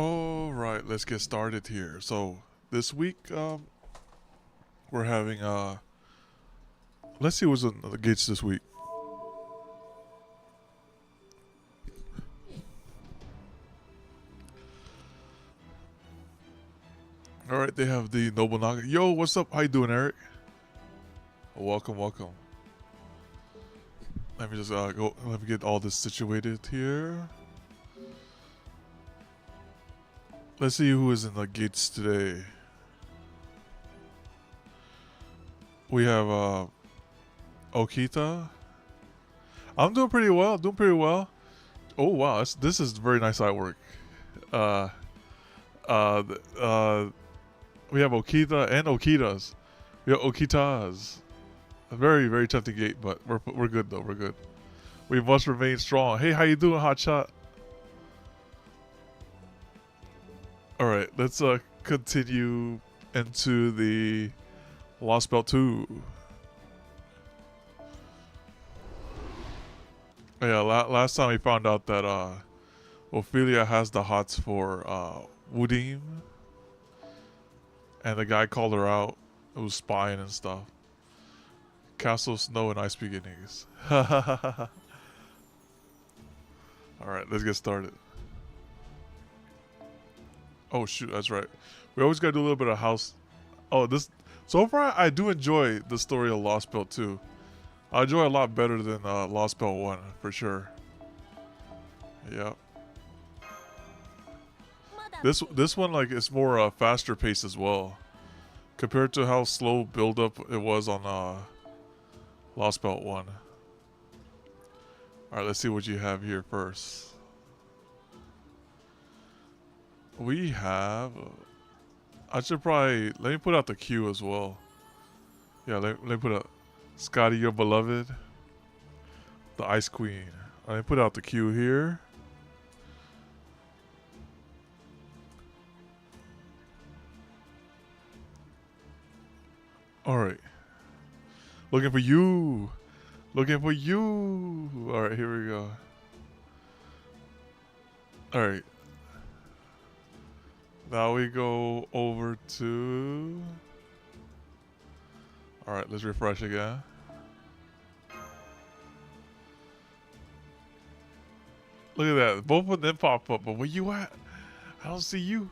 All right, let's get started here. So this week, we're having let's see what's on the gates this week. All right, they have the Nobunaga. Yo, what's up? How you doing, Eric? Welcome, welcome. Let me just go. Let me get all this situated here. Let's see who is in the gates today. We have Okita. I'm doing pretty well. Doing pretty well. Oh wow, this is very nice artwork. Uh, uh, uh, we have Okita and Okitas. We have Okitas. A very very tempting gate, but we're good though. We're good. We must remain strong. Hey, how you doing, Hotshot? All right, let's continue into the Lostbelt 2. Yeah, last time we found out that Ophelia has the hots for Woodim, and the guy called her out. It was spying and stuff. Castle Snow and Ice Beginnings. Alright, let's get started. Oh shoot, that's right. We always gotta do a little bit of house. Oh, this so far I do enjoy the story of Lostbelt 2. I enjoy it a lot better than Lostbelt 1 for sure. Yep. This one like it's more faster pace as well, compared to how slow build up it was on Lostbelt 1. Alright, let's see what you have here first. We have... I should probably... Let me put out the queue as well. Yeah, let me put out... Scotty, your beloved. The Ice Queen. Let me put out the queue here. Alright. Looking for you. Looking for you. Alright, here we go. Alright. Now we go over to... Alright, let's refresh again. Look at that. Both of them pop up, but where you at? I don't see you.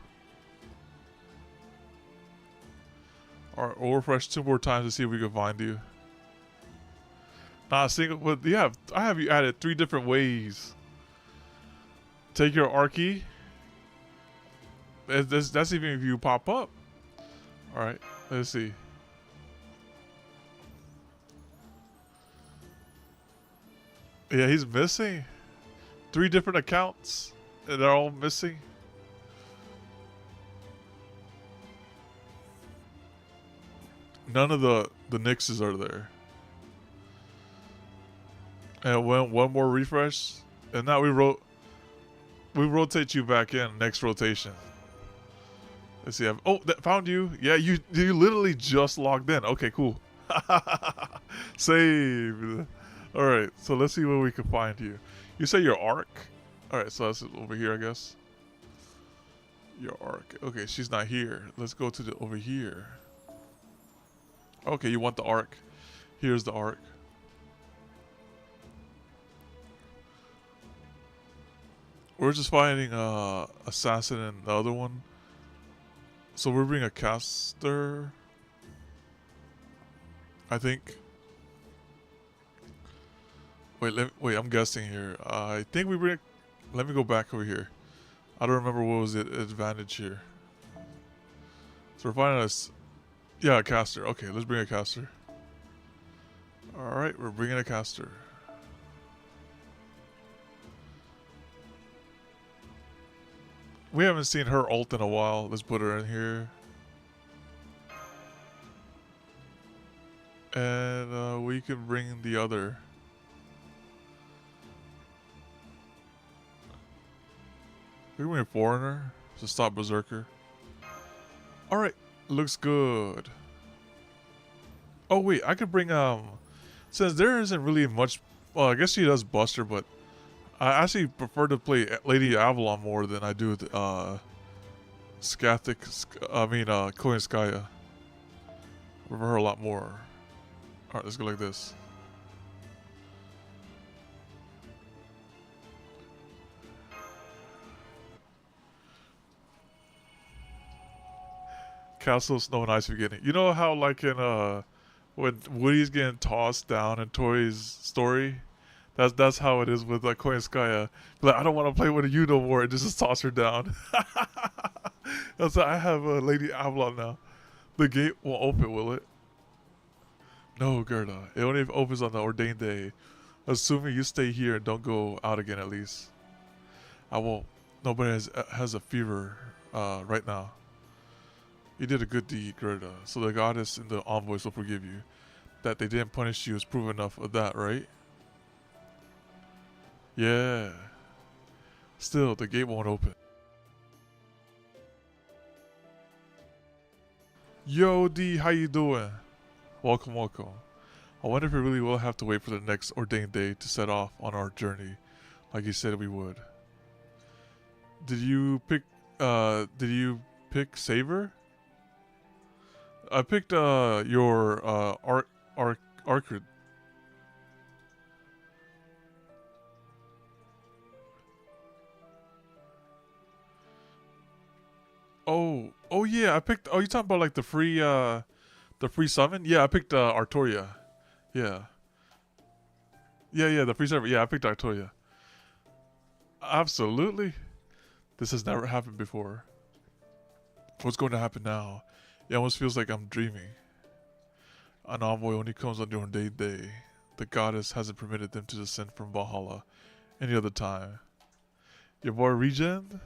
Alright, we'll refresh 2 more times to see if we can find you. Not a single, but yeah, I have you added 3 different ways. Take your Archie. That's even if you pop up. Alright, let's see. Yeah, he's missing. 3 different accounts, and they're all missing. None of the Nixes are there. And one more refresh, and now we rotate you back in next rotation. Let's see. Oh, that found you. Yeah, you literally just logged in. Okay, cool. Saved. All right, so let's see where we can find you. You say your arc. All right, so that's over here, I guess. Your arc. Okay, she's not here. Let's go to the over here. Okay, you want the arc. Here's the arc. We're just finding assassin and the other one. So we're bringing a caster, I think. Wait, I'm guessing here. I think we bring... Let me go back over here. I don't remember what was the advantage here. So we're finding us... Yeah, a caster. Okay, let's bring a caster. Alright, we're bringing a caster. We haven't seen her ult in a while. Let's put her in here. And we can bring the other. We can bring a foreigner to stop Berserker. Alright, looks good. Oh wait, I could bring since there isn't really much, well I guess she does Buster, but I actually prefer to play Lady Avalon more than I do Koinskaya. Remember her a lot more. Alright, let's go like this. Castle, Snow and Ice beginning. You know how like in when Woody's getting tossed down in Tori's story? That's how it is with like Koinskaya. Like, I don't want to play with you no more, and just toss her down. That's like, I have a Lady Avalon now. The gate won't open, will it? No, Gerda. It only opens on the ordained day. Assuming you stay here and don't go out again at least. I won't. Nobody has a fever right now. You did a good deed, Gerda, so the goddess and the envoys will forgive you. That they didn't punish you is proof enough of that, right? Yeah. Still, the gate won't open. Yo, D, how you doing? Welcome, welcome. I wonder if we really will have to wait for the next ordained day to set off on our journey, like you said we would. Did you pick Saver? I picked your Arcrid. Oh yeah, I picked. Oh, you talking about like the free summon? Yeah, I picked Artoria. Yeah, yeah, the free server. Yeah, I picked Artoria. Absolutely, this has never happened before. What's going to happen now? It almost feels like I'm dreaming. An envoy only comes on your day. The goddess hasn't permitted them to descend from Valhalla any other time. Your boy Regen?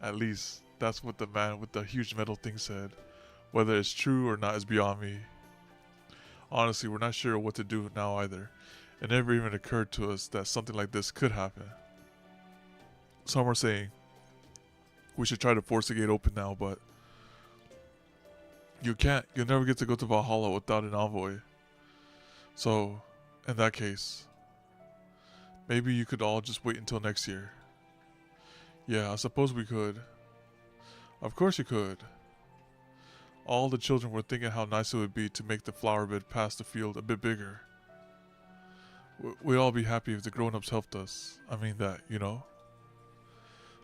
At least, that's what the man with the huge metal thing said. Whether it's true or not is beyond me. Honestly, we're not sure what to do now either. It never even occurred to us that something like this could happen. Some are saying we should try to force the gate open now, but you can't. You'll never get to go to Valhalla without an envoy. So, in that case, maybe you could all just wait until next year. Yeah, I suppose we could. Of course you could. All the children were thinking how nice it would be to make the flower bed past the field a bit bigger. We'd all be happy if the grown-ups helped us. I mean that, you know?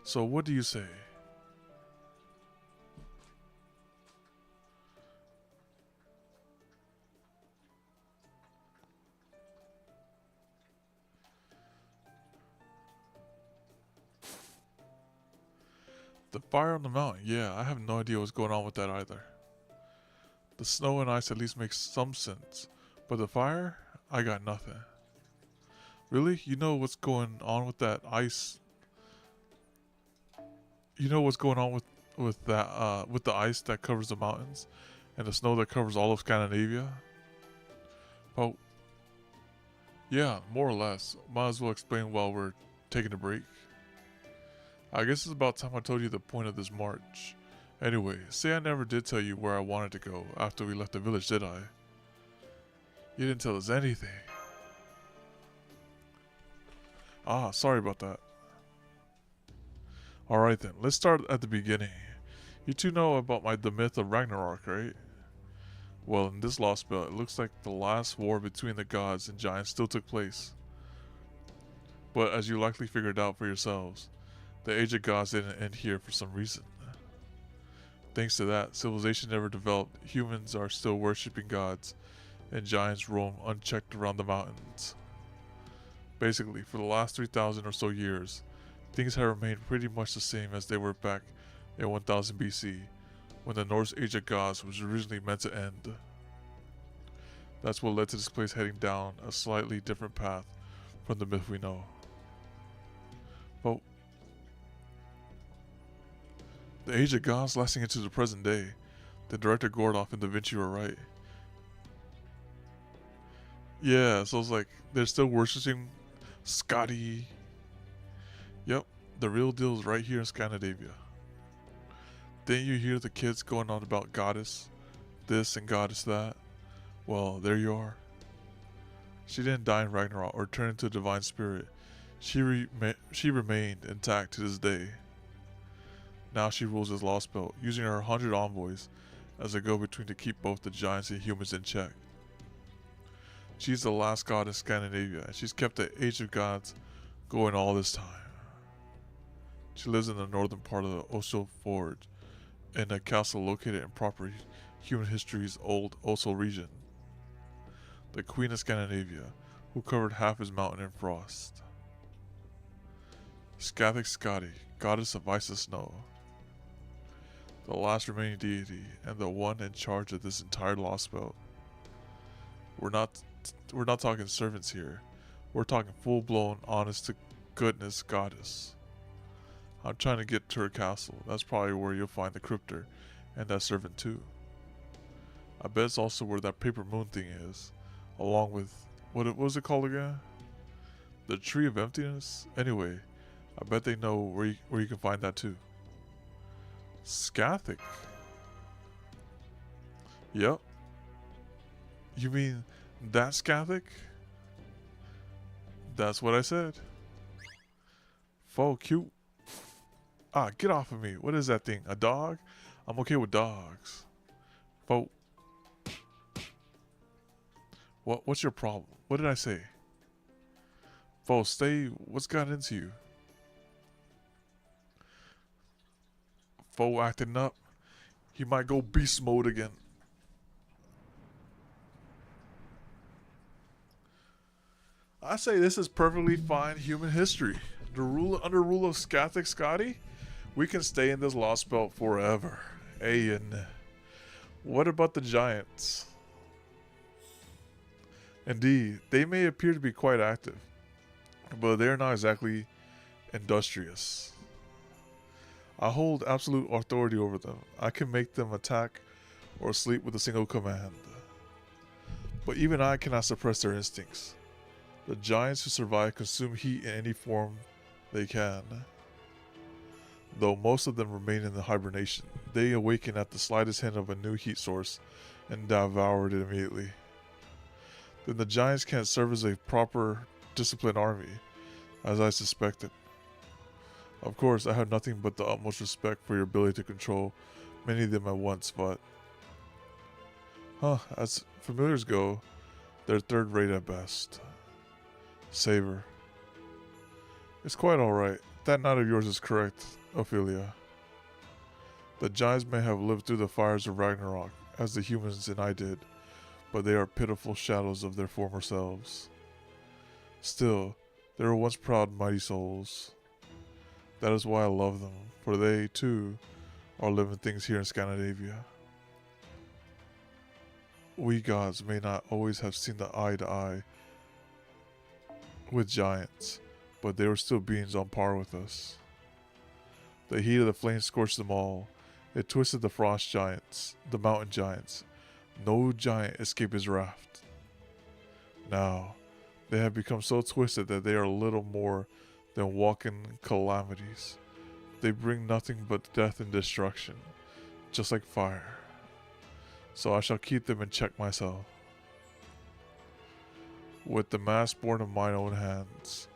So what do you say? The fire on the mountain. Yeah, I have no idea what's going on with that either. The snow and ice at least makes some sense. But the fire? I got nothing. Really? You know what's going on with that ice? You know what's going on with that with the ice that covers the mountains and the snow that covers all of Scandinavia? Well, yeah, more or less. Might as well explain while we're taking a break. I guess it's about time I told you the point of this march. Anyway, say I never did tell you where I wanted to go after we left the village, did I? You didn't tell us anything. Ah, sorry about that. Alright then, let's start at the beginning. You two know about the myth of Ragnarok, right? Well, in this Lostbelt, it looks like the last war between the gods and giants still took place. But as you likely figured out for yourselves, the Age of Gods didn't end here for some reason. Thanks to that, civilization never developed, humans are still worshipping gods, and giants roam unchecked around the mountains. Basically, for the last 3,000 or so years, things have remained pretty much the same as they were back in 1000 BC, when the Norse Age of Gods was originally meant to end. That's what led to this place heading down a slightly different path from the myth we know. But the Age of Gods lasting into the present day, the director Gordoff and Da Vinci were right. Yeah, so it's like they're still worshipping Scotty. Yep, the real deal is right here in Scandinavia. Didn't you hear the kids going on about goddess this and goddess that? Well, there you are. She didn't die in Ragnarok or turn into a divine spirit. She remained intact to this day. Now she rules as Lostbelt, using her 100 envoys as a go-between to keep both the giants and humans in check. She's the last god in Scandinavia, and she's kept the Age of Gods going all this time. She lives in the northern part of the Oslo Forge, in a castle located in proper human history's old Oslo region. The Queen of Scandinavia, who covered half his mountain in frost. Skathic Skadi, goddess of ice and snow. The last remaining deity, and the one in charge of this entire Lostbelt. We're not talking servants here. We're talking full-blown, honest-to-goodness goddess. I'm trying to get to her castle. That's probably where you'll find the cryptor, and that servant too. I bet it's also where that paper moon thing is, along with what was it called again? The Tree of Emptiness. Anyway, I bet they know where you can find that too. Skathic. Yep. You mean that Skathic? That's what I said. Faux cute. Ah, get off of me. What is that thing? A dog? I'm okay with dogs. Faux. What's your problem? What did I say? Faux, stay. What's got into you? Faux acting up. He might go beast mode again. I say this is perfectly fine human history. Under rule of Skathic Skadi, we can stay in this Lostbelt forever. Hey, and what about the giants? Indeed, they may appear to be quite active, but they're not exactly industrious. I hold absolute authority over them. I can make them attack or sleep with a single command. But even I cannot suppress their instincts. The giants who survive consume heat in any form they can. Though most of them remain in the hibernation, they awaken at the slightest hint of a new heat source and devour it immediately. Then the giants can't serve as a proper, disciplined army, as I suspected. Of course, I have nothing but the utmost respect for your ability to control many of them at once, but... as familiars go, they're third rate at best. Savor. It's quite alright. That nod of yours is correct, Ophelia. The giants may have lived through the fires of Ragnarok, as the humans and I did, but they are pitiful shadows of their former selves. Still, they were once proud, mighty souls. That is why I love them, for they, too, are living things here in Scandinavia. We gods may not always have seen the eye to eye with giants, but they were still beings on par with us. The heat of the flames scorched them all. It twisted the frost giants, the mountain giants. No giant escaped his wrath. Now, they have become so twisted that they are little more than walking calamities. They bring nothing but death and destruction, just like fire. So I shall keep them in check myself. With the mass born of mine own hands,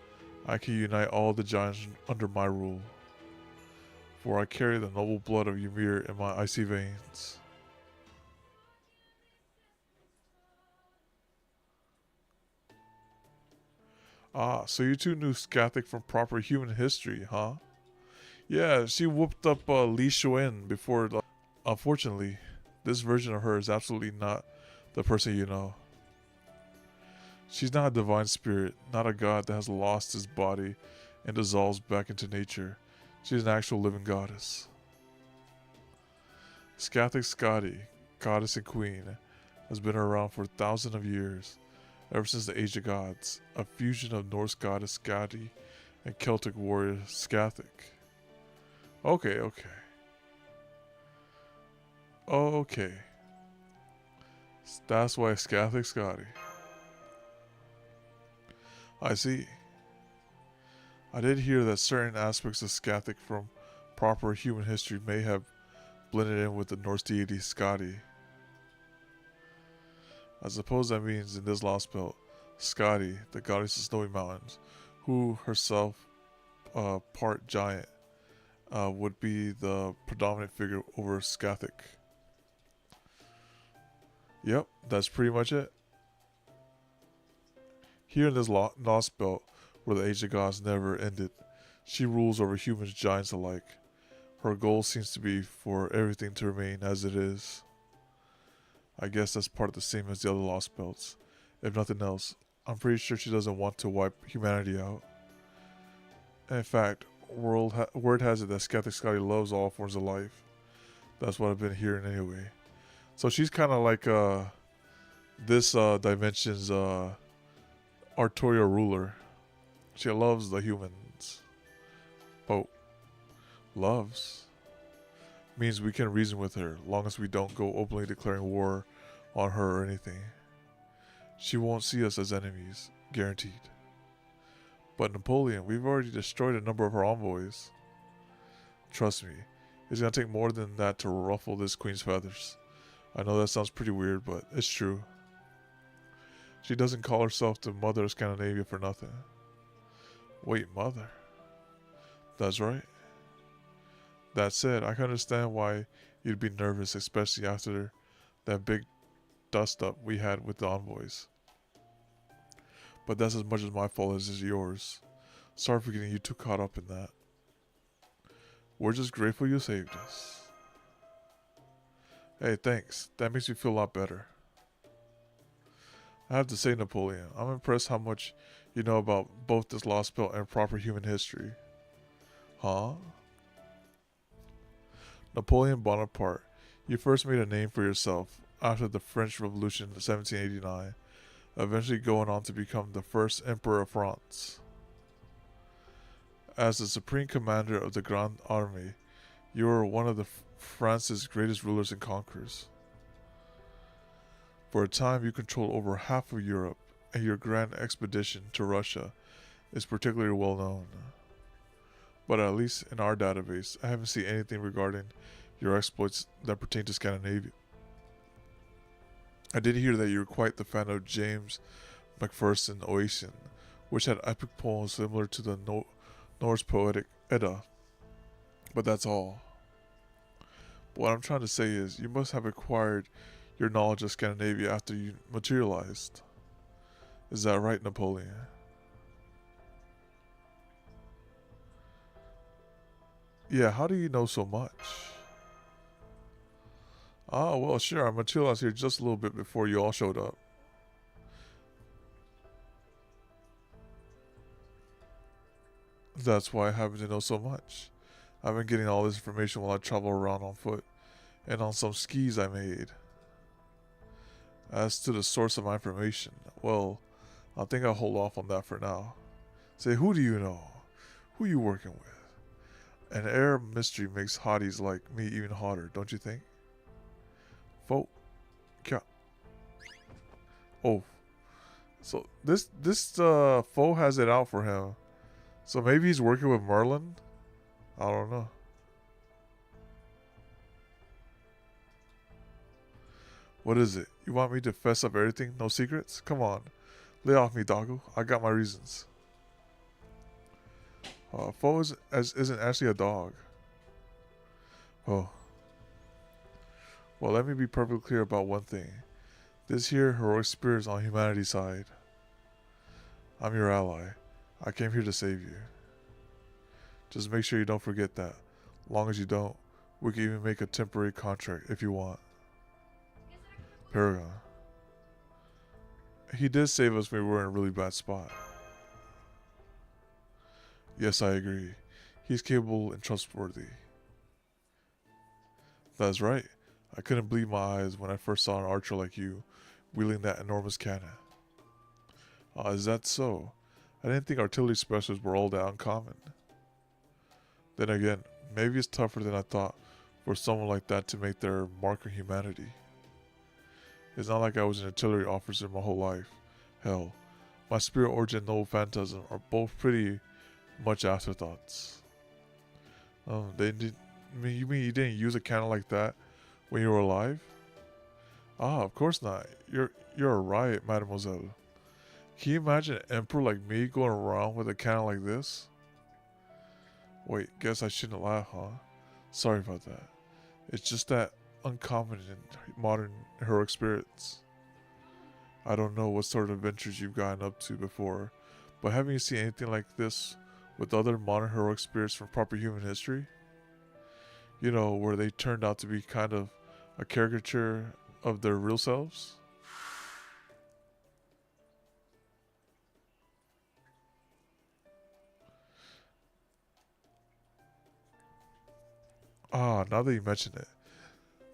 I can unite all the giants under my rule. For I carry the noble blood of Ymir in my icy veins. Ah, so you two knew Skathic from proper human history, huh? Yeah, she whooped up Li Xuan before. Unfortunately, this version of her is absolutely not the person you know. She's not a divine spirit, not a god that has lost his body and dissolves back into nature. She's an actual living goddess. Skathic Skadi, goddess and queen, has been around for thousands of years, ever since the Age of Gods, a fusion of Norse goddess Skadi and Celtic warrior Skathic. Okay. That's why Skathic Skadi. I see. I did hear that certain aspects of Skathic from proper human history may have blended in with the Norse deity Skadi. I suppose that means in this Lostbelt, Skadi, the goddess of snowy mountains, who herself part giant, would be the predominant figure over Skathic. Yep, that's pretty much it. Here in this Lostbelt, where the age of gods never ended, she rules over humans, giants alike. Her goal seems to be for everything to remain as it is. I guess that's part of the same as the other Lost Belts. If nothing else, I'm pretty sure she doesn't want to wipe humanity out. In fact, word has it that Skeptic Scotty loves all forms of life. That's what I've been hearing anyway. So she's kind of like this dimension's Artorial ruler. She loves the humans. But loves means we can reason with her, long as we don't go openly declaring war on her or anything. She won't see us as enemies, guaranteed. But Napoleon, we've already destroyed a number of her envoys. Trust me, it's gonna take more than that to ruffle this queen's feathers. I know that sounds pretty weird, but it's true. She doesn't call herself the mother of Scandinavia for nothing. Wait, mother? That's right. That said, I can understand why you'd be nervous, especially after that big dust-up we had with the envoys. But that's as much as my fault as is yours. Sorry for getting you too caught up in that. We're just grateful you saved us. Hey, thanks. That makes me feel a lot better. I have to say, Napoleon, I'm impressed how much you know about both this Lost Belt and proper human history. Huh? Napoleon Bonaparte, you first made a name for yourself after the French Revolution in 1789, eventually going on to become the first Emperor of France. As the supreme commander of the Grande Armée, you were one of France's greatest rulers and conquerors. For a time, you controlled over half of Europe, and your grand expedition to Russia is particularly well known. But at least in our database, I haven't seen anything regarding your exploits that pertain to Scandinavia. I did hear that you were quite the fan of James Macpherson Oisin, which had epic poems similar to the Norse poetic Edda. But that's all. But what I'm trying to say is, you must have acquired your knowledge of Scandinavia after you materialized. Is that right, Napoleon? Yeah, how do you know so much? Ah, well, sure, I materialized here just a little bit before you all showed up. That's why I happen to know so much. I've been getting all this information while I travel around on foot and on some skis I made. As to the source of my information, well, I think I'll hold off on that for now. Say, who do you know? Who you working with? An air of mystery makes hotties like me even hotter, don't you think? Folk. Oh. So this foe has it out for him. So maybe he's working with Merlin? I don't know. What is it? You want me to fess up everything? No secrets? Come on. Lay off me, doggo. I got my reasons. Foe isn't actually a dog. Oh. Well, let me be perfectly clear about one thing. This here heroic spirit is on humanity's side. I'm your ally. I came here to save you. Just make sure you don't forget that. Long as you don't, we can even make a temporary contract if you want. Paragon. He did save us when we were in a really bad spot. Yes, I agree. He's capable and trustworthy. That's right. I couldn't believe my eyes when I first saw an archer like you wielding that enormous cannon. Is that so? I didn't think artillery specialists were all that uncommon. Then again, maybe it's tougher than I thought for someone like that to make their mark on humanity. It's not like I was an artillery officer my whole life. Hell, my spirit origin and noble phantasm are both pretty much afterthoughts. You mean you didn't use a cannon like that when you were alive? Ah, of course not. You're a riot, mademoiselle. Can you imagine an emperor like me going around with a cannon like this? Wait, guess I shouldn't laugh, huh? Sorry about that. It's just that uncommon in modern heroic spirits. I don't know what sort of adventures you've gotten up to before, but haven't you seen anything like this with other modern heroic spirits from proper human history? You know, where they turned out to be kind of a caricature of their real selves? Ah, now that you mention it,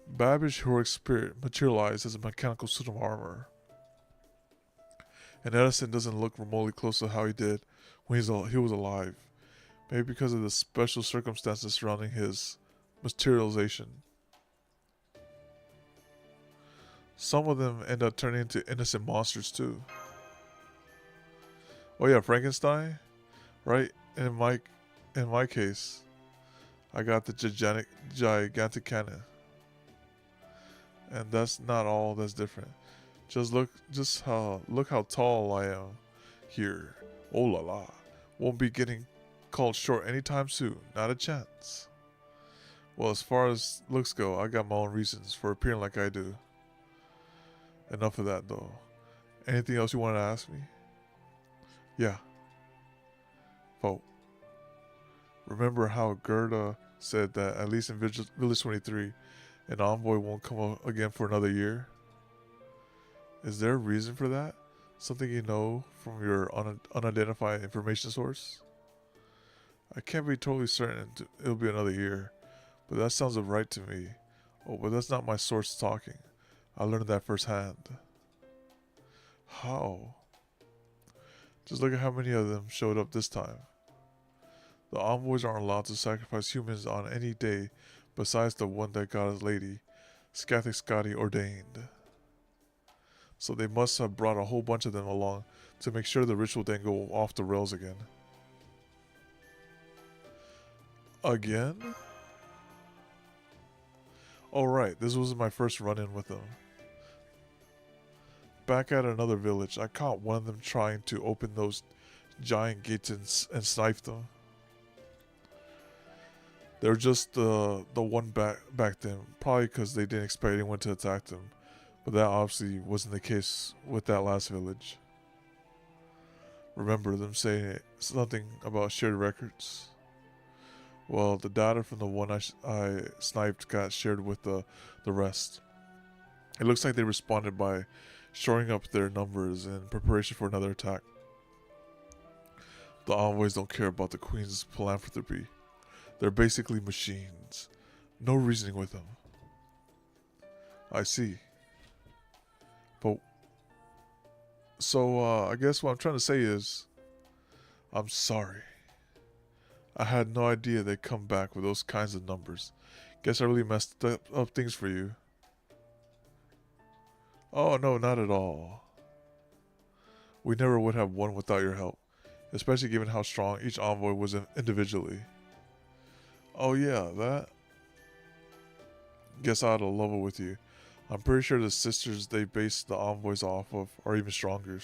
Babbage heroic spirit materialized as a mechanical suit of armor, and Edison doesn't look remotely close to how he did when he was alive. Maybe because of the special circumstances surrounding his materialization. Some of them end up turning into innocent monsters too. Oh yeah, Frankenstein, right? In my case, I got the gigantic cannon, and that's not all that's different. Look how tall I am here. Oh la la, won't be getting called short anytime soon. Not a chance. Well, as far as looks go, I got my own reasons for appearing like I do. Enough of that though. Anything else you want to ask me? Yeah. Vote. Remember how Gerda said that at least in Village 23, an envoy won't come again for another year? Is there a reason for that? Something you know from your unidentified information source? I can't be totally certain it'll be another year, but that sounds right to me. Oh, but that's not my source talking. I learned that firsthand. How? Just look at how many of them showed up this time. The envoys aren't allowed to sacrifice humans on any day besides the one that God's Lady, Scathic Scotty, ordained. So they must have brought a whole bunch of them along to make sure the ritual didn't go off the rails again. Again? Oh right, this was my first run-in with them. Back at another village, I caught one of them trying to open those giant gates and sniped them. They were just the one back then, probably because they didn't expect anyone to attack them. But that obviously wasn't the case with that last village. Remember them saying something about shared records? Well, the data from the one I sniped got shared with the rest. It looks like they responded by shoring up their numbers in preparation for another attack. The envoys don't care about the Queen's philanthropy. They're basically machines. No reasoning with them. I see. But so I guess what I'm trying to say is I'm sorry. I had no idea they'd come back with those kinds of numbers. Guess I really messed up things for you. Oh no, not at all. We never would have won without your help, especially given how strong each envoy was individually. Oh yeah, that. Guess I ought to level with you. I'm pretty sure the sisters they based the envoys off of are even stronger.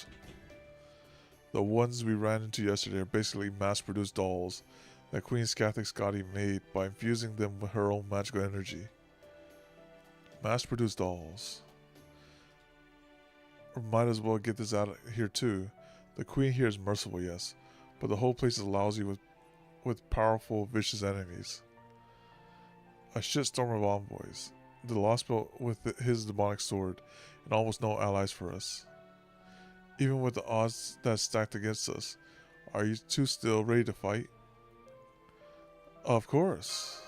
The ones we ran into yesterday are basically mass-produced dolls that Queen Scathic Scotty made by infusing them with her own magical energy. Mass-produced dolls. Might as well get this out of here too. The Queen here is merciful, yes, but the whole place is lousy with powerful, vicious enemies. A shitstorm of envoys. The Lostbelt with his demonic sword, and almost no allies for us. Even with the odds that's stacked against us, are you two still ready to fight? Of course.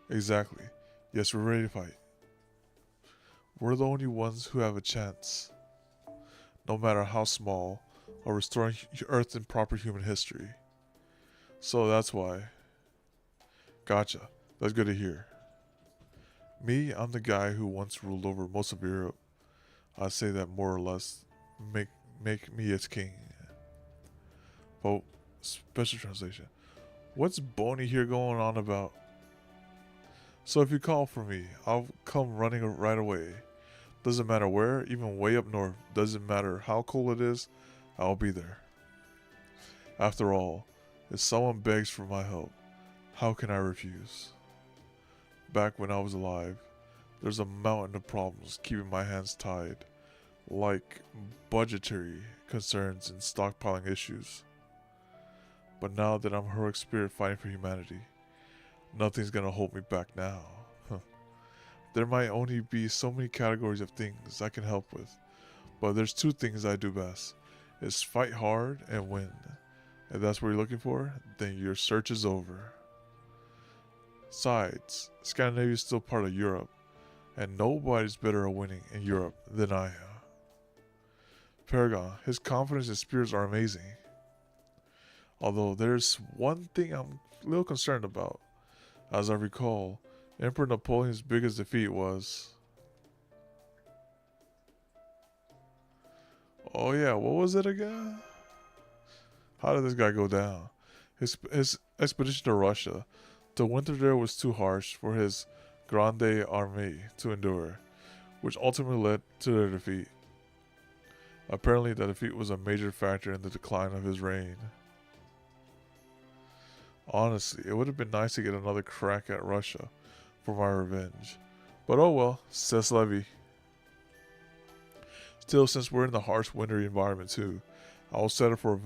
Exactly. Yes, we're ready to fight. We're the only ones who have a chance, no matter how small, of restoring Earth in proper human history. So that's why. Gotcha. That's good to hear. Me, I'm the guy who once ruled over most of Europe. I say that more or less make me its king. Vote. Special translation. What's Boney here going on about? So if you call for me, I'll come running right away. Doesn't matter where, even way up north. Doesn't matter how cold it is, I'll be there. After all, If someone begs for my help, how can I refuse? Back when I was alive, there's a mountain of problems keeping my hands tied, like budgetary concerns and stockpiling issues. But now that I'm a heroic spirit fighting for humanity, nothing's gonna hold me back now. There might only be so many categories of things I can help with, but there's two things I do best. It's fight hard and win. If that's what you're looking for, then your search is over. Besides, Scandinavia is still part of Europe, and nobody's better at winning in Europe than I am. Paragon, his confidence and spirits are amazing. Although there's one thing I'm a little concerned about. As I recall, Emperor Napoleon's biggest defeat was... Oh yeah, what was it again? How did this guy go down? His expedition to Russia. The winter there was too harsh for his Grande Armée to endure, which ultimately led to their defeat. Apparently, the defeat was a major factor in the decline of his reign. Honestly, it would have been nice to get another crack at Russia for my revenge. But oh well, c'est la vie. Still, since we're in the harsh winter environment too, I will settle for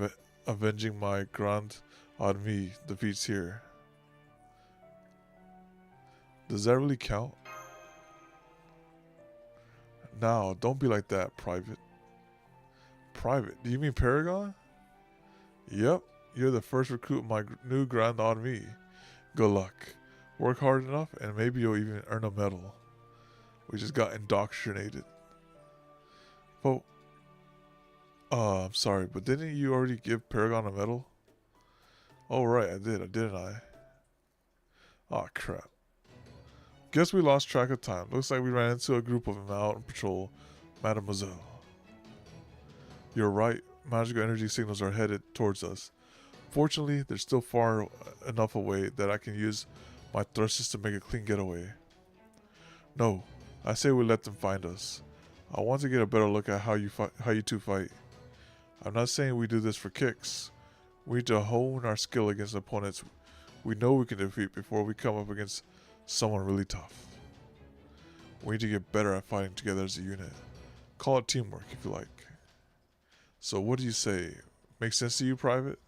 avenging my Grande Armée defeats here. Does that really count? Now, don't be like that, Private. Private? Do you mean Paragon? Yep, you're the first recruit of my new Grande Armée. Good luck. Work hard enough and maybe you'll even earn a medal. We just got indoctrinated. But, I'm sorry, but didn't you already give Paragon a medal? Oh right, I did, didn't I? Aw, crap. Guess we lost track of time. Looks like we ran into a group of them out on patrol. Mademoiselle. You're right. Magical energy signals are headed towards us. Fortunately, they're still far enough away that I can use my thrusters to make a clean getaway. No, I say we let them find us. I want to get a better look at how you two fight. I'm not saying we do this for kicks. We need to hone our skill against opponents we know we can defeat before we come up against someone really tough. We need to get better at fighting together as a unit. Call it teamwork if you like. So what do you say? Make sense to you, Private?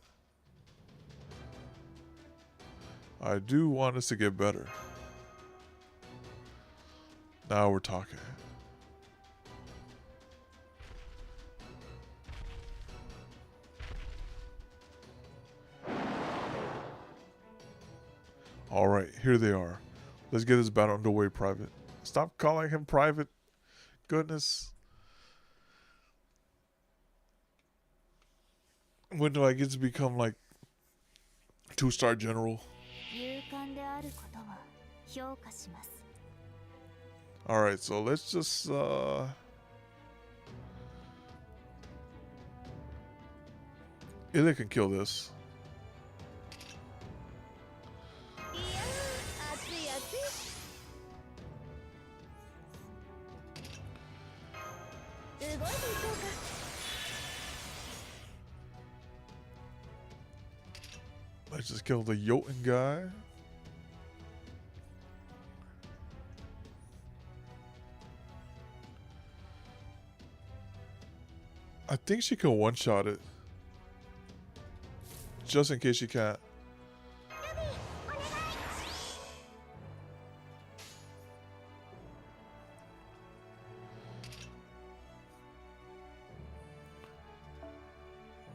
I do want us to get better. Now we're talking. Alright, here they are. Let's get this battle underway, Private. Stop calling him Private. Goodness. When do I get to become like 2-star general? Alright, so let's just Ilya can kill this. Let's just kill the Jotun guy. I think she can one-shot it. Just in case she can't.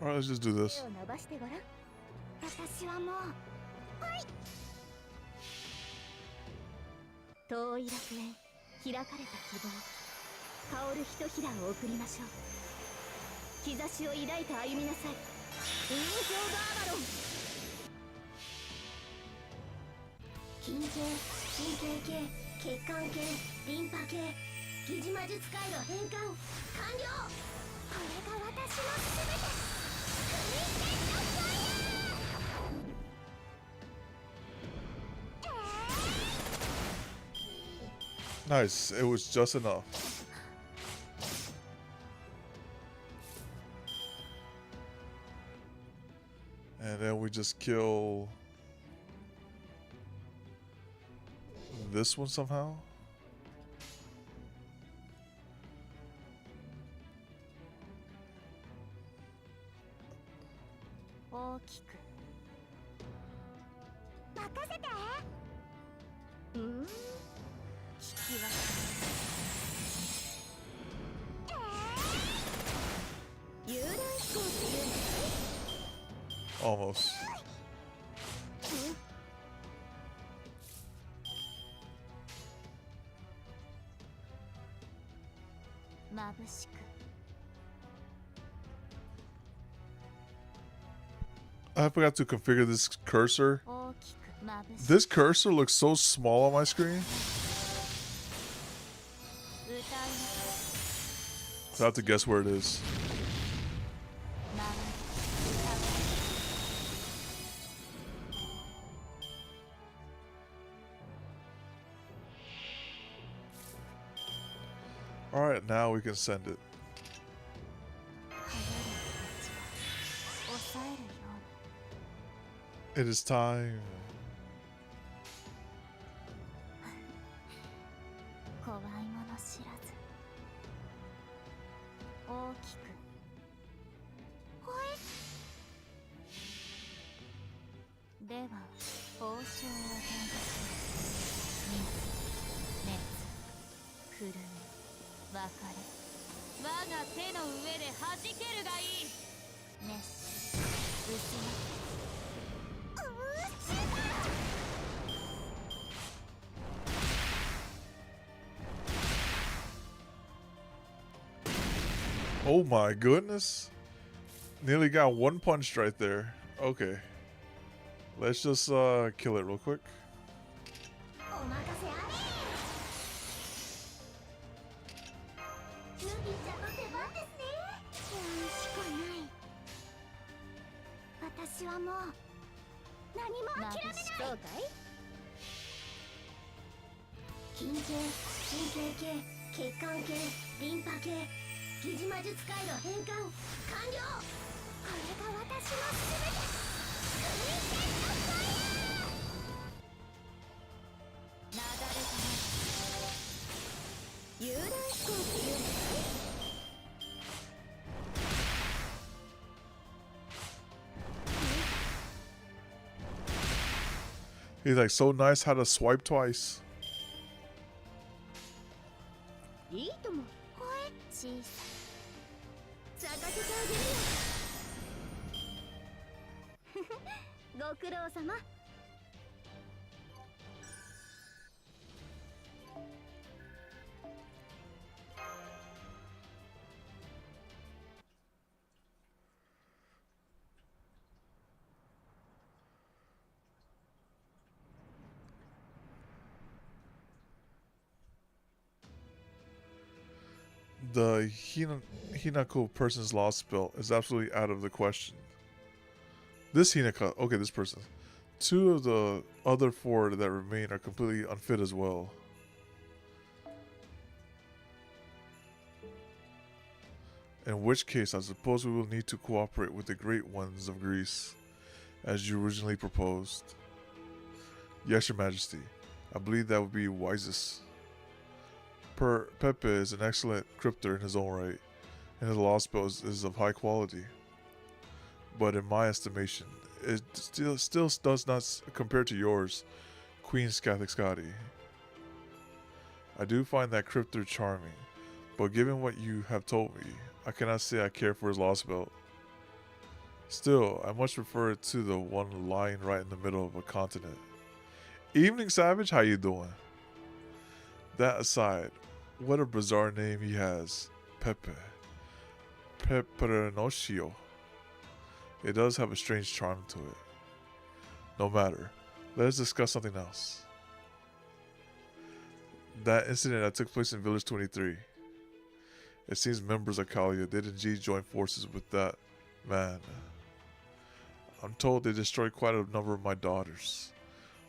Alright, let's just do this. Nice, it was just enough. And then we we just kill this one somehow? Almost. I forgot to configure this cursor. This cursor looks so small on my screen. So I have to guess where it is. Alright, now we can send it. It is time. Oh my goodness. Nearly got one punch right there. Okay. Let's just kill it real quick. He's like so nice how to swipe twice. The Hinako person's lost belt is absolutely out of the question. This Hinaka, okay, this person. 2 of the other 4 that remain are completely unfit as well. In which case, I suppose we will need to cooperate with the great ones of Greece, as you originally proposed. Yes, your majesty. I believe that would be wisest. Pepe is an excellent crypter in his own right, and his lost belt is of high quality. But in my estimation, it still does not compare to yours, Queen Scathixcati. I do find that crypter charming, but given what you have told me, I cannot say I care for his lost belt. Still, I much prefer it to the one lying right in the middle of a continent. Evening, Savage, how you doing? That aside, what a bizarre name he has. Pepe. Peperinocio. It does have a strange charm to it. No matter. Let us discuss something else. That incident that took place in Village 23. It seems members of Kalia did indeed join forces with that man. I'm told they destroyed quite a number of my daughters.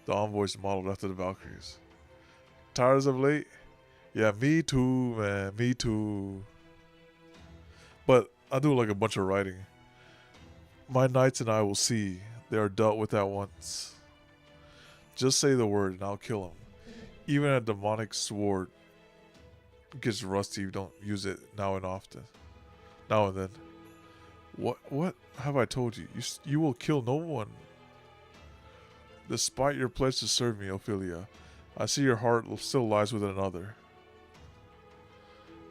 The envoys modeled after the Valkyries. Tired of late? Yeah, me too, man. Me too. But I do like a bunch of writing. My knights and I will see They are dealt with at once. Just say the word and I'll kill him. Even a demonic sword gets rusty if you don't use it now and often. Now and then. What have I told you? You will kill no one. Despite your pledge to serve me, Ophelia, I see your heart still lies with another.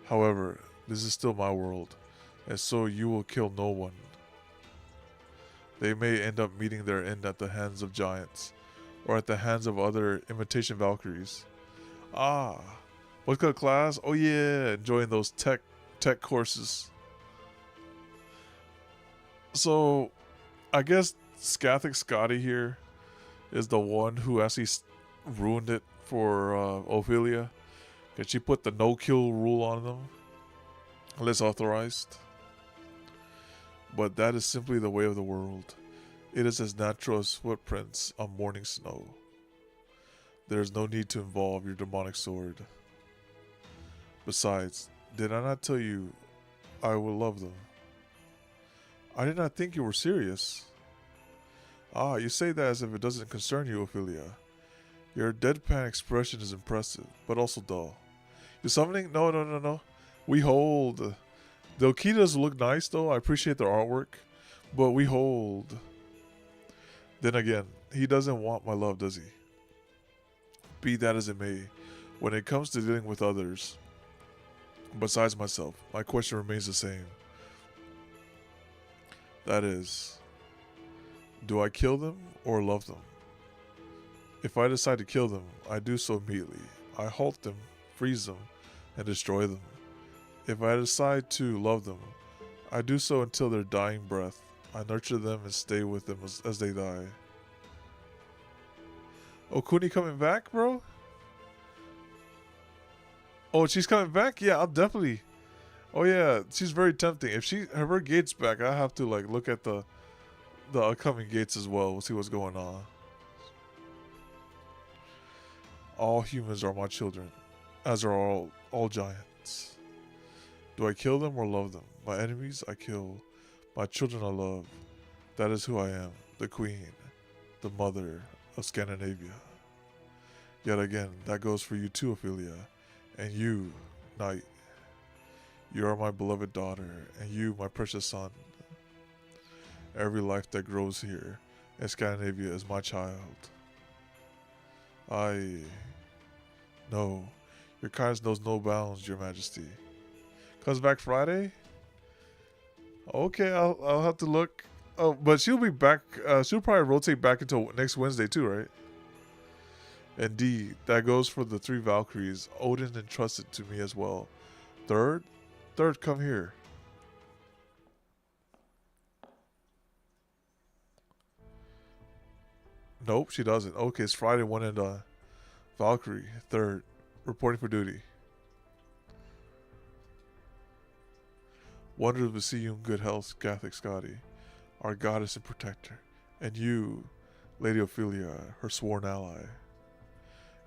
However, this is still my world, and so you will kill no one. They may end up meeting their end at the hands of giants, or at the hands of other imitation Valkyries. Ah, what kind of class? Oh yeah, enjoying those tech courses. So, I guess Scathic Scotty here is the one who actually ruined it for Ophelia. Because she put the no-kill rule on them. Unless authorized. But that is simply the way of the world. It is as natural as footprints on morning snow. There is no need to involve your demonic sword. Besides, did I not tell you I will love them? I did not think you were serious. Ah, you say that as if it doesn't concern you, Ophelia. Your deadpan expression is impressive, but also dull. You summoning? No. We hold. The Okitas look nice though, I appreciate their artwork, but we hold. Then again, he doesn't want my love, does he? Be that as it may, when it comes to dealing with others, besides myself, my question remains the same. That is, do I kill them or love them? If I decide to kill them, I do so immediately. I halt them, freeze them, and destroy them. If I decide to love them, I do so until their dying breath. I nurture them and stay with them as they die. Oh, Kuni coming back, bro? Oh, she's coming back? Yeah, I'll definitely. Oh yeah, she's very tempting. If her gate's back, I have to like look at the upcoming gates as well. We'll see what's going on. All humans are my children, as are all giants. Do I kill them or love them? My enemies I kill, my children I love. That is who I am, the queen, the mother of Scandinavia. Yet again, that goes for you too, Ophelia, and you, knight. You are my beloved daughter, and you, my precious son. Every life that grows here in Scandinavia is my child. No, your kindness knows no bounds, your majesty. Comes back Friday? Okay, I'll have to look. Oh, but she'll be back. She'll probably rotate back until next Wednesday too, right? Indeed, that goes for the 3 Valkyries. Odin entrusted to me as well. Third, come here. Nope, she doesn't. Okay, it's Friday, 1 and Valkyrie, 3rd, reporting for duty. Wonderful to see you in good health, Scathic Scotty, our goddess and protector, and you, Lady Ophelia, her sworn ally.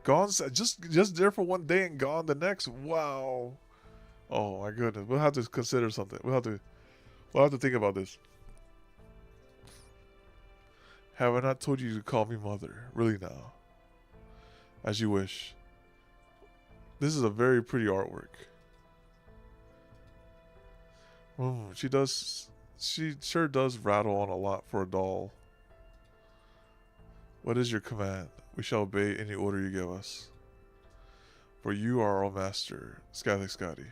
Gone, just there for 1 day and gone the next. Wow. Oh my goodness, we'll have to consider something. We'll have to think about this. Have I not told you to call me mother? Really now. As you wish. This is a very pretty artwork. She sure does rattle on a lot for a doll. What is your command? We shall obey any order you give us. For you are our master, Scathic Scotty.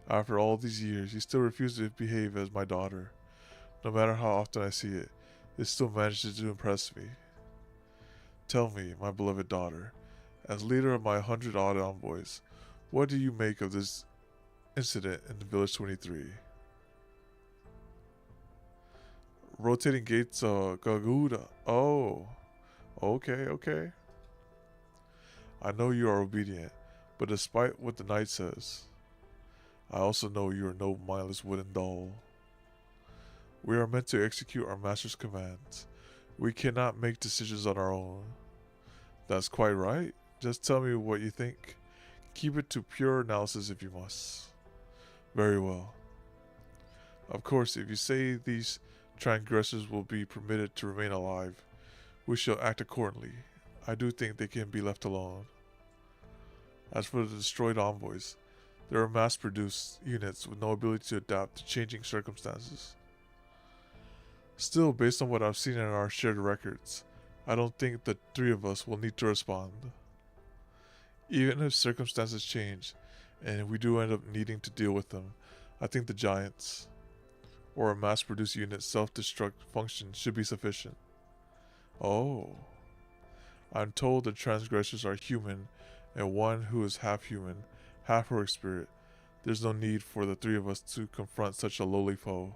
After all these years, you still refuse to behave as my daughter. No matter how often I see it, it still manages to impress me. Tell me, my beloved daughter, as leader of my 100-odd envoys, what do you make of this incident in the Village 23? Rotating gates of Gaguda. Oh, okay. I know you are obedient, but despite what the knight says, I also know you are no mindless wooden doll. We are meant to execute our master's commands. We cannot make decisions on our own. That's quite right. Just tell me what you think. Keep it to pure analysis if you must. Very well. Of course, if you say these transgressors will be permitted to remain alive. We shall act accordingly. I do think they can be left alone. As for the destroyed envoys, they are mass-produced units with no ability to adapt to changing circumstances. Still, based on what I've seen in our shared records, I don't think the three of us will need to respond. Even if circumstances change, and we do end up needing to deal with them, I think the giants, or a mass-produced unit's self-destruct function should be sufficient. Oh. I'm told the transgressors are human, and one who is half human, half heroic spirit. There's no need for the three of us to confront such a lowly foe.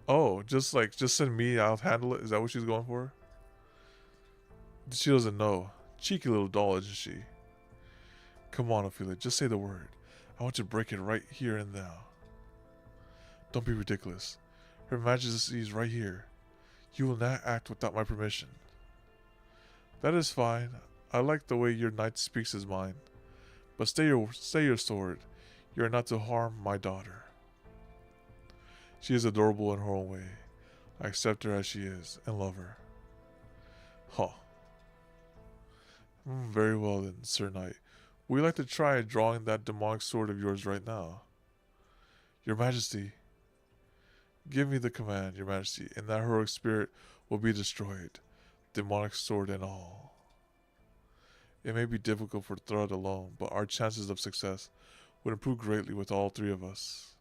Oh, just send me, I'll handle it? Is that what she's going for? She doesn't know. Cheeky little doll, isn't she? Come on, Ophelia, just say the word. I want to break it right here and now. Don't be ridiculous. Her Majesty is right here. You will not act without my permission. That is fine. I like the way your knight speaks his mind. But stay your sword. You are not to harm my daughter. She is adorable in her own way. I accept her as she is and love her. Huh. Very well then, Sir Knight. Would you like to try drawing that demonic sword of yours right now? Your Majesty. Give me the command, Your Majesty, and that heroic spirit will be destroyed, demonic sword and all. It may be difficult for Thrud alone, but our chances of success would improve greatly with all three of us.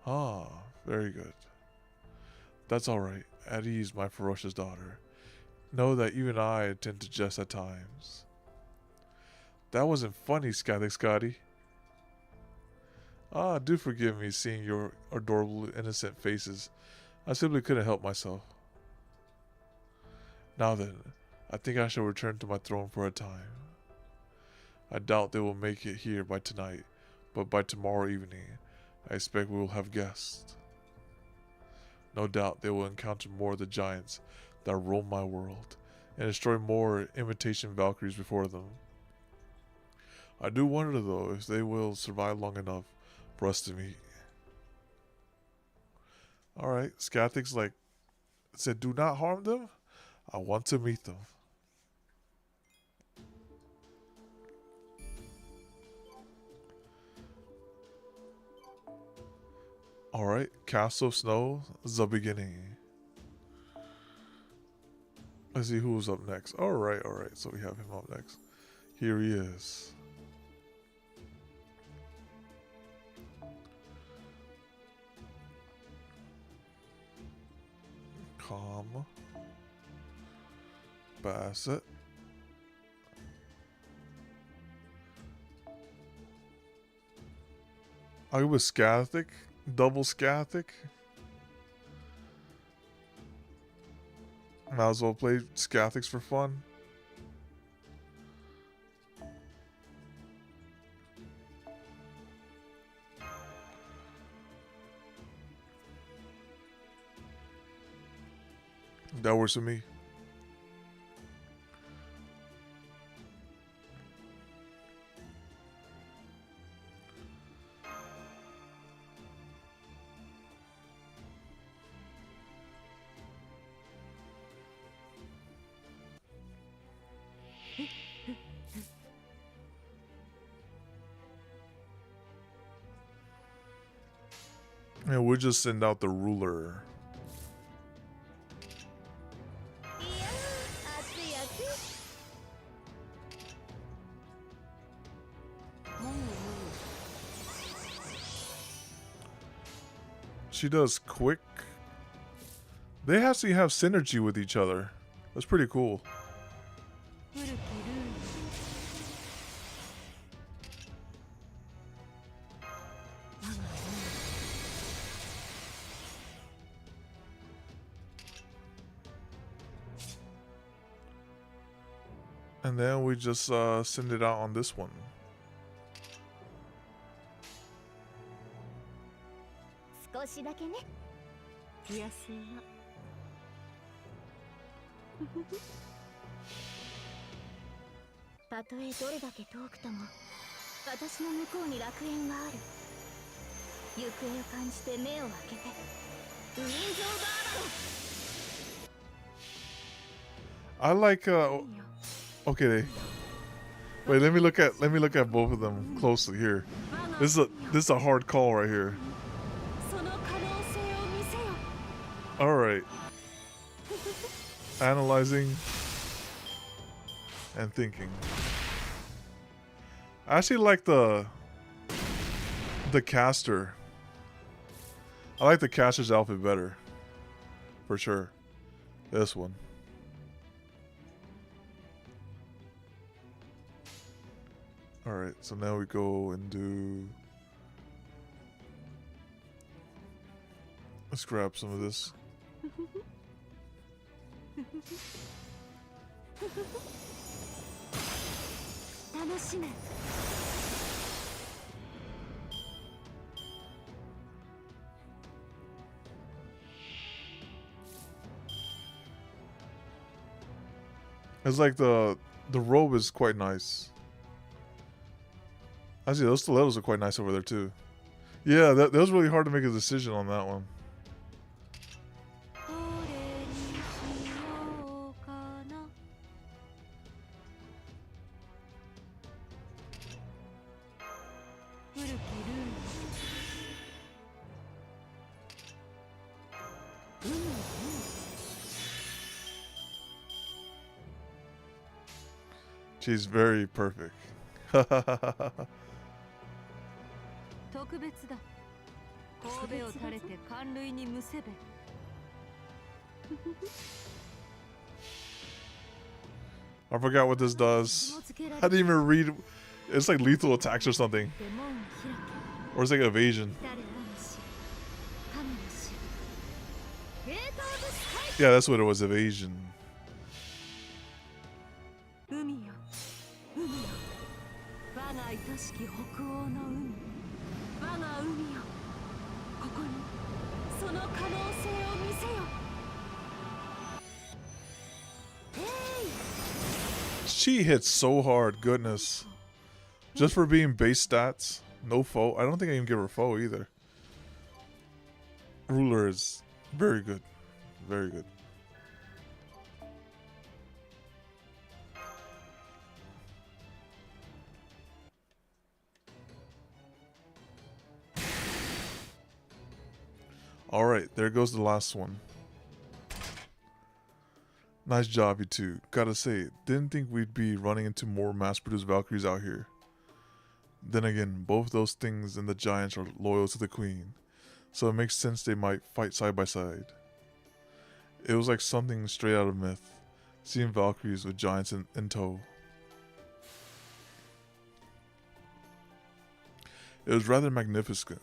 Ah, very good. That's alright. At ease, my ferocious daughter. Know that even I tend to jest at times. That wasn't funny, Scotty. Ah, do forgive me seeing your adorable, innocent faces. I simply couldn't help myself. Now then, I think I shall return to my throne for a time. I doubt they will make it here by tonight, but by tomorrow evening, I expect we will have guests. No doubt they will encounter more of the giants that roam my world, and destroy more imitation Valkyries before them. I do wonder, though, if they will survive long enough for us to meet. Alright, Skathix said, do not harm them. I want to meet them. Alright, Castle of Snow, the beginning. Let's see who's up next. Alright, so we have him up next. Here he is. Calm. Bassett. I'll go with Scathic. Double Scathic. Might as well play Scathix for fun. That works for me. And we'll just send out the ruler. She does quick. They actually have synergy with each other. That's pretty cool. And then we just send it out on this one. I like okay. Wait, let me look at both of them closely here. This is a hard call right here. All right. Analyzing and thinking. I actually like the caster. I like the caster's outfit better. For sure. This one. Alright, so now we go and do... Let's grab some of this. It's like the robe is quite nice. Actually, those stilettos are quite nice over there too. Yeah, that was really hard to make a decision on that one. She's very perfect. I forgot what this does. I didn't even read. It's like lethal attacks or something. Or it's like evasion. Yeah, that's what it was, evasion. She hits so hard, goodness. Just for being base stats. No foe. I don't think I even give her foe either. Ruler is very good. Very good. Alright, there goes the last one. Nice job, you two. Gotta say, didn't think we'd be running into more mass-produced Valkyries out here. Then again, both those things and the giants are loyal to the queen, so it makes sense they might fight side by side. It was like something straight out of myth, seeing Valkyries with giants in tow. It was rather magnificent,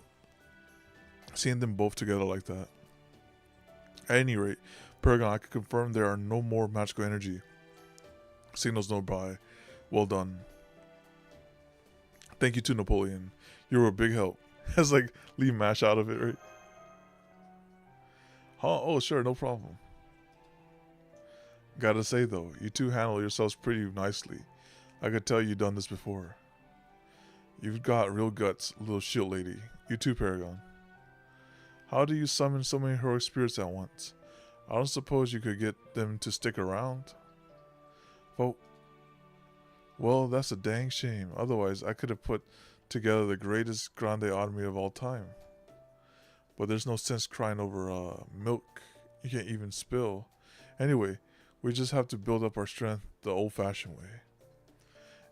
seeing them both together like that. At any rate, Paragon, I can confirm there are no more magical energy signals nearby. Well done. Thank you to Napoleon. You were a big help. It's like leave MASH out of it, right? Huh? Oh, sure, no problem. Gotta say though, you two handle yourselves pretty nicely. I could tell you've done this before. You've got real guts, little shield lady. You too, Paragon. How do you summon so many heroic spirits at once? I don't suppose you could get them to stick around? Well, that's a dang shame. Otherwise, I could have put together the greatest grande army of all time. But there's no sense crying over milk you can't even spill. Anyway, we just have to build up our strength the old-fashioned way.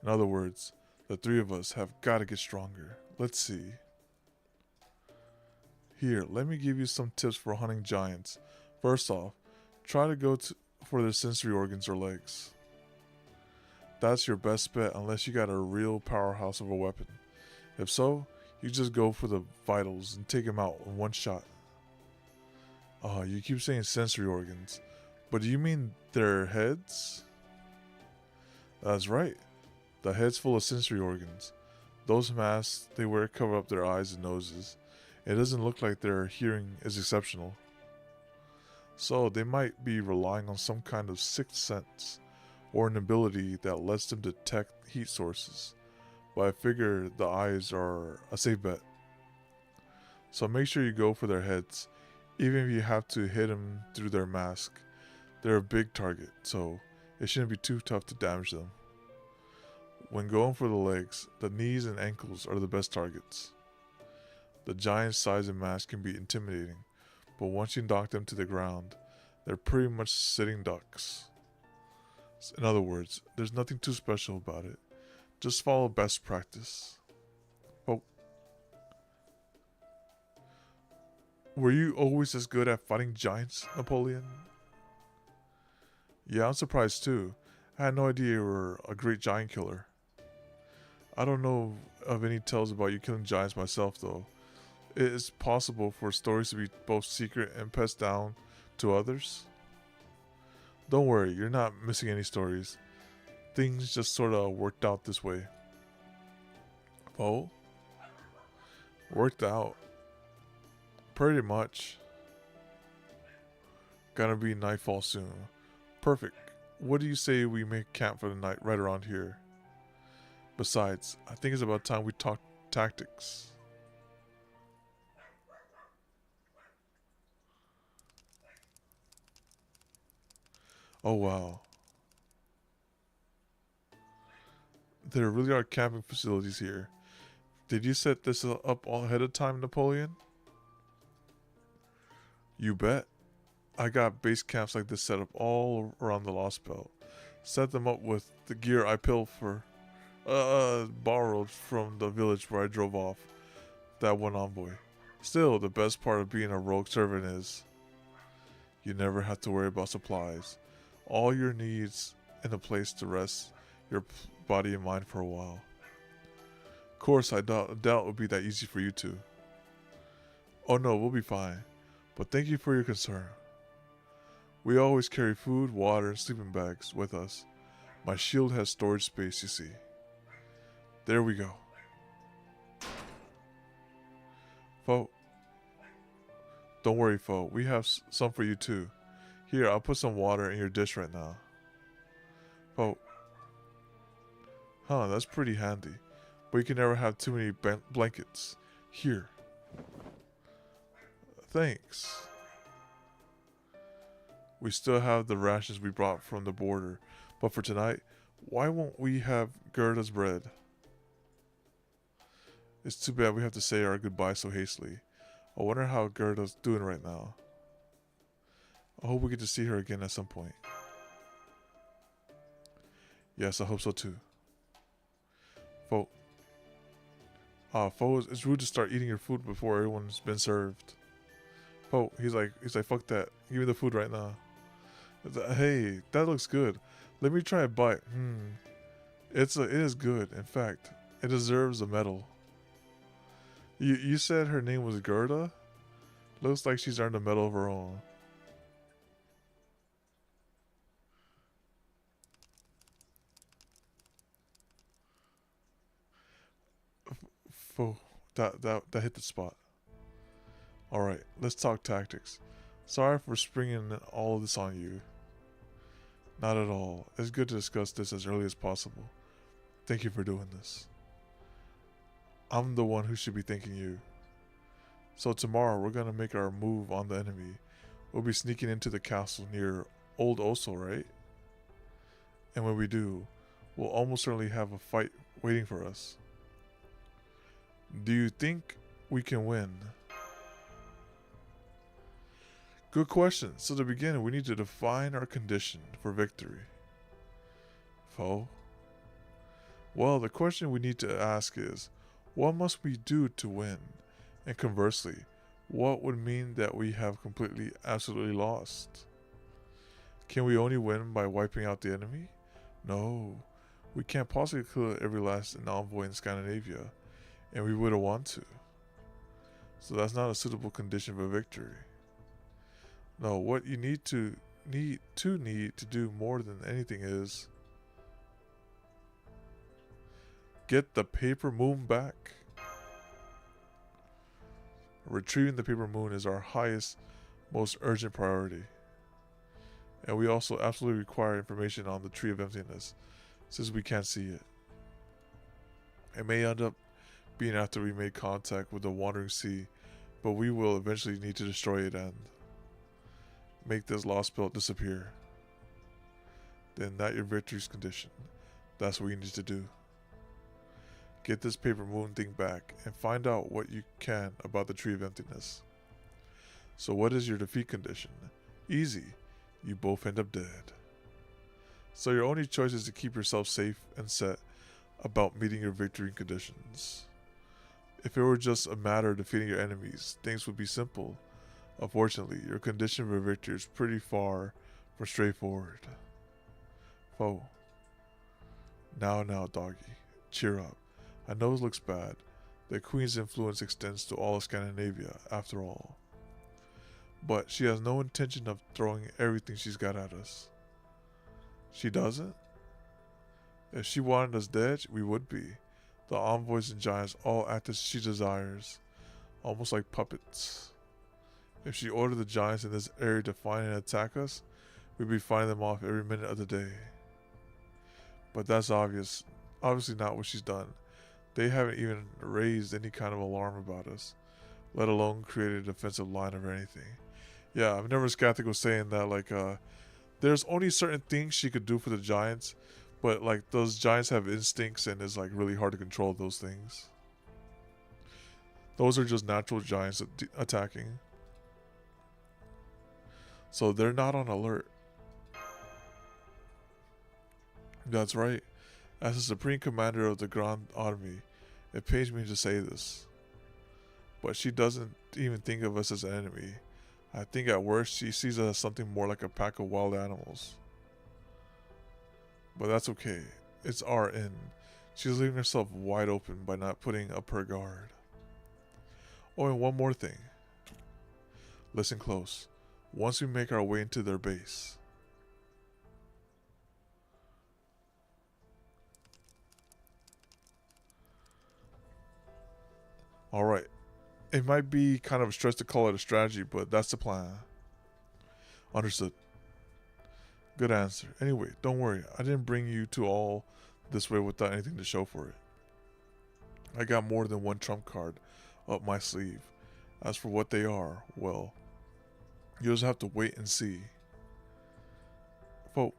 In other words, the three of us have got to get stronger. Let's see. Here, let me give you some tips for hunting giants. First off, try to go for their sensory organs or legs. That's your best bet unless you got a real powerhouse of a weapon. If so, you just go for the vitals and take them out in one shot. You keep saying sensory organs, but do you mean their heads? That's right. The head's full of sensory organs. Those masks they wear cover up their eyes and noses. It doesn't look like their hearing is exceptional. So they might be relying on some kind of sixth sense, or an ability that lets them detect heat sources. But I figure the eyes are a safe bet. So make sure you go for their heads, even if you have to hit them through their mask. They're a big target, so it shouldn't be too tough to damage them. When going for the legs, the knees and ankles are the best targets. The giant's size and mass can be intimidating, but once you knock them to the ground, they're pretty much sitting ducks. In other words, there's nothing too special about it. Just follow best practice. Oh. Were you always as good at fighting giants, Napoleon? Yeah, I'm surprised too. I had no idea you were a great giant killer. I don't know of any tales about you killing giants myself though. It is possible for stories to be both secret and passed down to others. Don't worry, you're not missing any stories. Things just sorta worked out this way. Oh? Worked out? Pretty much. Gonna be nightfall soon. Perfect. What do you say we make camp for the night right around here? Besides, I think it's about time we talk tactics. Oh wow. There really are camping facilities here. Did you set this up all ahead of time, Napoleon? You bet. I got base camps like this set up all around the Lostbelt. Set them up with the gear I borrowed from the village where I drove off that one envoy. Still, the best part of being a rogue servant is you never have to worry about supplies. All your needs and a place to rest your body and mind for a while. Of course, I doubt it would be that easy for you two. Oh no, we'll be fine. But thank you for your concern. We always carry food, water, and sleeping bags with us. My shield has storage space, you see. There we go. Foe. Don't worry, Foe. We have some for you too. Here, I'll put some water in your dish right now. Foe. Huh, that's pretty handy. But you can never have too many blankets. Here. Thanks. We still have the rations we brought from the border. But for tonight, why won't we have Gerda's bread? It's too bad we have to say our goodbye so hastily. I wonder how Gerda's doing right now. I hope we get to see her again at some point. Yes, I hope so too. Foe. Foe, it's rude to start eating your food before everyone's been served. Foe, he's like, fuck that. Give me the food right now. Hey, that looks good. Let me try a bite. It is good. In fact, it deserves a medal. You said her name was Gerda? Looks like she's earned a medal of her own. That hit the spot. Alright, let's talk tactics. Sorry for springing all of this on you. Not at all. It's good to discuss this as early as possible. Thank you for doing this. I'm the one who should be thanking you. So tomorrow we're gonna make our move on the enemy. We'll be sneaking into the castle near Old Oso, right? And when we do, we'll almost certainly have a fight waiting for us. Do you think we can win? Good question. So to begin, we need to define our condition for victory. Foe? Well, the question we need to ask is, what must we do to win? And conversely, what would mean that we have completely, absolutely lost? Can we only win by wiping out the enemy? No. We can't possibly kill every last envoy in Scandinavia, and we wouldn't want to. So that's not a suitable condition for victory. No, what you need to do more than anything is get the paper moon back. Retrieving the paper moon is our highest, most urgent priority. And we also absolutely require information on the Tree of Emptiness, since we can't see it. It may end up being after we made contact with the Wandering Sea but we will eventually need to destroy it and make this lost belt disappear. Then that your victory's condition. That's what you need to do. Get this paper moon thing back and find out what you can about the Tree of Emptiness. So what is your defeat condition? Easy. You both end up dead. So your only choice is to keep yourself safe and set about meeting your victory conditions. If it were just a matter of defeating your enemies, things would be simple. Unfortunately, your condition for victory is pretty far from straightforward. Foe. Now, doggy. Cheer up. I know it looks bad. The Queen's influence extends to all of Scandinavia, after all. But she has no intention of throwing everything she's got at us. She doesn't? If she wanted us dead, we would be. The envoys and giants all act as she desires, almost like puppets. If she ordered the giants in this area to find and attack us, we'd be fighting them off every minute of the day. But that's obviously not what she's done. They haven't even raised any kind of alarm about us, let alone created a defensive line or anything. Yeah, I've never skeptical saying that, like, there's only certain things she could do for the giants, but, like, those giants have instincts and it's, like, really hard to control those things. Those are just natural giants attacking. So they're not on alert. That's right. As the Supreme Commander of the Grand Army, it pains me to say this. But she doesn't even think of us as an enemy. I think at worst she sees us as something more like a pack of wild animals. But that's okay. It's our end. She's leaving herself wide open by not putting up her guard. Oh, and one more thing. Listen close. Once we make our way into their base, alright. It might be kind of a stretch to call it a strategy, but that's the plan. Understood. Good answer. Anyway, don't worry. I didn't bring you to all this way without anything to show for it. I got more than one trump card up my sleeve. As for what they are, well, you'll just have to wait and see. Folk.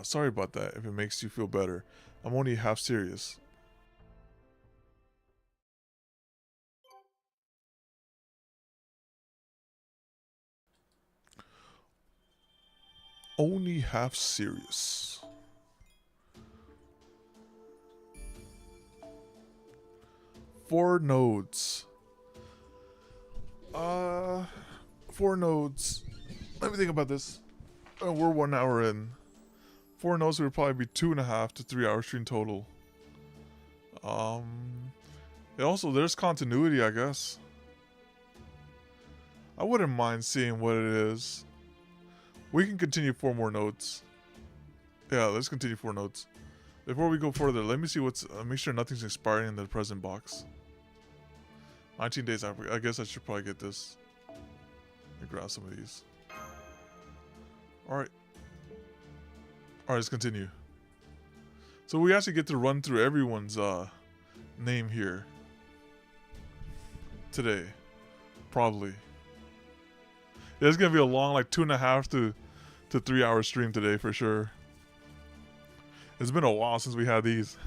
Sorry about that if it makes you feel better. I'm only half serious. Only half serious. Four nodes. 4 nodes. Let me think about this. We're 1 hour in. 4 nodes would probably be 2.5 to 3 hour stream total. And also, there's continuity, I guess. I wouldn't mind seeing what it is. We can continue 4 more nodes. Yeah, let's continue 4 nodes. Before we go further, let me see what's... make sure nothing's expiring in the present box. 19 days after. I guess I should probably get this. Let me grab some of these. Alright. Alright, let's continue. So we actually get to run through everyone's name here. Today. Probably. Yeah, it's gonna be a long, like 2.5 to 3 hour stream today for sure. It's been a while since we had these.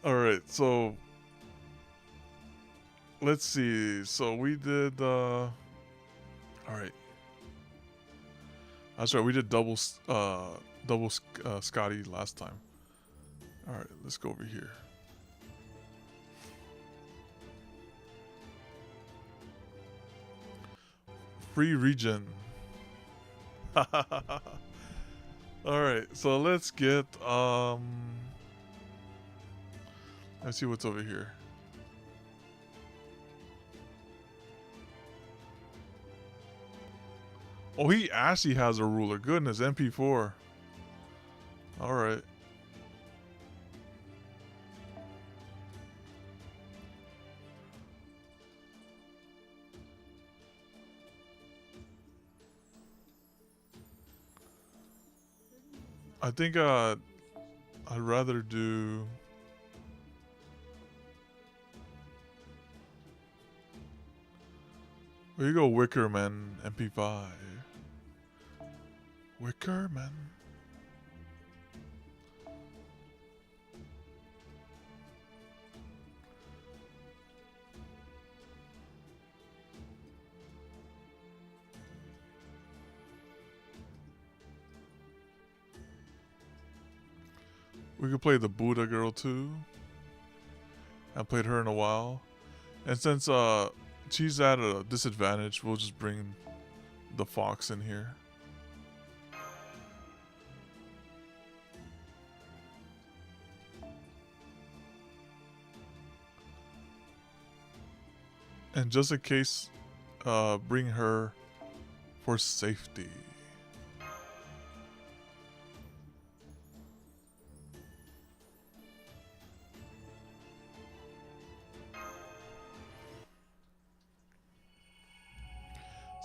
Alright, so let's see. So we did alright. That's right, we did double Scotty last time. Alright, let's go over here. Free region. Alright, so let's get let's see what's over here. Oh, he actually has a ruler. Goodness, MP4. Alright. I think I'd rather do... There you go, Wickerman MP5. Wickerman. We could play the Buddha girl too. I haven't played her in a while. And since she's at a disadvantage, we'll just bring the fox in here. And just in case, bring her for safety.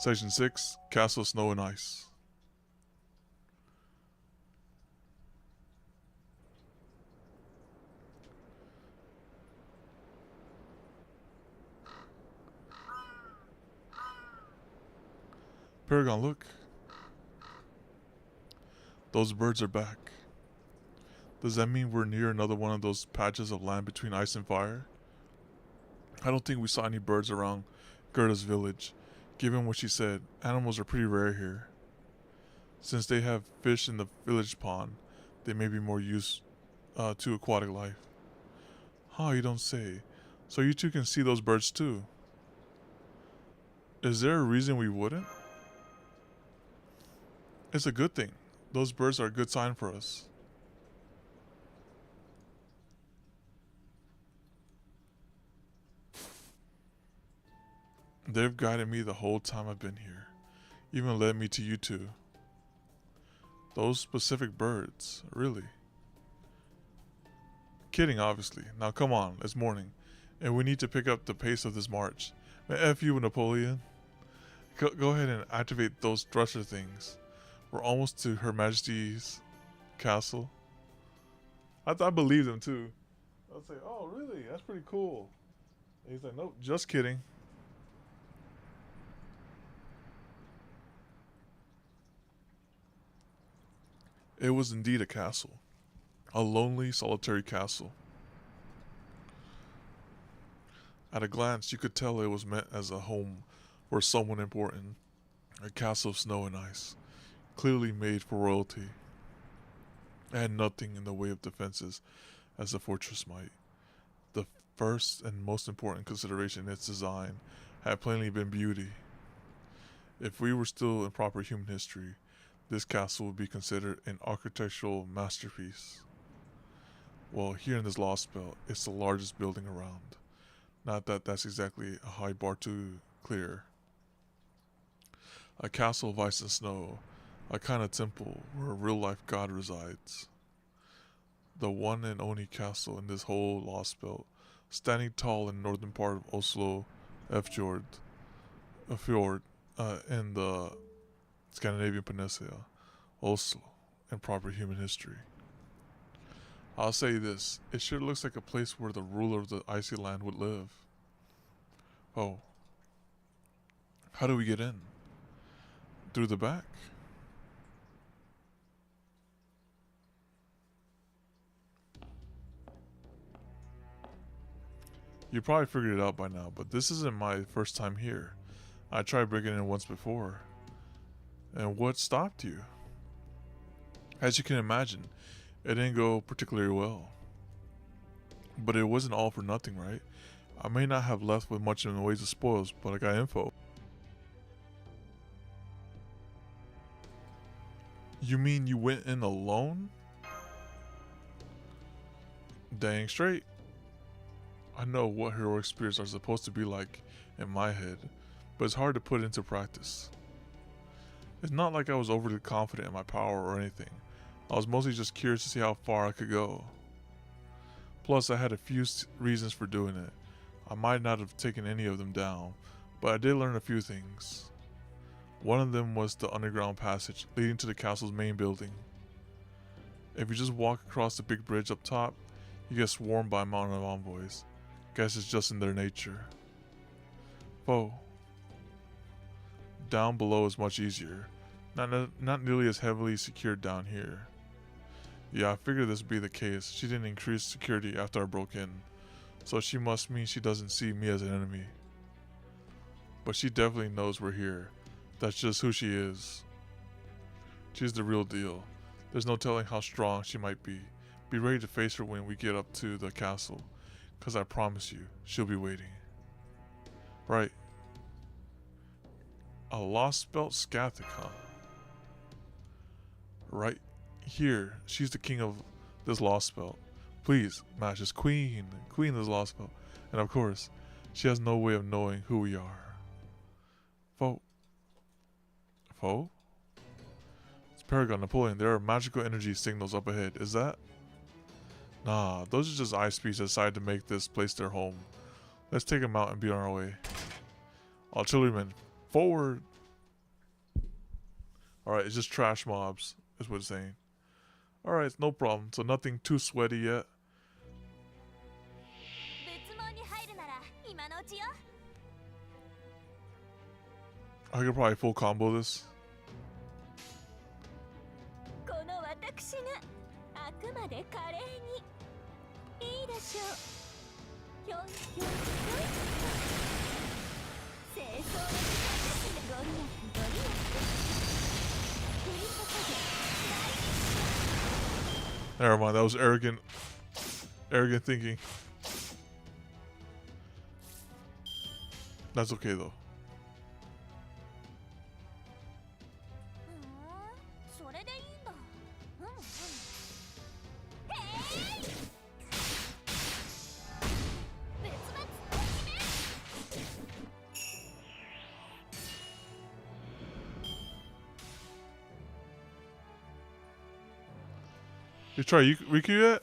Section 6, Castle Snow and Ice. Paragon, look. Those birds are back. Does that mean we're near another one of those patches of land between ice and fire? I don't think we saw any birds around Gerda's village. Given what she said, animals are pretty rare here. Since they have fish in the village pond, they may be more used to aquatic life. Huh, you don't say. So you two can see those birds too. Is there a reason we wouldn't? It's a good thing. Those birds are a good sign for us. They've guided me the whole time I've been here. Even led me to you two. Those specific birds, really. Kidding, obviously. Now come on, it's morning. And we need to pick up the pace of this march. F you, Napoleon. Go ahead and activate those thruster things. We're almost to Her Majesty's castle. I believed him too. I was like, oh really? That's pretty cool. And he's like, nope, just kidding. It was indeed a castle. A lonely, solitary castle. At a glance, you could tell it was meant as a home for someone important. A castle of snow and ice, clearly made for royalty. It had nothing in the way of defenses as a fortress might. The first and most important consideration in its design had plainly been beauty. If we were still in proper human history, this castle would be considered an architectural masterpiece. Well, here in this Lostbelt, it's the largest building around. Not that that's exactly a high bar to clear. A castle of ice and snow, a kind of temple where a real-life god resides. The one and only castle in this whole Lostbelt, standing tall in the northern part of Oslo, fjord, in the Scandinavian Peninsula, Oslo, in proper human history. I'll say this, it sure looks like a place where the ruler of the icy land would live. Oh. How do we get in? Through the back? You probably figured it out by now, but this isn't my first time here. I tried breaking in once before. And what stopped you? As you can imagine, it didn't go particularly well. But it wasn't all for nothing, right? I may not have left with much in the ways of spoils, but I got info. You mean you went in alone? Dang straight. I know what heroic spirits are supposed to be like in my head, but it's hard to put into practice. It's not like I was overly confident in my power or anything. I was mostly just curious to see how far I could go. Plus, I had a few reasons for doing it. I might not have taken any of them down, but I did learn a few things. One of them was the underground passage leading to the castle's main building. If you just walk across the big bridge up top, you get swarmed by a mountain of envoys. Guess it's just in their nature. Foe. down below is much easier. Not nearly as heavily secured down here. Yeah, I figured this would be the case. She didn't increase security after I broke in. So she must mean she doesn't see me as an enemy. But she definitely knows we're here. That's just who she is. She's the real deal. There's no telling how strong she might be. Be ready to face her when we get up to the castle. Cause I promise you, she'll be waiting. Right. A Lostbelt Scathic, huh? Right here. She's the king of this Lostbelt. Please, Mash is queen of this Lostbelt. And of course, she has no way of knowing who we are. Foe? It's Paragon, Napoleon. There are magical energy signals up ahead. Is that? Nah, those are just ice speeds that decided to make this place their home. Let's take them out and be on our way. Artillerymen, forward! Alright, it's just trash mobs, is what it's saying. Alright, no problem. So nothing too sweaty yet. I could probably full combo this. Never mind, that was arrogant thinking. That's okay though. You try Riku yet?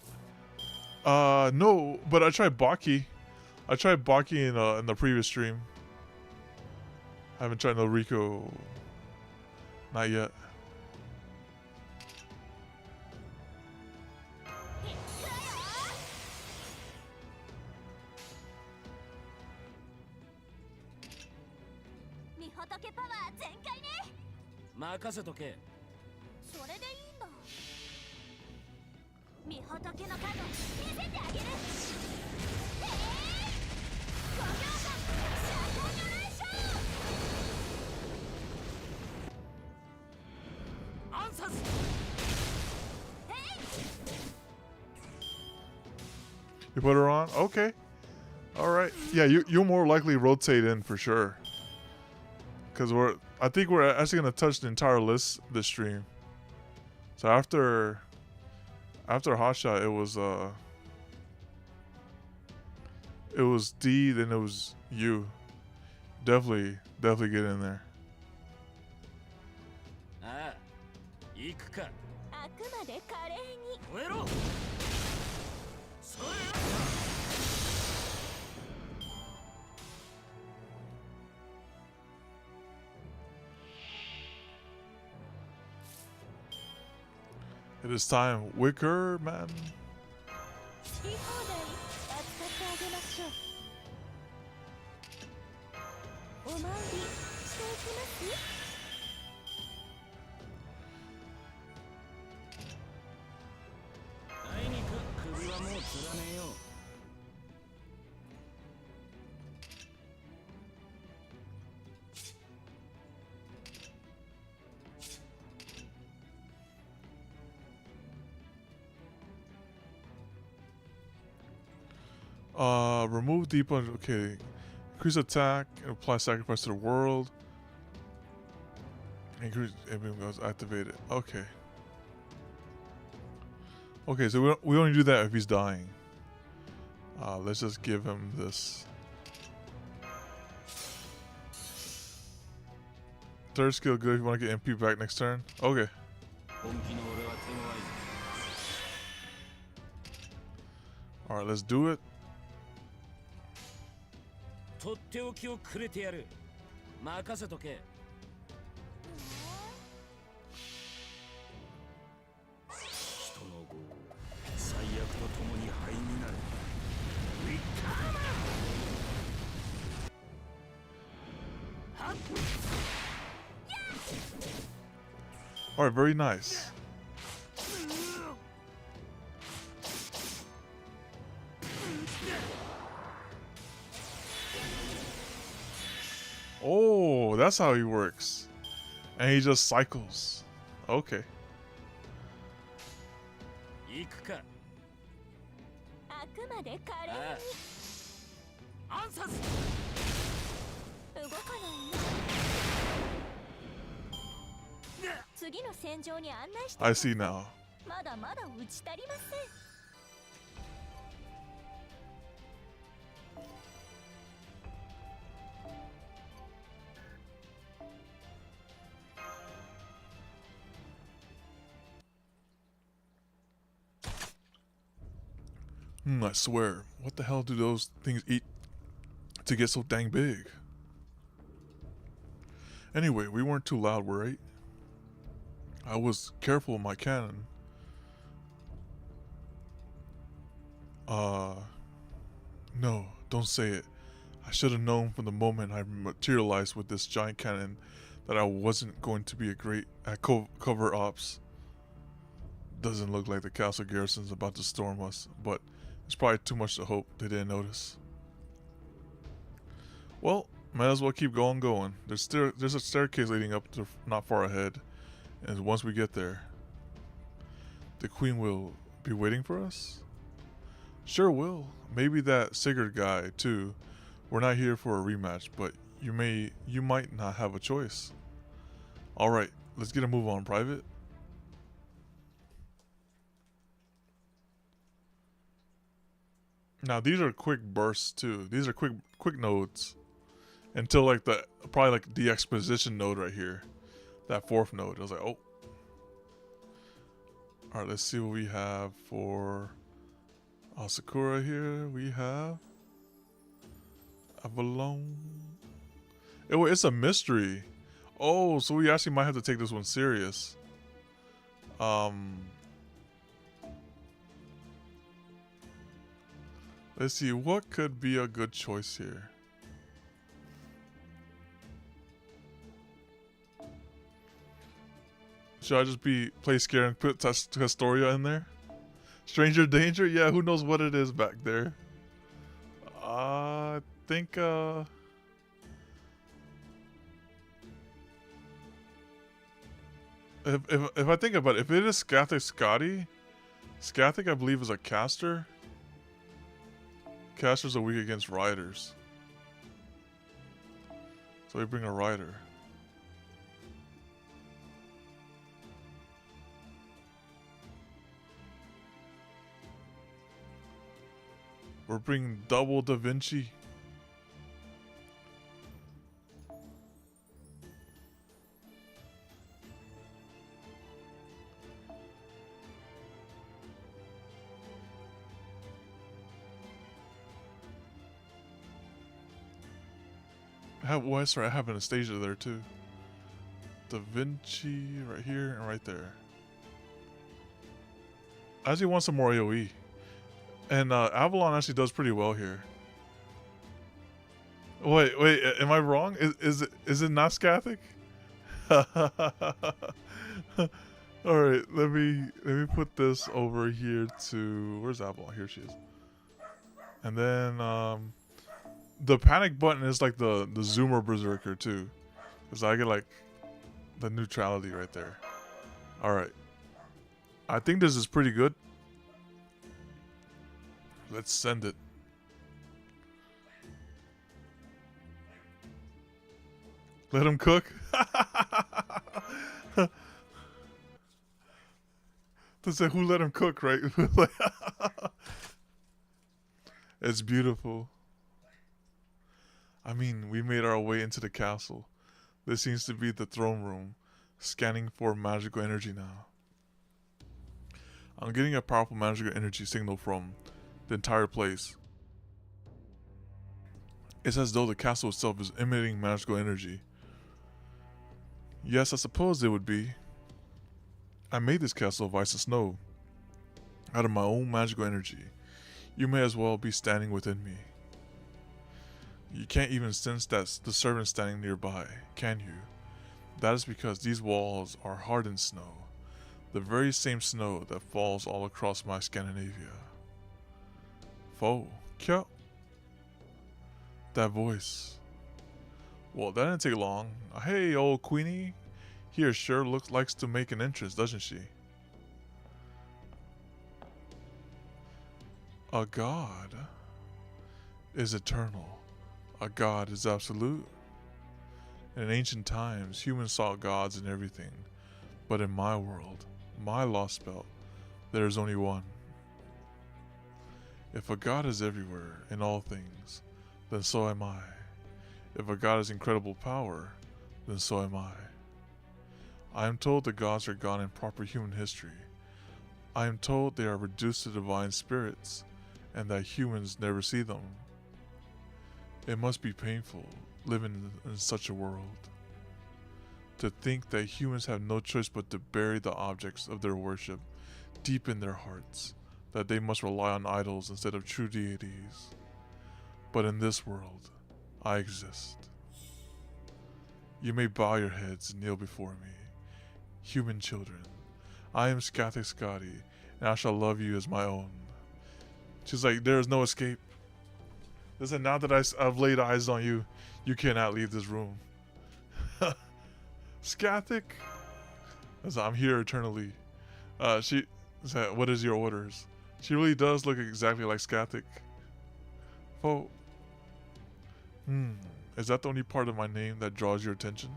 No, but I tried Baki. I tried Baki in the previous stream. I haven't tried no Riku. Not yet. You put her on? Okay. Alright. Yeah, you'll more likely rotate in for sure. Cause I think we're actually gonna touch the entire list this stream. So after Hotshot it was D, then it was U. Definitely get in there. It is time, Wicker Man. Remove deep under. Okay, increase attack and apply sacrifice to the world. Increase everyone goes activated. Okay. Okay, so we only do that if he's dying. Let's just give him this. Third skill good if you want to get MP back next turn. Okay. Alright, let's do it. Alright, very nice. Oh, that's how he works. And he just cycles. Okay. 行くか。あくまで華麗にアンサス。動かないよ。次の戦場に案内してく I ださい。 see now. まだまだ打ち足りません。 I swear. What the hell do those things eat to get so dang big? Anyway, we weren't too loud, right? I was careful with my cannon. No, don't say it. I should have known from the moment I materialized with this giant cannon that I wasn't going to be a great at cover ops. Doesn't look like the castle garrison's about to storm us, but it's probably too much to hope they didn't notice. Well, might as well keep going. There's a staircase leading up to not far ahead, and once we get there, the queen will be waiting for us? Sure will. Maybe that Sigurd guy too. We're not here for a rematch, but you might not have a choice. Alright, let's get a move on, Private. Now these are quick bursts too. These are quick nodes. Until like probably like the exposition node right here. That fourth node. I was like, oh. Alright, let's see what we have for Sakura here. We have Avalon. Oh, it's a mystery. Oh, so we actually might have to take this one serious. Let's see, what could be a good choice here? Should I just play scared and put Historia in there? Stranger Danger? Yeah, who knows what it is back there. I think, if I think about it, if it is Scathic Scotty, Scathic I believe is a caster. Casters are weak against riders. So we bring a rider. We're bringing double Da Vinci. I have Anastasia there too. Da Vinci right here and right there. I actually want some more AoE. And Avalon actually does pretty well here. Wait, am I wrong? Is it not Scathic? Alright, let me put this over here to where's Avalon? Here she is. And then the panic button is like the zoomer berserker too. Because I get like the neutrality right there. Alright. I think this is pretty good. Let's send it. Let him cook. To say who let him cook, right? It's beautiful. I mean, we made our way into the castle. This seems to be the throne room. Scanning for magical energy now. I'm getting a powerful magical energy signal from the entire place. It's as though the castle itself is emitting magical energy. Yes, I suppose it would be. I made this castle of ice and snow out of my own magical energy. You may as well be standing within me. You can't even sense that the servant standing nearby, can you? That is because these walls are hardened snow, the very same snow that falls all across my Scandinavia. Fo, kya? That voice. Well, that didn't take long. Hey, old Queenie. Here sure likes to make an entrance, doesn't she? A god is eternal. A god is absolute. In ancient times, humans saw gods in everything. But in my world, my Lostbelt, there is only one. If a god is everywhere, in all things, then so am I. If a god has incredible power, then so am I. I am told the gods are gone in proper human history. I am told they are reduced to divine spirits, and that humans never see them. It must be painful living in such a world. To think that humans have no choice but to bury the objects of their worship deep in their hearts, that they must rely on idols instead of true deities. But in this world, I exist. You may bow your heads and kneel before me, human children. I am Skathic Scotty, and I shall love you as my own. She's like, there is no escape. Listen, now that I've laid eyes on you, you cannot leave this room. Skathic? I'm here eternally. She said, what is your orders? She really does look exactly like Skathic. Oh. Is that the only part of my name that draws your attention?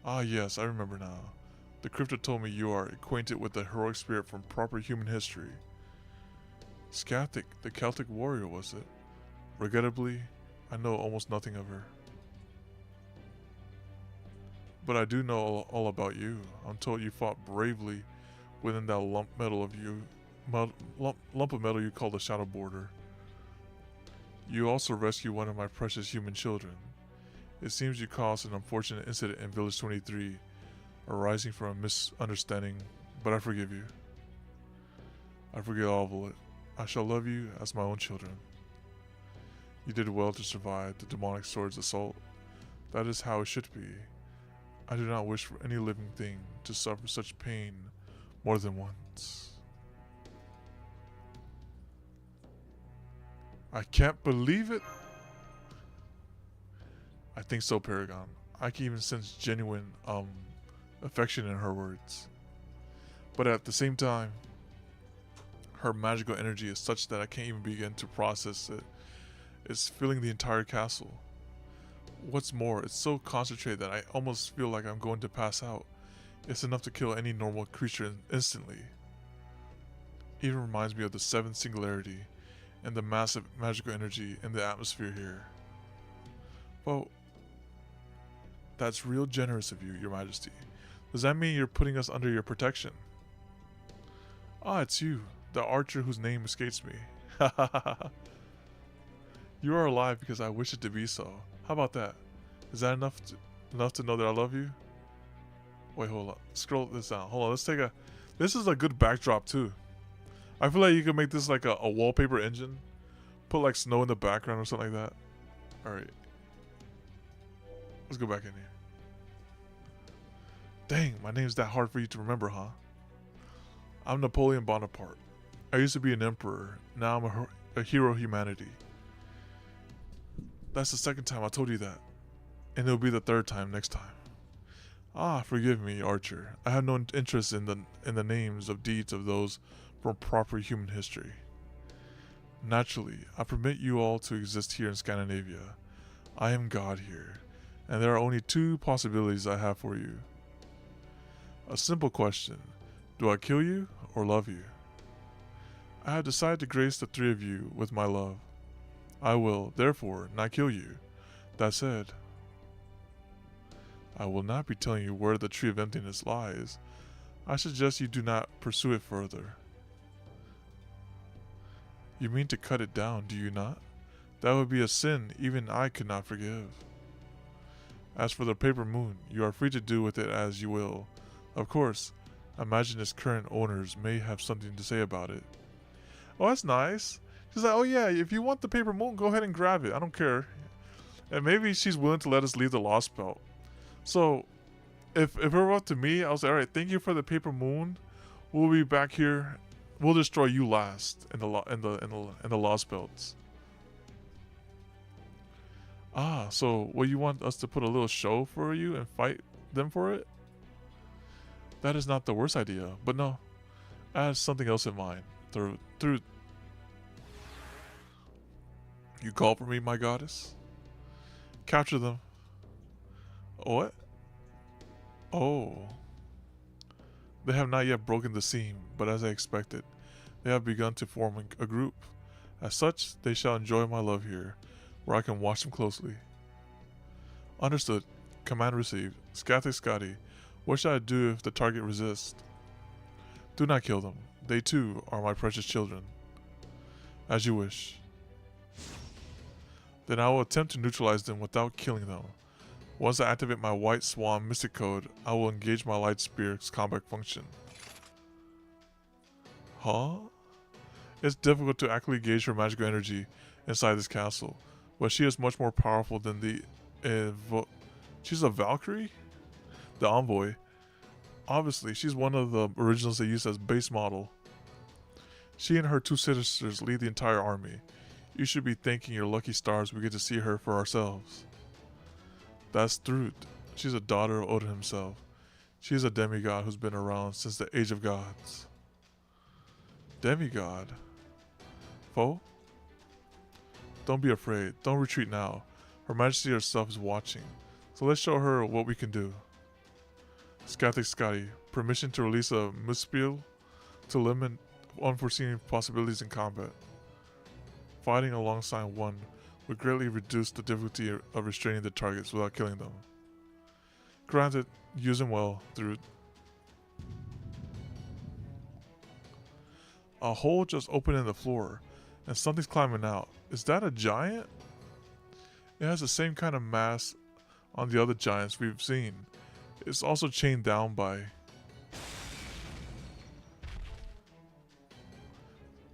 Ah yes, I remember now. The crypto told me you are acquainted with the heroic spirit from proper human history. Skathic, the Celtic warrior, was it? Regrettably, I know almost nothing of her. But I do know all about you. I'm told you fought bravely within that lump of metal you call the Shadow Border. You also rescued one of my precious human children. It seems you caused an unfortunate incident in Village 23, arising from a misunderstanding, but I forgive you. I forget all of it. I shall love you as my own children. You did well to survive the demonic sword's assault. That is how it should be. I do not wish for any living thing to suffer such pain more than once. I can't believe it. I think so, Paragon. I can even sense genuine affection in her words. But at the same time, her magical energy is such that I can't even begin to process it. It's filling the entire castle. What's more, it's so concentrated that I almost feel like I'm going to pass out. It's enough to kill any normal creature instantly. Even reminds me of the seventh singularity and the massive magical energy in the atmosphere here. Well, that's real generous of you, Your Majesty. Does that mean you're putting us under your protection? Ah, it's you, the archer whose name escapes me. You are alive because I wish it to be so. How about that? Is that enough to know that I love you? Wait, hold on. Scroll this down. Hold on, let's take a... This is a good backdrop too. I feel like you can make this like a wallpaper engine. Put like snow in the background or something like that. Alright. Let's go back in here. Dang, my name's that hard for you to remember, huh? I'm Napoleon Bonaparte. I used to be an emperor. Now I'm a hero of humanity. That's the second time I told you that. And it'll be the third time next time. Ah, forgive me, Archer. I have no interest in the names of deeds of those from proper human history. Naturally, I permit you all to exist here in Scandinavia. I am God here, and there are only two possibilities I have for you. A simple question. Do I kill you or love you? I have decided to grace the three of you with my love. I will, therefore, not kill you. That said, I will not be telling you where the Tree of Emptiness lies. I suggest you do not pursue it further. You mean to cut it down, do you not? That would be a sin even I could not forgive. As for the paper moon, you are free to do with it as you will. Of course, imagine its current owners may have something to say about it. Oh, that's nice. She's like, oh yeah, if you want the paper moon, go ahead and grab it. I don't care. And maybe she's willing to let us leave the Lostbelt. So, if it were up to me, I was like, all right, thank you for the paper moon. We'll be back here. We'll destroy you last in the Lost Belts. Ah, so what, you want us to put a little show for you and fight them for it? That is not the worst idea, but no, I have something else in mind. Through you call for me, my goddess. Capture them. What? Oh. They have not yet broken the seam, but as I expected, they have begun to form a group. As such, they shall enjoy my love here, where I can watch them closely. Understood. Command received. Scotty, what shall I do if the target resists? Do not kill them. They too are my precious children. As you wish. Then I will attempt to neutralize them without killing them. Once I activate my White Swan Mystic Code, I will engage my Light Spear's combat function. Huh? It's difficult to accurately gauge her magical energy inside this castle, but she is much more powerful than the she's a Valkyrie? The envoy. Obviously, she's one of the originals they used as base model. She and her two sisters lead the entire army. You should be thanking your lucky stars we get to see her for ourselves. That's Thrud. She's a daughter of Odin himself. She's a demigod who's been around since the Age of Gods. Demigod? Foe? Don't be afraid. Don't retreat now. Her Majesty herself is watching. So let's show her what we can do. Scotty, permission to release a Muspel to limit unforeseen possibilities in combat. Fighting alongside one would greatly reduce the difficulty of restraining the targets without killing them. Granted, use them well, Thrud. A hole just opened in the floor, and something's climbing out. Is that a giant? It has the same kind of mass on the other giants we've seen. It's also chained down by...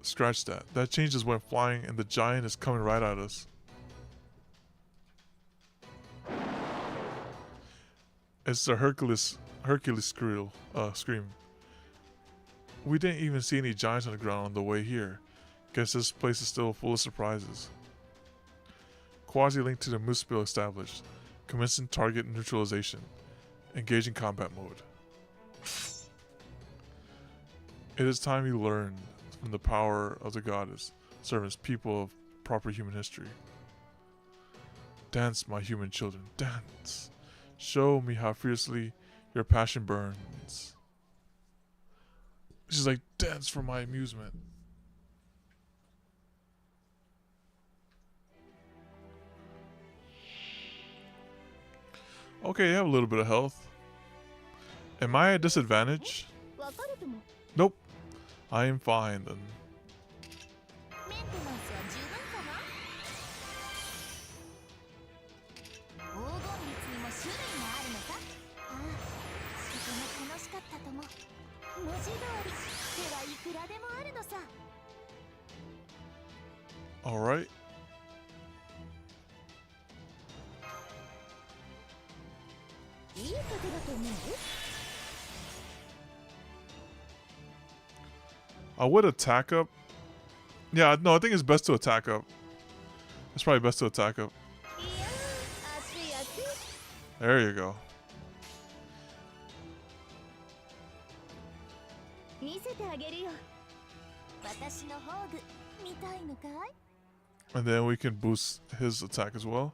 Scratch that. That chain just went flying and the giant is coming right at us. It's the Hercules scream. We didn't even see any giants on the ground on the way here. Guess this place is still full of surprises. Quasi-link to the Muspel established. Commencing target neutralization. Engaging combat mode. It is time you learn from the power of the goddess, servants, people of proper human history. Dance, my human children, dance. Show me how fiercely your passion burns. She's like, dance for my amusement. Okay, you have a little bit of health. Am I at disadvantage? Nope. I am fine then. All right. I would attack up. Yeah, no, I think it's best to attack up. It's probably best to attack up. There you go. And then we can boost his attack as well.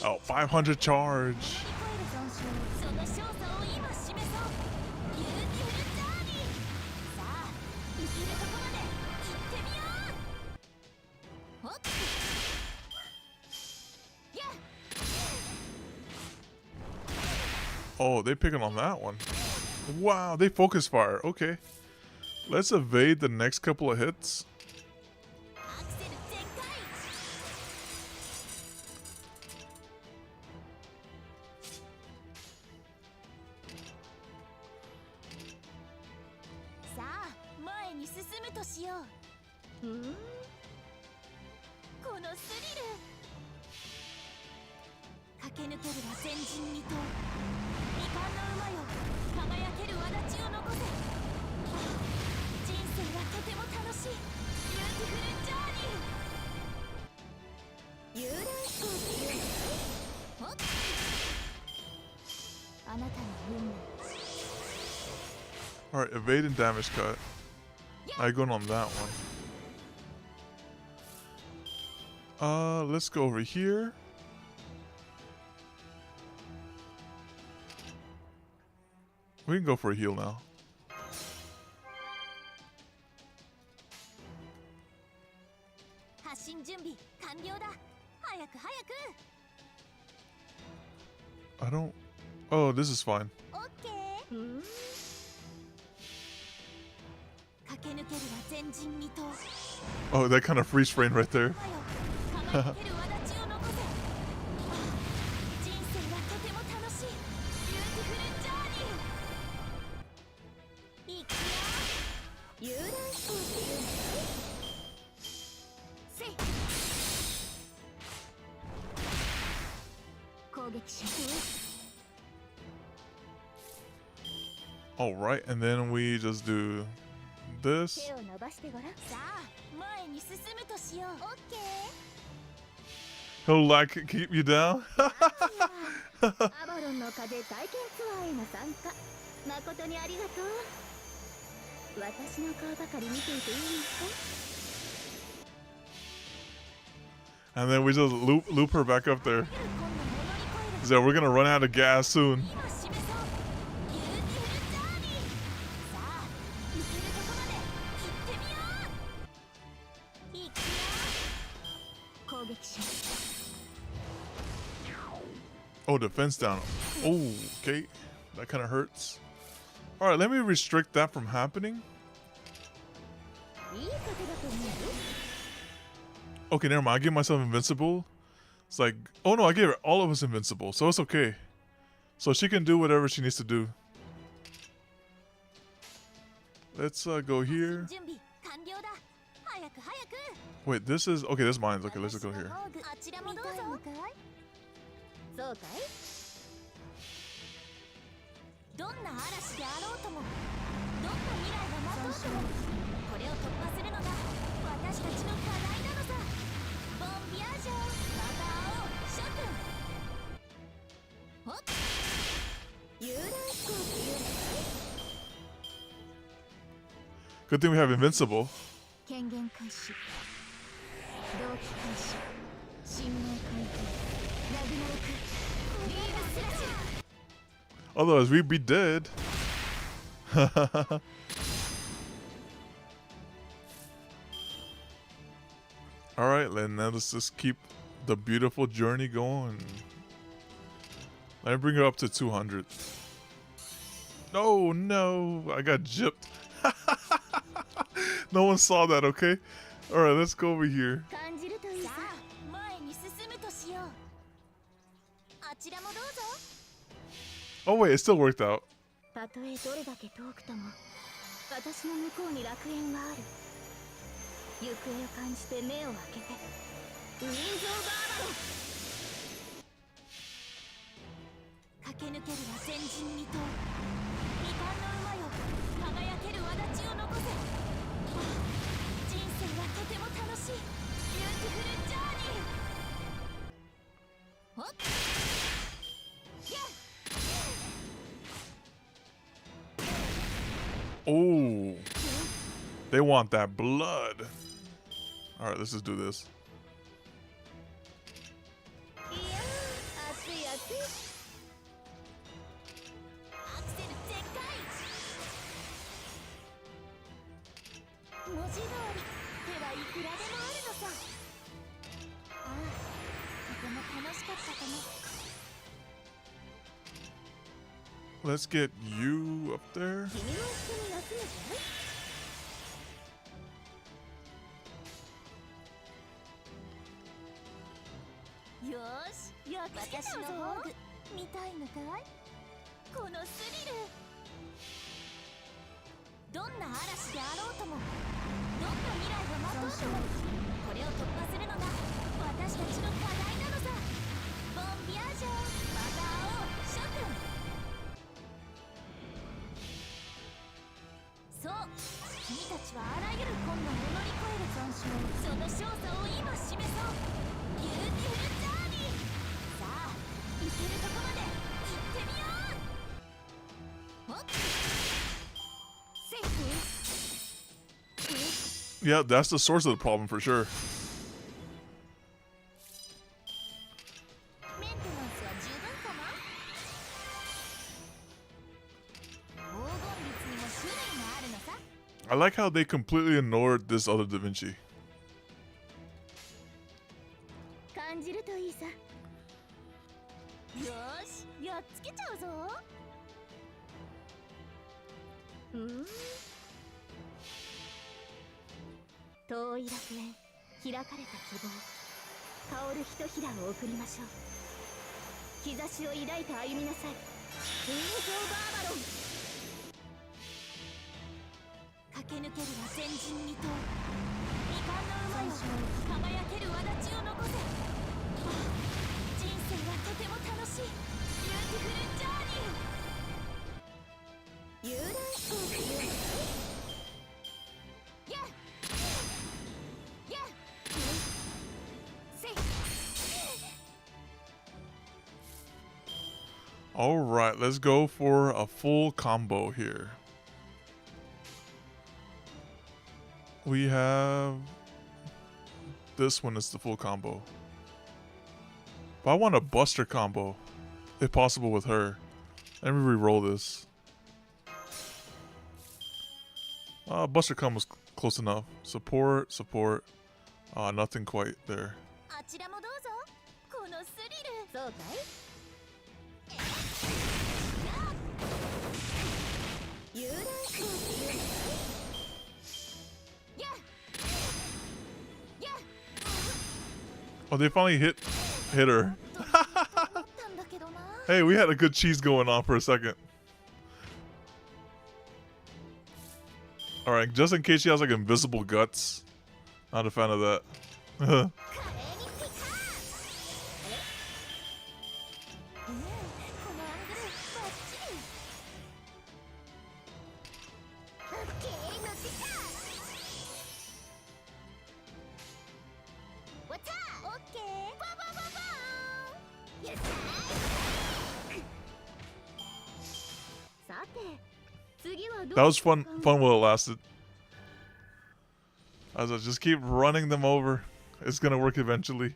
Oh, 500 charge. Oh, they picking on that one. Wow, they focus fire. Okay. Let's evade the next couple of hits. しよう。このスリル、駆け抜けるは前人未到。未完の馬よ、輝ける轍を残せ。人生はとても楽しい。ビューティフルジャーニー。遊覧飛行っていうの？あなたの運命。Alright, evade and damage cut. I going on that one. Let's go over here. We can go for a heal now. 発進準備完了だ。早く早く。 I don't. Oh, this is fine. オッケー。駆け抜けるは前人未到。 Oh, that kind of freeze frame right there. 輝ける轍を残せ。人生はとても楽しい。ビューティフルジャーニー。いくよ。遊覧飛行っていうの？せい。攻撃します。 Alright, and then we just do this. 手を伸ばしてごらん。さあ、前に進むとしよう。オッケー。 He'll like keep you down. アバロンの風体験ツアーへの参加、誠にありがとう。私の顔ばかり見ていていいんですか？ And then we just loop her back up there. So we're gonna run out of gas soon. 今示そう。ビューティフルジャーニー。さあ、行けるとこまで行ってみよう。いくよ。攻撃します。 Oh, defense down. Oh, okay. That kind of hurts. Alright, let me restrict that from happening. いいことだと思うよ。 Okay, never mind. I gave myself invincible. It's like, oh no, I gave all of us invincible, so it's okay. So she can do whatever she needs to do. Let's go here. 準備完了だ。早く早く。 Wait, this is okay. This is mine. Okay, let's go here. あちらもどうぞ。そうかい？どんな嵐であろうとも、どんな未来が待とうとも、これを突破するのが私たちの課題なのさ。ボンビアージョン、また会おう、諸君。ほっ。遊覧飛行っていうの？ Good thing we have invincible. 権限開始。同期開始。神明開封。ラグナロク。リーブスラッシュ。 Otherwise, we'd be dead. Alright, now let's just keep the beautiful journey going. Let me bring it up to 200. Oh no, I got gypped. No one saw that, okay? Alright, let's go over here. 感じるといいさ。前に進むとしよう。あちらもどうぞ。 Oh wait, it still worked out. たとえどれだけ遠くとも、私の向こうに楽園はある。行方を感じて目を開けて。ウィンズ・オブ・アバロン。駆け抜けるは前人未到。未完の馬よ、輝ける轍を残せ。人生はとても楽しい。ビューティフルジャーニー。ほっ。やっ。 Oh, they want that blood. All right, let's just do this. いやー、熱い熱い。アクセル全開。文字通り、手はいくらでもあるのさ。ああ、とても楽しかったかも。 Let's get you up there. 君も一緒に休むかい？よーし、やっつけたぞ。私の防具見たいのかい？このスリル。どんな嵐であろうとも、どんな未来が待とうともこれを突破するのが私たちの課題なのさ。ボンビアージョまた会おう諸君。そう君たちはあらゆる困難を乗り越えるその少佐を今示そう。ビューティフルジャーニー。さあ行けるとこまで行ってみよう。おっセーフ。 Yeah, that's the source of the problem for sure. メンテナンスは十分かな。黄金律にも種類があるのさ。 I like how they completely ignored this other Da Vinci. 感じるといいさ。よーしやっつけちゃうぞ。遠い楽園開かれた希望香るひとひらを送りましょう。兆しを抱いて歩みなさい。映像バーバロン。駆け抜けるは前人未到。未完の馬よ輝ける轍を残せ。ああ人生はとても楽しい。ビューティフルジャーニー。遊覧飛行というのかい。やっやっせい。 All right, let's go for a full combo here. We have this one is the full combo. But I want a Buster combo, if possible, with her. Let me re-roll this. Buster combo's close enough. Support, support. Nothing quite there. あちらもどうぞ。このスリル。そうかい。遊覧飛行っていうのかい。やっやっ Oh, they finally hit her. と思ったんだけどな。 Hey, we had a good cheese going on for a second. All right, just in case she has like invisible guts. Not a fan of that. 華麗にピカー。このアングルバッチリ。オッケー乗ってきた。わったオッケーバンバンバンバン。やったー。さて次はど That う was fun while it lasted. As I just keep running them over. It's gonna work eventually.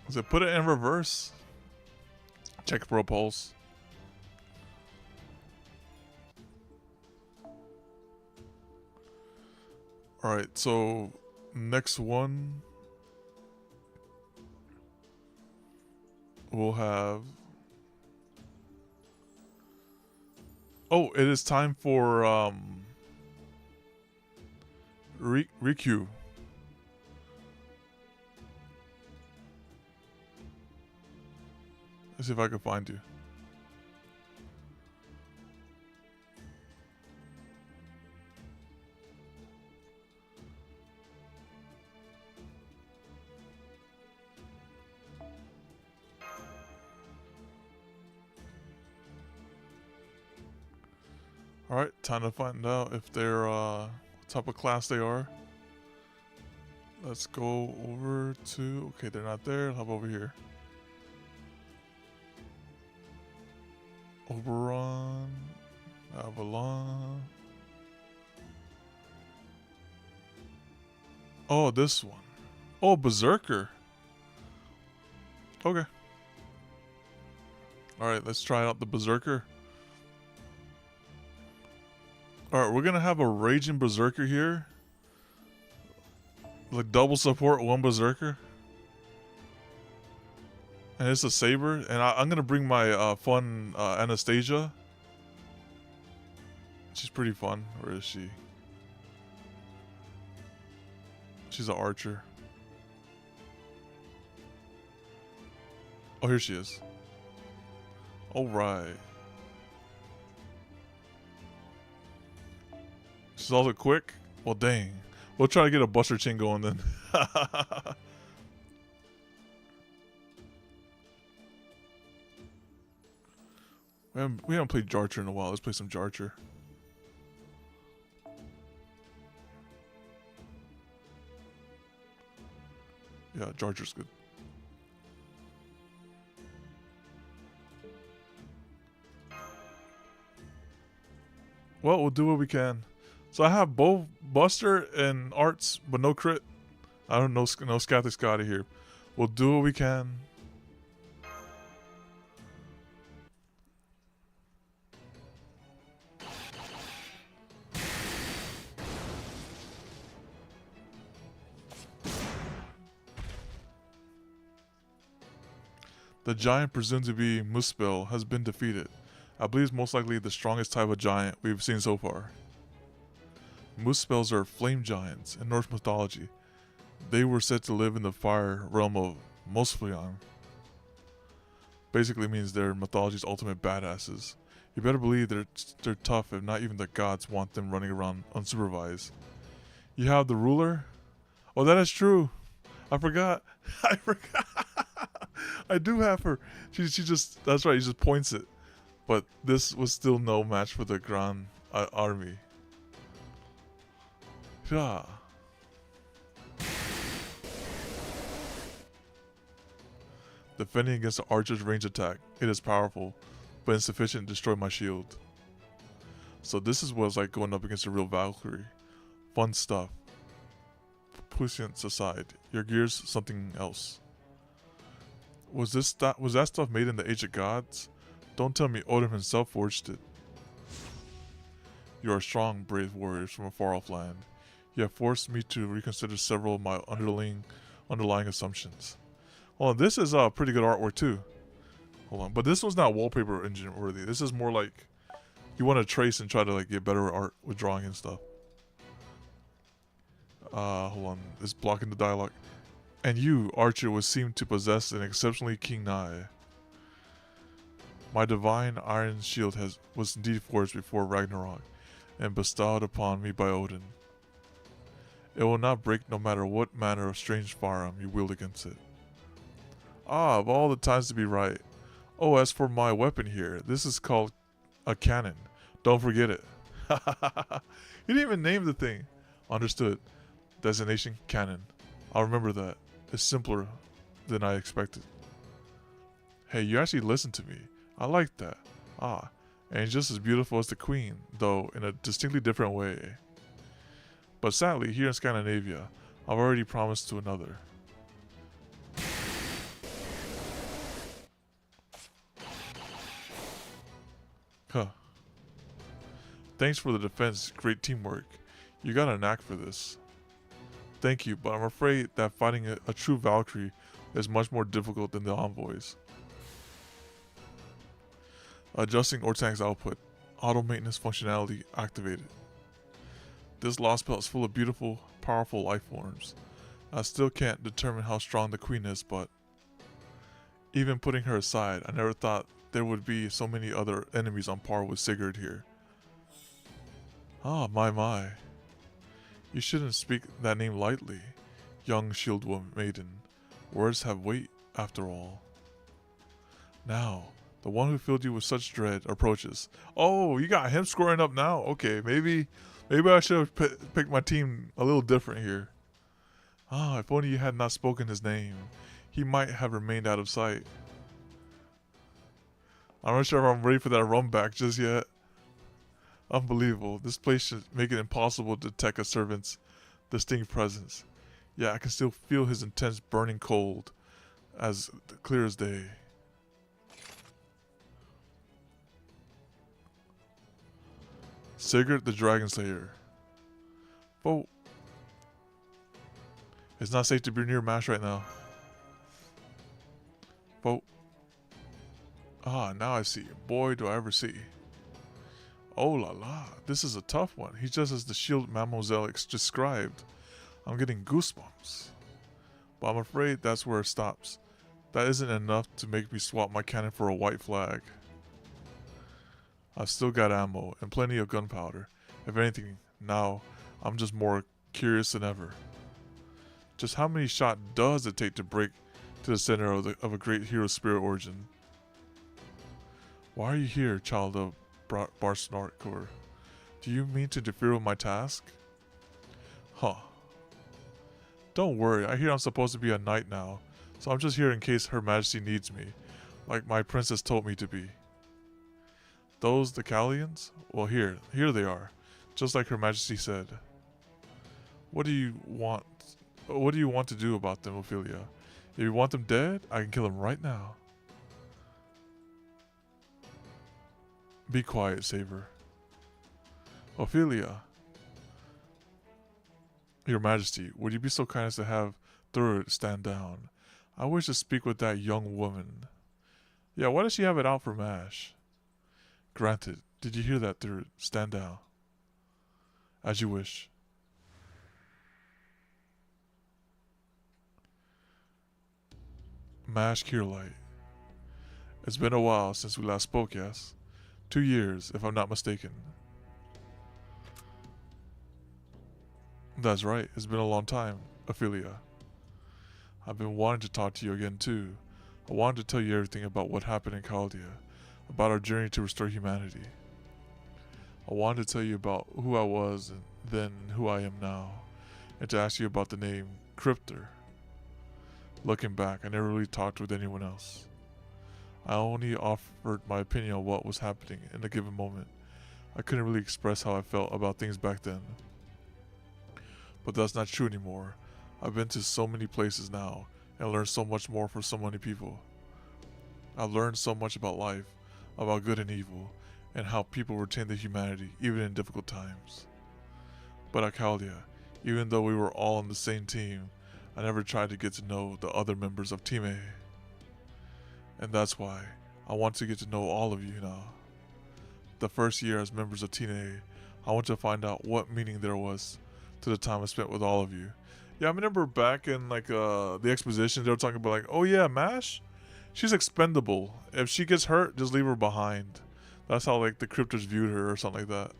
Does it put it in reverse? Check pro pulse. Alright, so next one we'll have. Oh, it is time for Rikyū. Let's see if I can find you. Alright, time to find out if they're what type of class they are. Let's go over to, okay, they're not there. How about over here? Oberon, Avalon. Oh, this one. Oh, Berserker. Okay. Alright, let's try out the Berserker. Alright, we're gonna have a Raging Berserker here. Like double support, one Berserker. And it's a Saber. And I'm gonna bring my fun Anastasia. She's pretty fun. Where is she? She's an archer. Oh, here she is. Alright. She's also quick. Well, dang. We'll try to get a Buster chain going then. we haven't played Jarcher in a while. Let's play some Jarcher. Yeah, Jarcher's good. Well, we'll do what we can. So I have both Buster and Arts, but no crit. I don't know, no Scathy Scotty here. We'll do what we can. The giant presumed to be Muspel has been defeated. I believe it's most likely the strongest type of giant we've seen so far. Muspels are flame giants in Norse mythology. They were said to live in the fire realm of Muspelheim. Basically means they're mythology's ultimate badasses. You better believe they're tough if not even the gods want them running around unsupervised. You have the ruler? Oh, that is true. I forgot. I forgot. I do have her. She just, that's right, he just points it. But this was still no match for the Grand Army. Yeah. Defending against the archer's range attack, it is powerful, but insufficient to destroy my shield. So this is what it's like going up against a real Valkyrie. Fun stuff. Puissance aside, your gear's something else. Was that stuff made in the Age of Gods? Don't tell me Odin himself forged it. You are strong, brave warriors from a far-off land. You have forced me to reconsider several of my underlying assumptions. Hold on, this is pretty good artwork too. Hold on, but this one's not wallpaper engine worthy. This is more like you want to trace and try to like get better art with drawing and stuff. Hold on, it's blocking the dialogue. And you, Archer, would seem to possess an exceptionally keen eye. My divine iron shield was indeed forged before Ragnarok, and bestowed upon me by Odin. It will not break no matter what manner of strange firearm you wield against it. Ah, of all the times to be right. Oh, as for my weapon here, this is called a cannon. Don't forget it. You didn't even name the thing. Understood. Designation cannon. I'll remember that. It's simpler than I expected. Hey, you actually listened to me. I like that. Ah, and just as beautiful as the queen, though in a distinctly different way. But sadly, here in Scandinavia, I've already promised to another. Huh. Thanks for the defense, great teamwork. You got a knack for this. Thank you, but I'm afraid that fighting a true Valkyrie is much more difficult than the envoys. Adjusting Ortank's output. Auto maintenance functionality activated. This Lostbelt is full of beautiful, powerful life forms. I still can't determine how strong the queen is, but even putting her aside, I never thought there would be so many other enemies on par with Sigurd here. Ah, my. You shouldn't speak that name lightly, young shield maiden. Words have weight, after all. Now, the one who filled you with such dread approaches. Oh, you got him scoring up now? Okay, maybe I should have picked my team a little different here. Ah, if only you had not spoken his name, he might have remained out of sight. I'm not sure if I'm ready for that run back just yet. Unbelievable. This place should make it impossible to detect a servant's distinct presence. Yeah, I can still feel his intense burning cold as clear as day. Sigurd the Dragon Slayer. Oh. It's not safe to be near Mash right now. Oh. Ah, now I see. Boy, do I ever see. Oh la la, this is a tough one. He's just as the shield Mademoiselle described. I'm getting goosebumps. But I'm afraid that's where it stops. That isn't enough to make me swap my cannon for a white flag. I've still got ammo and plenty of gunpowder. If anything, now I'm just more curious than ever. Just how many shots does it take to break to the center of a great hero spirit origin? Why are you here, child of Barsnarkor? Do you mean to interfere with my task? Huh. Don't worry, I hear I'm supposed to be a knight now, so I'm just here in case Her Majesty needs me, like my princess told me to be. Those the Callians? Well, here they are, just like Her Majesty said. What do you want? What do you want to do about them, Ophelia? If you want them dead, I can kill them right now. Be quiet, Saber. Ophelia. Your Majesty, would you be so kind as to have Thurid stand down? I wish to speak with that young woman. Yeah, why does she have it out for Mash? Granted. Did you hear that, Thurid? Stand down. As you wish. Mash Kierlight. It's been a while since we last spoke, yes? 2 years, if I'm not mistaken. That's right, it's been a long time, Ophelia. I've been wanting to talk to you again too. I wanted to tell you everything about what happened in Chaldea, about our journey to restore humanity. I wanted to tell you about who I was and then who I am now, and to ask you about the name Cryptor. Looking back, I never really talked with anyone else. I only offered my opinion on what was happening in a given moment. I couldn't really express how I felt about things back then. But that's not true anymore. I've been to so many places now and learned so much more from so many people. I've learned so much about life, about good and evil, and how people retain their humanity even in difficult times. But at Chaldea, even though we were all on the same team, I never tried to get to know the other members of Team A. And that's why I want to get to know all of you now. The first year as members of Team A, I want to find out what meaning there was to the time I spent with all of you. Yeah, I remember back in like the exposition, they were talking about like, oh yeah, Mash, she's expendable. If she gets hurt, just leave her behind. That's how like the cryptors viewed her or something like that.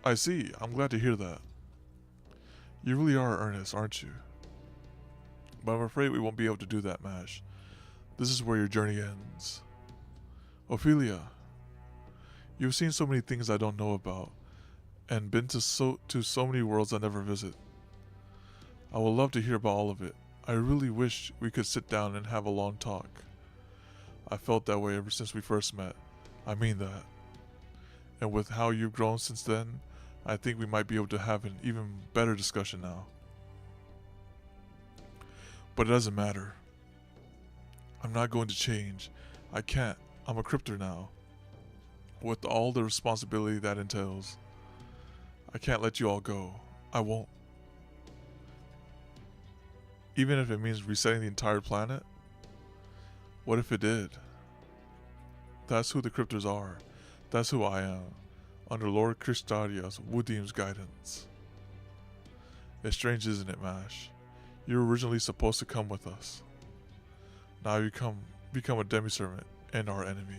I see. I'm glad to hear that. You really are earnest, aren't you? But I'm afraid we won't be able to do that, Mash. This is where your journey ends. Ophelia, you've seen so many things I don't know about, and been to so many worlds I never visit. I would love to hear about all of it. I really wish we could sit down and have a long talk. I felt that way ever since we first met. I mean that. And with how you've grown since then, I think we might be able to have an even better discussion now. But it doesn't matter. I'm not going to change. I can't. I'm a cryptor now. With all the responsibility that entails. I can't let you all go. I won't. Even if it means resetting the entire planet? What if it did? That's who the cryptors are. That's who I am. Under Lord Kristadia's Wudim's guidance. It's strange, isn't it, Mash? You were originally supposed to come with us. Now you become a demi-servant and our enemy.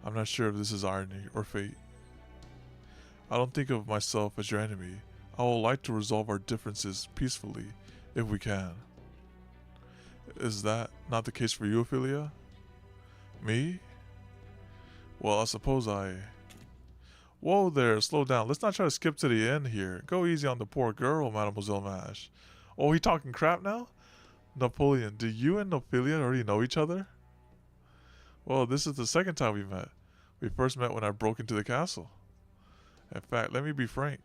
I'm not sure if this is irony or fate. I don't think of myself as your enemy. I would like to resolve our differences peacefully, if we can. Is that not the case for you, Ophelia? Me? Well, I suppose Whoa there, slow down. Let's not try to skip to the end here. Go easy on the poor girl, Mademoiselle Mash. Oh, he talking crap now? Napoleon, do you and Ophelia already know each other? Well, this is the second time we met. We first met when I broke into the castle. In fact, let me be frank.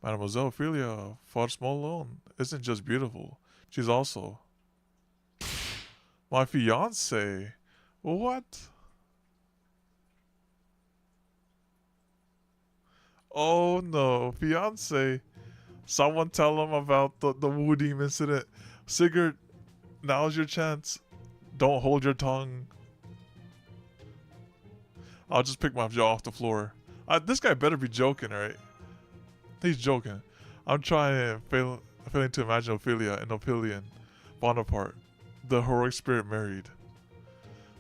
Mademoiselle Ophelia Forsmolone isn't just beautiful. She's also my fiancée. What? Oh no, fiancé. Someone tell him about the Wudim incident. Sigurd, now's your chance. Don't hold your tongue. I'll just pick my jaw off the floor. This guy better be joking, right? He's joking. I'm failing to imagine Ophelia and Napoleon Bonaparte, the heroic spirit, married.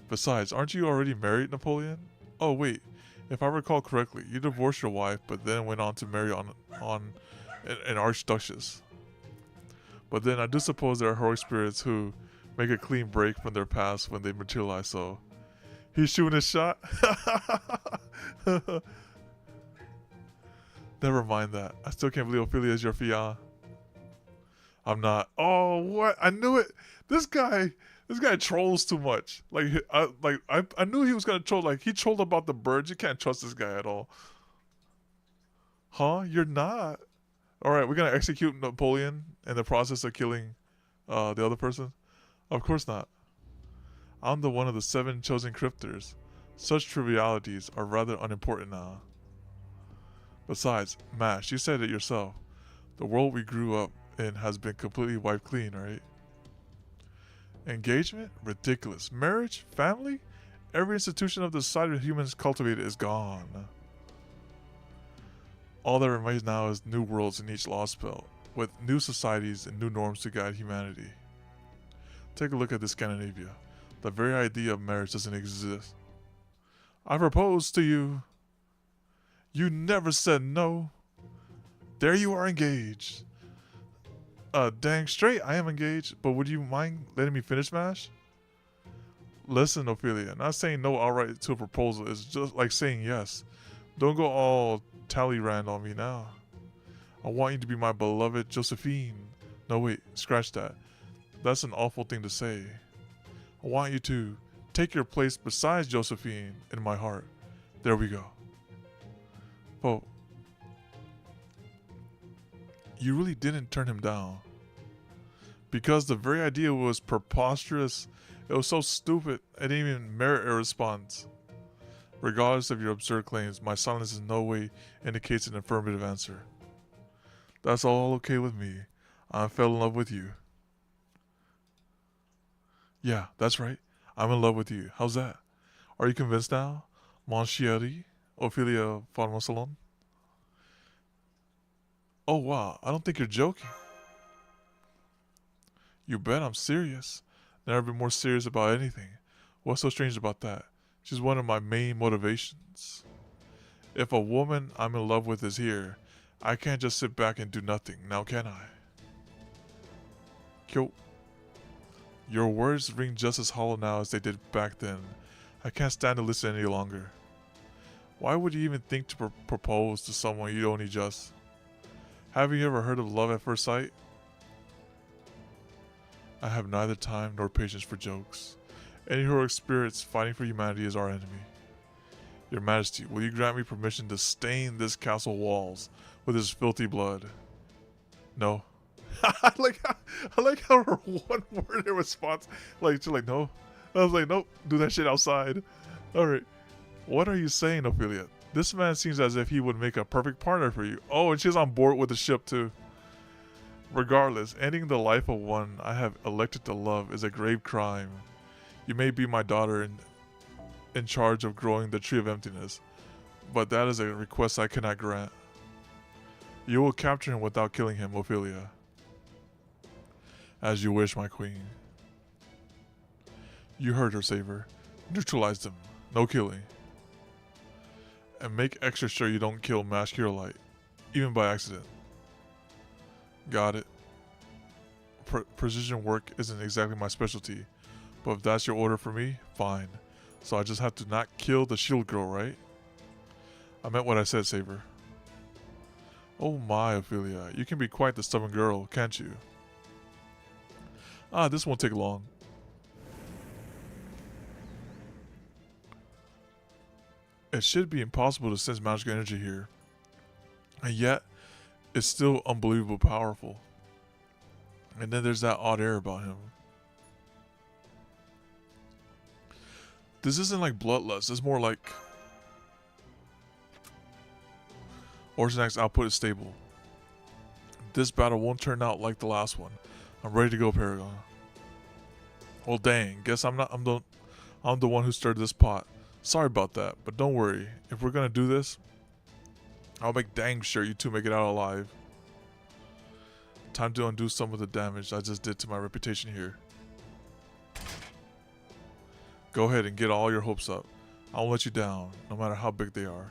Besides, aren't you already married, Napoleon? Oh wait, If I recall correctly, you divorced your wife, but then went on to marry on an archduchess. But then I do suppose there are heroic spirits who make a clean break from their past when they materialize. So he's shooting his shot. Never mind that. I still can't believe Ophelia is your fiancé. I'm not. Oh, what? I knew it. This guy trolls too much. I knew he was gonna troll. Like, he trolled about the birds. You can't trust this guy at all. Huh? You're not. All right, we're gonna execute Napoleon in the process of killing the other person. Of course not. I'm the one of the 7 chosen cryptors. Such trivialities are rather unimportant now. Besides, Mash, you said it yourself. The world we grew up in has been completely wiped clean, right? Engagement? Ridiculous. Marriage? Family? Every institution of the society humans cultivated is gone. All that remains now is new worlds in each Lostbelt, with new societies and new norms to guide humanity. Take a look at the Scandinavia. The very idea of marriage doesn't exist. I propose to you. You never said no. There you are engaged. Dang straight, I am engaged, but would you mind letting me finish, Mash? Listen, Ophelia, not saying no outright to a proposal is just like saying yes. Don't go all Talleyrand on me now. I want you to be my beloved Josephine. No, wait, scratch that. That's an awful thing to say. I want you to take your place beside Josephine in my heart. There we go. But you really didn't turn him down. Because the very idea was preposterous. It was so stupid, it didn't even merit a response. Regardless of your absurd claims, my silence in no way indicates an affirmative answer. That's all okay with me. I fell in love with you. Yeah, that's right. I'm in love with you. How's that? Are you convinced now, mon chéri, Ophelia Farmasalon? Oh wow, I don't think you're joking. You bet I'm serious. Never been more serious about anything. What's so strange about that? She's one of my main motivations. If a woman I'm in love with is here, I can't just sit back and do nothing, now can I? Kyo. Your words ring just as hollow now as they did back then. I can't stand to listen any longer. Why would you even think to propose to someone you only just? Haven't you ever heard of love at first sight? I have neither time nor patience for jokes. Any heroic spirits fighting for humanity is our enemy. Your Majesty, will you grant me permission to stain this castle walls with his filthy blood? No. I like how her one word in response, like, she's like, no. I was like, nope, do that shit outside. Alright. What are you saying, Ophelia? This man seems as if he would make a perfect partner for you. Oh, and she's on board with the ship too. Regardless, ending the life of one I have elected to love is a grave crime. You may be my daughter in charge of growing the tree of emptiness, but that is a request I cannot grant. You will capture him without killing him, Ophelia. As you wish, my queen. You heard her, Saver. Neutralize them. No killing. And make extra sure you don't kill Masculite, even by accident. Got it. Precision work isn't exactly my specialty, but if that's your order for me, fine. So I just have to not kill the shield girl, right? I meant what I said, Saber. Oh my, Ophelia, you can be quite the stubborn girl, can't you? Ah, this won't take long. It should be impossible to sense magical energy here. And yet, it's still unbelievably powerful. And then there's that odd air about him. This isn't like bloodlust, it's more like Orsenak's output is stable. This battle won't turn out like the last one. I'm ready to go, Paragon. Well dang, guess I'm the one who stirred this pot. Sorry about that, but don't worry. If we're gonna do this, I'll make dang sure you two make it out alive. Time to undo some of the damage I just did to my reputation here. Go ahead and get all your hopes up. I won't let you down, no matter how big they are.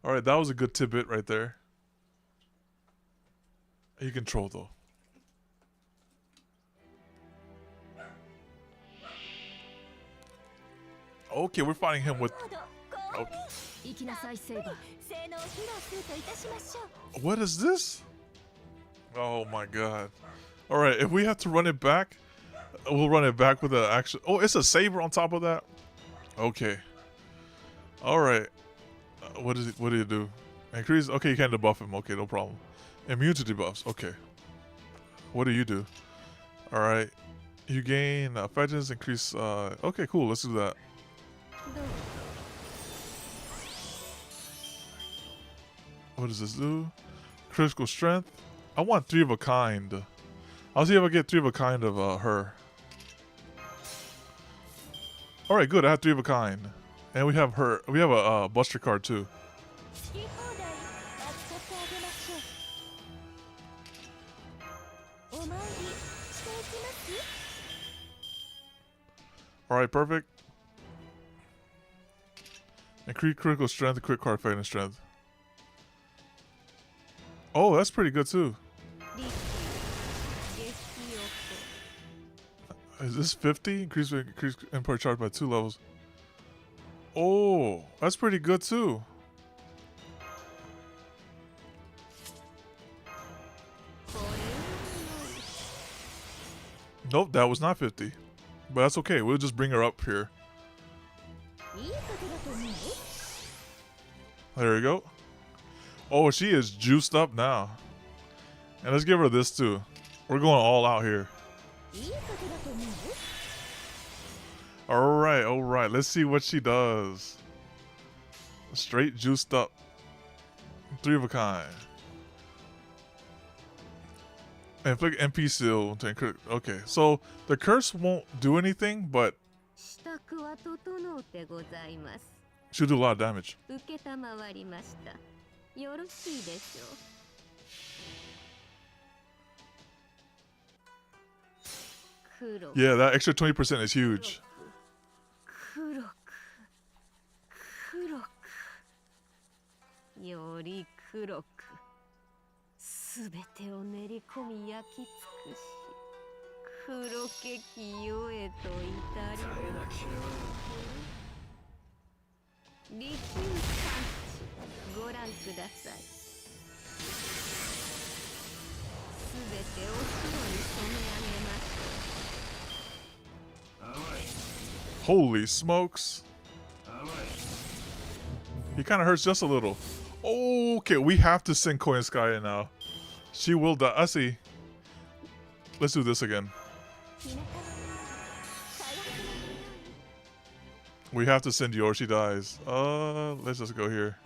Alright, that was a good tidbit right there. You control though. Okay, we're fighting him with. Okay. What is this? Oh my god. Alright, if we have to run it back, we'll run it back with an action. Oh, it's a saber on top of that? Okay. Alright. What is it? What do you do? Increase. Okay, you can't debuff him. Okay, no problem. Immune to debuffs. Okay. What do you do? Alright. You gain effectiveness, increase. Okay, cool. Let's do that. What does this do? Critical strength. I want 3 of a kind. I'll see if I get 3 of a kind of her. Alright, good. I have 3 of a kind. And we have her. We have a Buster card too. Alright, perfect. Increase critical strength, quick card effectiveness strength. Oh, that's pretty good too. Is this 50? Increase import charge by 2 levels. Oh, that's pretty good too. Nope, that was not 50. But that's okay. We'll just bring her up here. There we go. Oh, she is juiced up now. And let's give her this too. We're going all out here. Alright, alright. Let's see what she does. Straight juiced up. 3 of a kind. Inflict MP seal to increase. Okay, so the curse won't do anything, but she'll do a lot of damage. Yeah, that extra 20% is huge. Holy smokes. He kind of hurts just a little. Okay, we have to send Coin Sky in now. She will die. I see. Let's do this again. We have to send you or she dies. Let's just go here.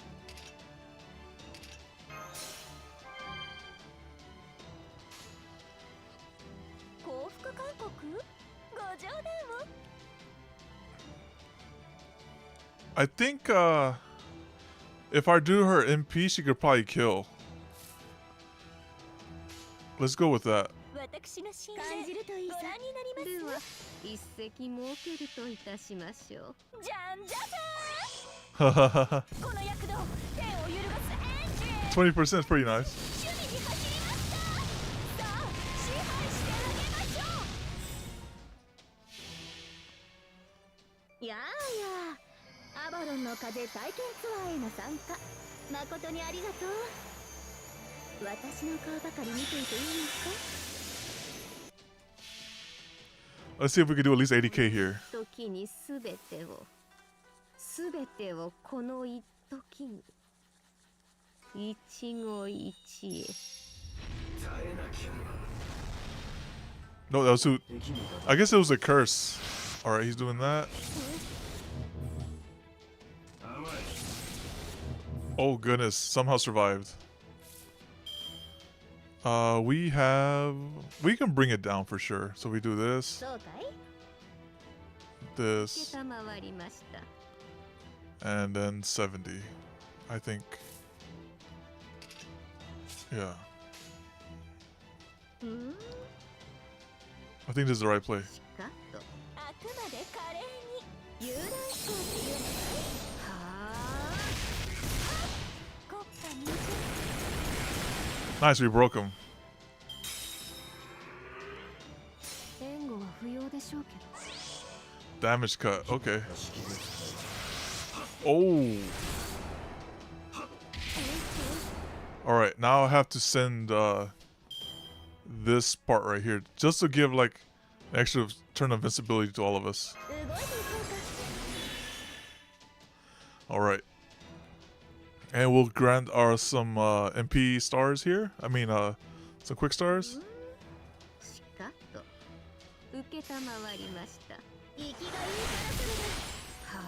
I think if I do her MP, she could probably kill. Let's go with that. Hahaha. 20% is pretty nice. Let's see if we can do at least 80k here. No, that was who. I guess it was a curse. Alright, he's doing that. Oh goodness, somehow survived. We can bring it down for sure. So we do this. This. And then 70. I think. Yeah. I think this is the right play. Nice, we broke him. 援護は不要でしょうけど Damage cut. Okay. Oh. Alright, now I have to send this part right here. Just to give like an extra turn of invincibility to all of us. 動いていこうか Alright. And we'll grant our some MP stars here. I mean some quick stars. しかっと受けたまわりました生きがいいからそれでは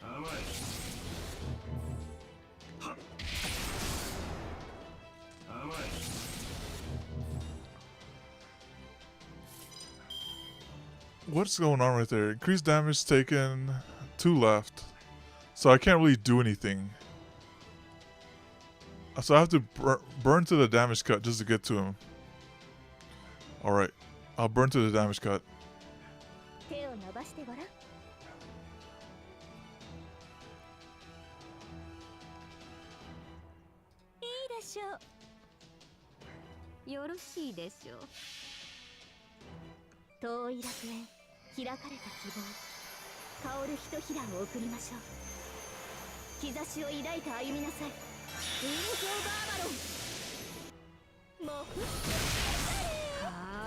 あはあ What's going on right there? Increased damage taken, 2 left. So I can't really do anything. So I have to burn to the damage cut just to get to him. Alright, I'll burn to the damage cut. 手を伸ばしてごらんいいでしょうよろしいでしょう遠い楽園開かれた希望香るひとひらを送りましょう兆しを抱いて歩みなさい雲境バーバロンもふっはあ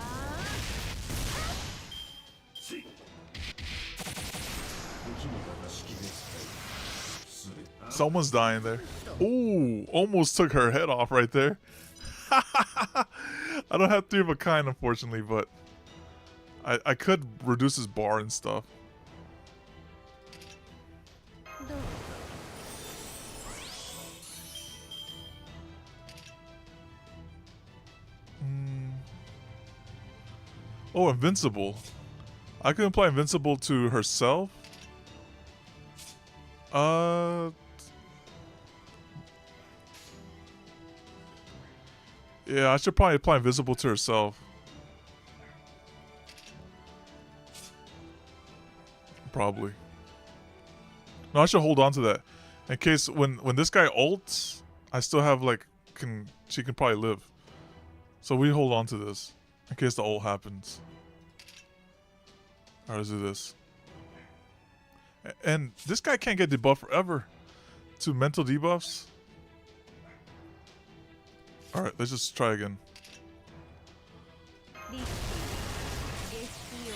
Someone's dying there. Ooh, almost took her head off right there. I don't have 3 of a kind, unfortunately, but I could reduce his bar and stuff. どう Oh, invincible. I can apply invincible to herself. Yeah, I should probably apply invisible to herself. Probably. No, I should hold on to that. In case when this guy ults, I still have like she can probably live. So we hold on to this. In case the ult happens. Alright, let's do this. And this guy can't get debuffed forever. To mental debuffs. Alright, let's just try again. リスクエスピ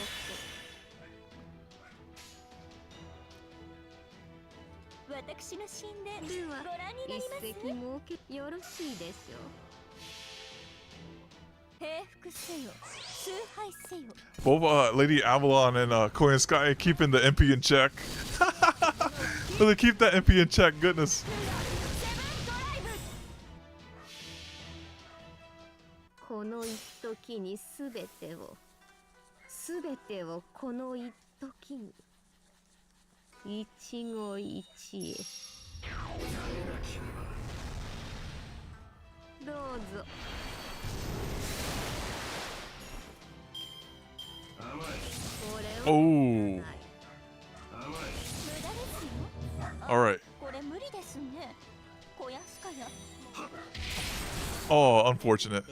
オコ私の神殿ご覧になります一石設けよろしいでしょう平服せよ崇拝せよ Both Lady Avalon and Korean Sky keeping the MP in check. So they keep that MP in check, goodness. この一時にすべてをこの一時に一期一会どうぞ Oh. Alright. Oh, unfortunate.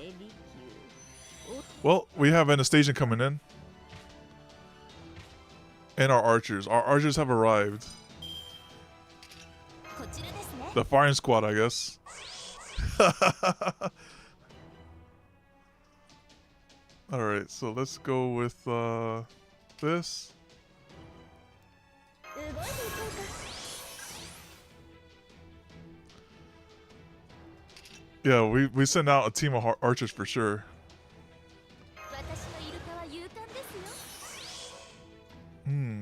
Well, we have Anastasia coming in. And our archers. Our archers have arrived. The firing squad, I guess. Alright, so let's go with this. Yeah, we send out a team of archers for sure.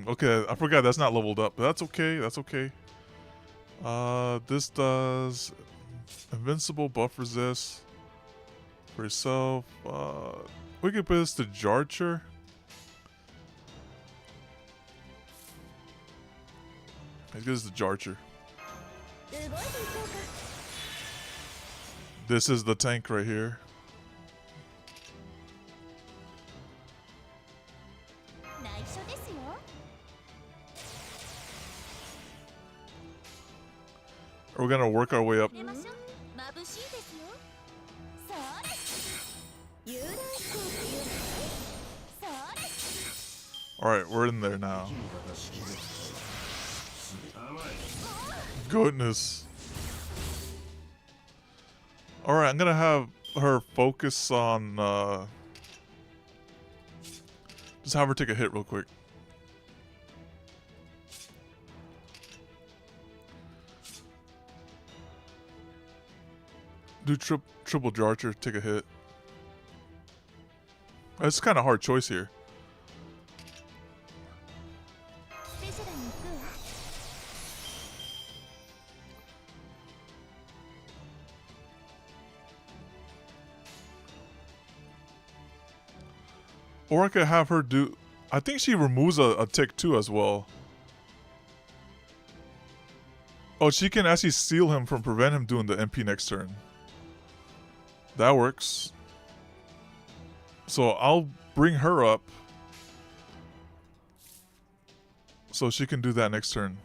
Okay, I forgot that's not leveled up, but that's okay, that's okay. This does invincible, buff resist for yourself. We could put this to Jarcher. Let's get this to Jarcher. This is the tank right here. We're gonna work our way up. 出ましょう。眩しいですよ。それ。遊覧飛行というのね。それ。 All right, we're in there now. Goodness. All right, I'm gonna have her focus on. Just have her take a hit real quick. Do triple Jarcher, take a hit. It's kind of hard choice here. スペシャルに行くわ。 Or I could have her do. I think she removes a tick too as well. Oh, she can actually seal him from prevent him doing the MP next turn. That works. So I'll bring her up so she can do that next turn.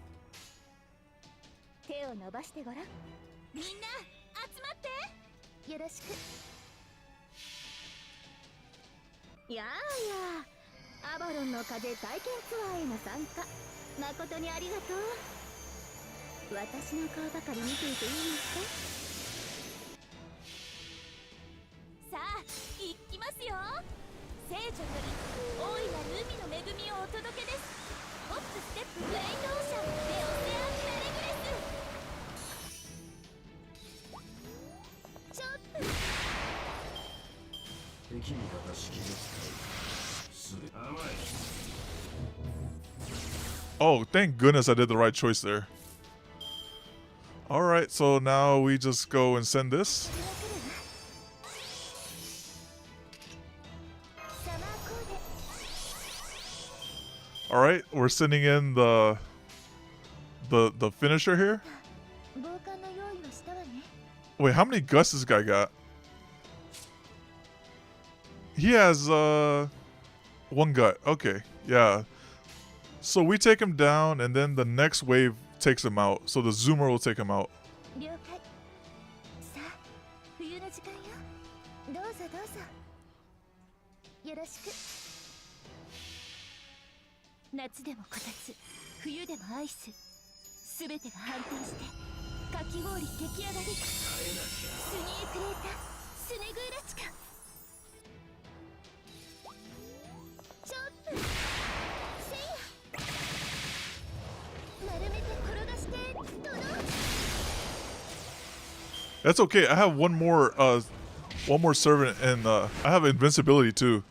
手を伸ばしてごらん。みんな集まって。よろしく。やあやあ、アバロンの風体験ツアーへの参加、誠にありがとう。私の顔ばかり見ていていいですか。さあ、行きますよ。聖女より大いなる海の恵みをお届けです。ホップステップブレインドオーシャンレオセアンメレグレス。ちょっと。 Oh, thank goodness I did the right choice there. Alright, so now we just go and send this. Alright, we're sending in the finisher here. Wait, how many gusts this guy got? He has one gut. Okay, yeah. So we take him down, and then the next wave takes him out. So the zoomer will take him out. 夏でもこたつ、冬でもアイス、すべてが反転してかき氷出来上がり。スニークレータスネグイラチカ。ちょっとせいや、丸めて転がしてドドン。 That's okay. I have one more servant, and I have invincibility too.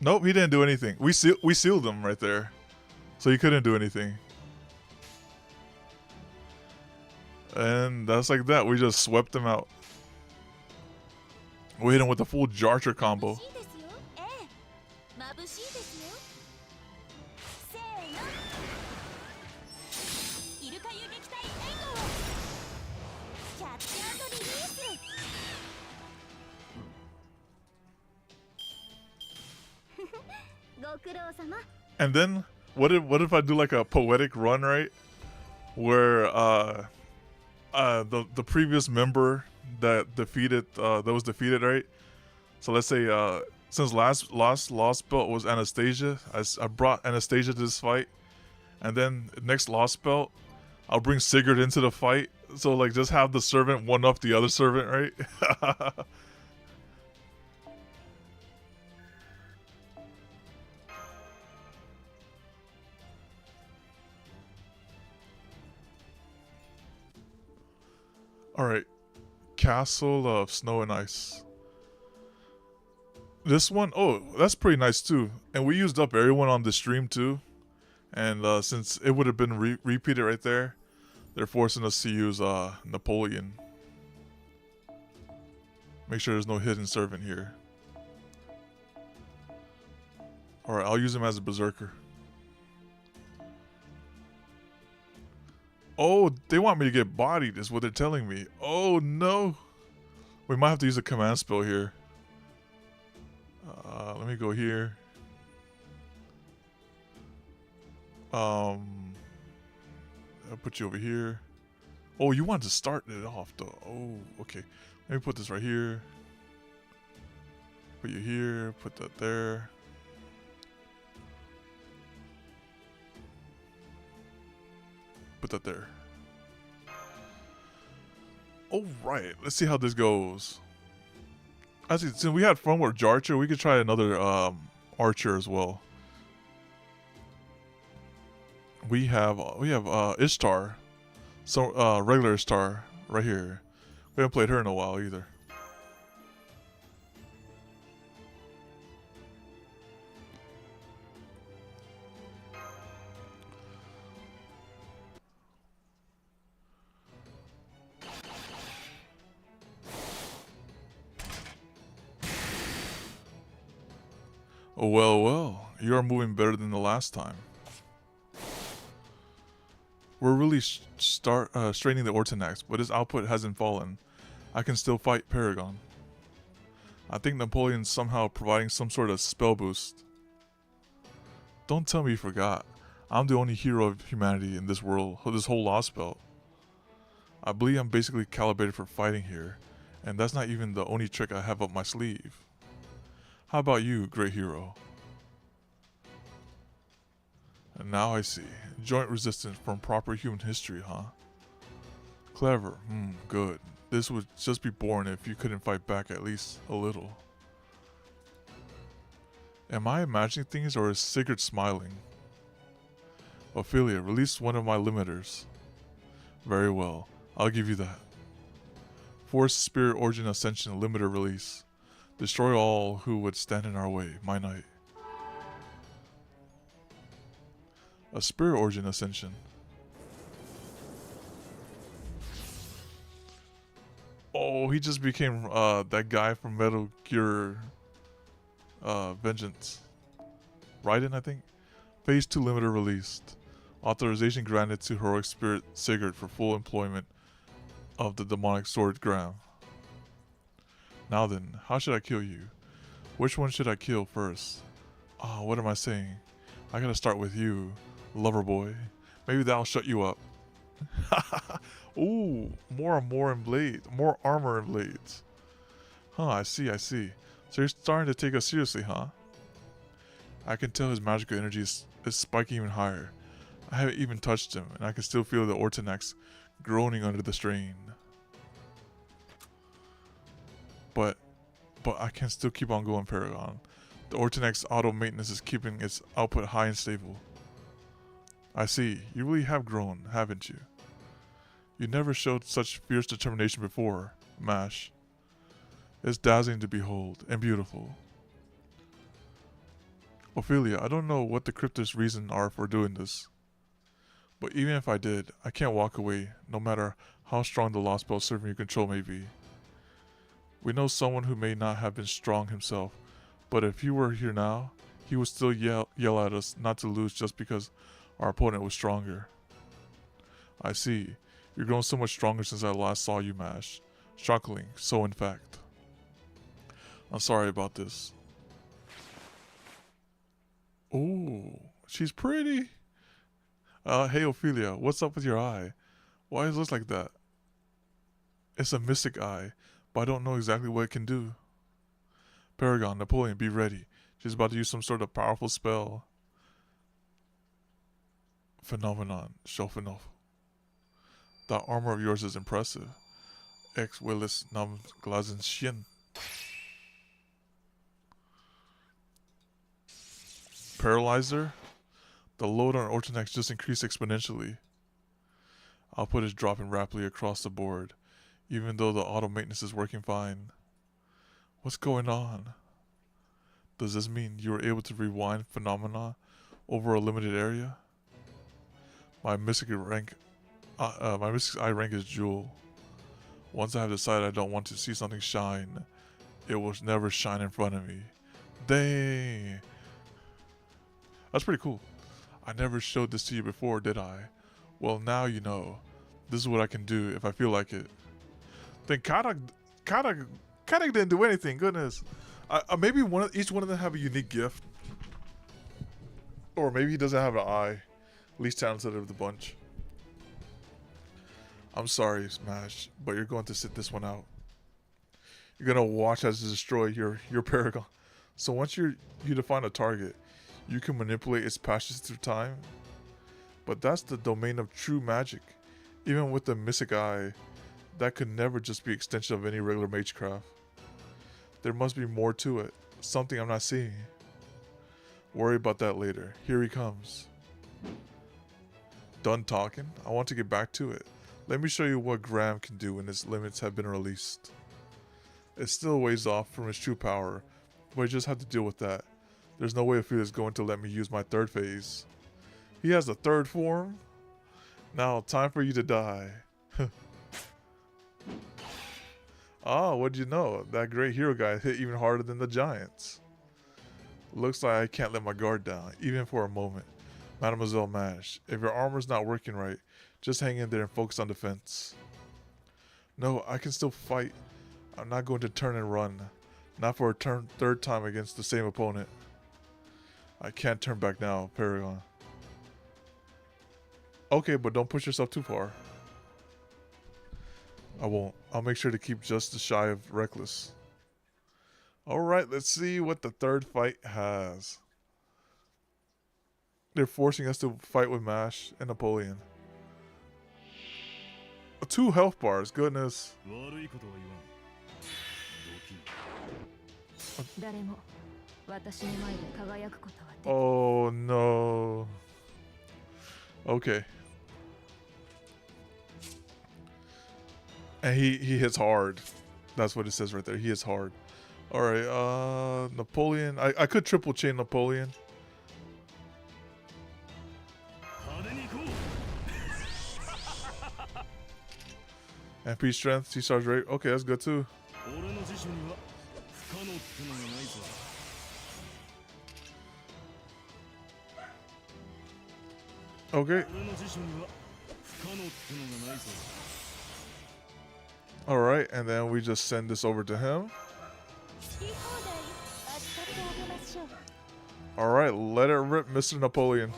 Nope, he didn't do anything. We sealed him right there, so he couldn't do anything. And that's like that. We just swept him out. We hit him with the full Jarcher combo. And then what if I do like a poetic run, right? Where the previous member that was defeated, right? So let's say since Lostbelt was Anastasia, I brought Anastasia to this fight, and then next Lostbelt, I'll bring Sigurd into the fight. So like just have the servant one up the other servant, right? Alright, Castle of Snow and Ice. This one, oh, that's pretty nice too. And we used up everyone on the stream too. And since it would have been repeated right there, they're forcing us to use Napoleon. Make sure there's no hidden servant here. Alright, I'll use him as a berserker. Oh, they want me to get bodied is what they're telling me. Oh no. We might have to use a command spell here. Let me go here. I'll put you over here. Oh, you wanted to start it off though. Oh, okay. Let me put this right here. Put you here. Put that there. Put that there. All right. Let's see how this goes. As you can see, we had fun with Jarcher. We could try another Archer as well. We have Ishtar, so regular Ishtar right here. We haven't played her in a while either. Oh well, you are moving better than the last time. We're really straining the Ortonax, but his output hasn't fallen. I can still fight Paragon. I think Napoleon's somehow providing some sort of spell boost. Don't tell me you forgot. I'm the only hero of humanity in this world, this whole Lostbelt. I believe I'm basically calibrated for fighting here, and that's not even the only trick I have up my sleeve. How about you, great hero? And now I see. Joint resistance from proper human history, huh? Clever. Good. This would just be boring if you couldn't fight back at least a little. Am I imagining things or is Sigurd smiling? Ophelia, release one of my limiters. Very well. I'll give you that. Force Spirit Origin Ascension limiter release. Destroy all who would stand in our way, my knight. A Spirit Origin Ascension. Oh, he just became that guy from Metal Gear Vengeance. Raiden, I think? Phase 2 limiter released. Authorization granted to Heroic Spirit Sigurd for full employment of the demonic sword Graham. Now then, how should I kill you? Which one should I kill first? Oh, what am I saying? I gotta start with you, lover boy. Maybe that'll shut you up. Ooh, more and blades. More armor and blades. Huh, I see. So you're starting to take us seriously, huh? I can tell his magical energy is spiking even higher. I haven't even touched him, and I can still feel the Ortonax groaning under the strain. But I can still keep on going, Paragon. The Ortonax auto maintenance is keeping its output high and stable. I see. You really have grown, haven't you? You never showed such fierce determination before, Mash. It's dazzling to behold, and beautiful. Ophelia, I don't know what the crypt's reasons are for doing this. But even if I did, I can't walk away, no matter how strong the Lostbelt serving your control may be. We know someone who may not have been strong himself, but if he were here now, he would still yell at us not to lose just because our opponent was stronger. I see. You've grown so much stronger since I last saw you, Mash. Shockingly, so in fact. I'm sorry about this. Oh, she's pretty. Hey Ophelia, what's up with your eye? Why does it look like that? It's a mystic eye, but I don't know exactly what it can do. Paragon, Napoleon, be ready. She's about to use some sort of powerful spell. Phenomenon, Shofanov. That armor of yours is impressive. Ex Willis nam glazen Shin. Paralyzer? The load on Ortonax just increased exponentially. Output is dropping rapidly across the board, even though the auto maintenance is working fine. What's going on? Does this mean you were able to rewind phenomena over a limited area? My mystic eye rank is Jewel. Once I have decided I don't want to see something shine, it will never shine in front of me. Dang! That's pretty cool. I never showed this to you before, did I? Well, now you know. This is what I can do if I feel like it. Then Karak didn't do anything. Goodness. Maybe each one of them have a unique gift, or maybe he doesn't have an eye. Least talented of the bunch. I'm sorry, Smash, but you're going to sit this one out. You're gonna watch as it destroy your Paragon. So once you define a target, you can manipulate its passions through time. But that's the domain of true magic. Even with the Mystic Eye, that could never just be extension of any regular magecraft. There must be more to it, something I'm not seeing. Worry about that later. Here he comes. Done talking? I want to get back to it. Let me show you what Graham can do when his limits have been released. It's still a ways off from his true power, but I just have to deal with that. There's no way Ophelia is going to let me use my third phase. He has a third form? Now, time for you to die. Ah, what'd you know? That great hero guy hit even harder than the giants. Looks like I can't let my guard down, even for a moment. Mademoiselle Mash, if your armor's not working right, just hang in there and focus on defense. No, I can still fight. I'm not going to turn and run. Not for a third time against the same opponent. I can't turn back now, Paragon. Okay, but don't push yourself too far. I won't. I'll make sure to keep just shy of reckless. Alright, let's see what the third fight has. They're forcing us to fight with Mash and Napoleon. 2 health bars, goodness. Oh no. Okay. And he hits hard. That's what it says right there. He hits hard. Alright, Napoleon. I could triple chain Napoleon. MP strength, T-Stars rate. Okay, that's good too. Okay. Alright, and then we just send this over to him. Alright, let it rip, Mr. Napoleon.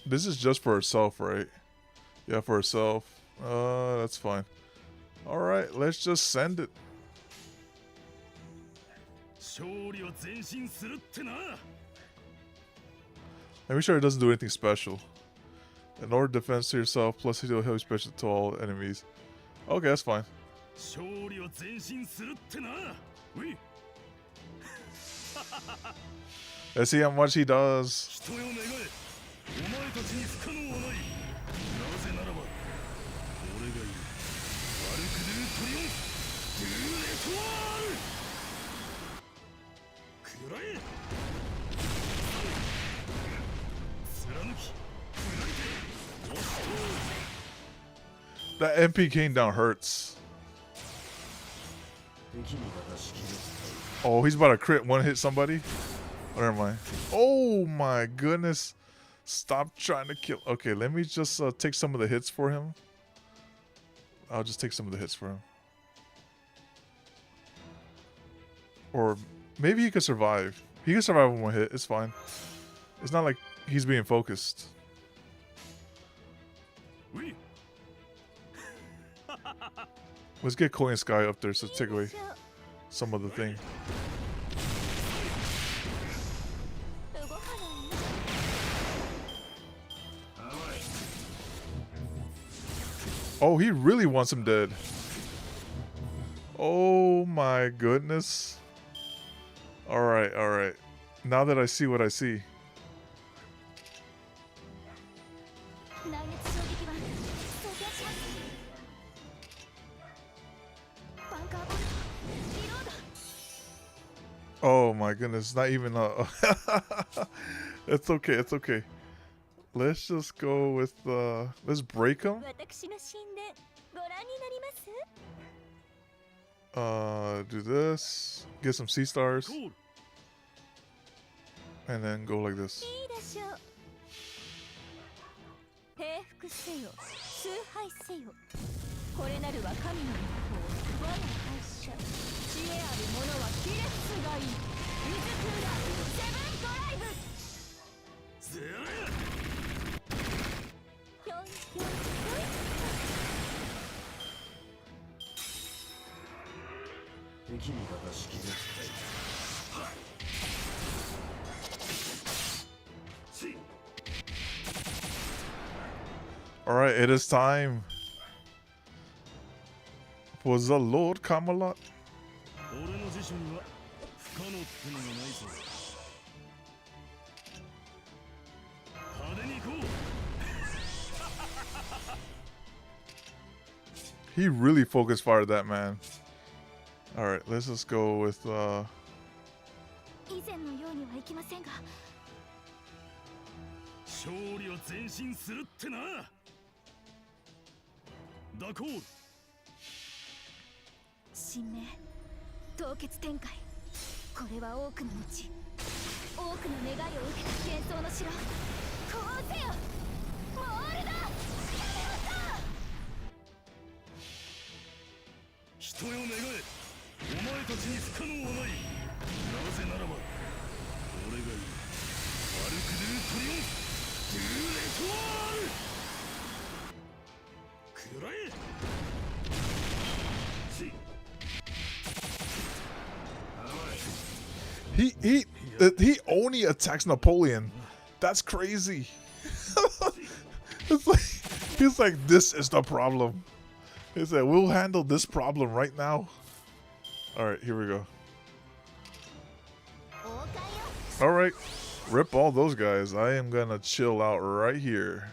This is just for herself, right? Yeah, for herself. That's fine. Alright, let's just send it. Let me sure it doesn't do anything special. In order defense to yourself, plus heal heavy special to all enemies. Okay, that's fine. Let's see how much he does. That MP came down hurts. Oh, he's about to crit one hit somebody. Oh, never mind. Oh my goodness. Stop trying to kill. Okay, let me just take some of the hits for him. I'll just take some of the hits for him. Or maybe he could survive. He can survive with one hit. It's fine. It's not like he's being focused. Let's get Koi and Sky up there so take away some of the thing. Oh, he really wants him dead. Oh my goodness. Alright, alright. Now that I see what I see. Oh my goodness, not even it's okay, it's okay. Let's just go with let's break him. Do this. Get some C-stars. And then go like this. 者知恵ある者はキレッツがいい。水クーラーセブンドライブ。ずるひょんひょんひょい。敵味方式で使い All right, it is time for the Lord Camelot. 俺の辞書には不可能ってのがないぞ。派手に行こう。 He really focus fired that man. All right, let's just go with 以前のようにはいきませんが。勝利は前進するってな。ダコール。神明凍結展開。これは多くの後、多くの願いを受けた幻想の城。こうせよモールだ。人よ願え、お前たちに不可能はない。なぜならば俺がいる。アルク・ドゥ・トリオンフ・ドゥ・レトワール。食らえ。 he only attacks Napoleon. That's crazy. It's like he's like, this is the problem. He said, we'll handle this problem right now. All right, here we go. All right, rip all those guys. I am gonna chill out right here.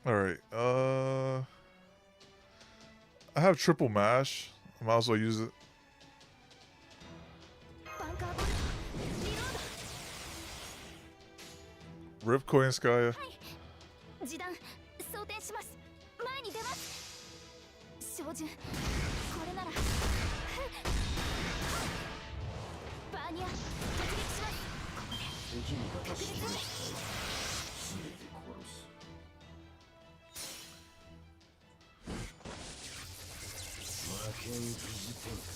All right, I have triple mash. I might as well use it. Rip Koyanskaya. 示弾装填します。前に出ます。照準これならバーニア突撃します。ここで敵味方式で確実に全て殺す。魔剣疑似天下。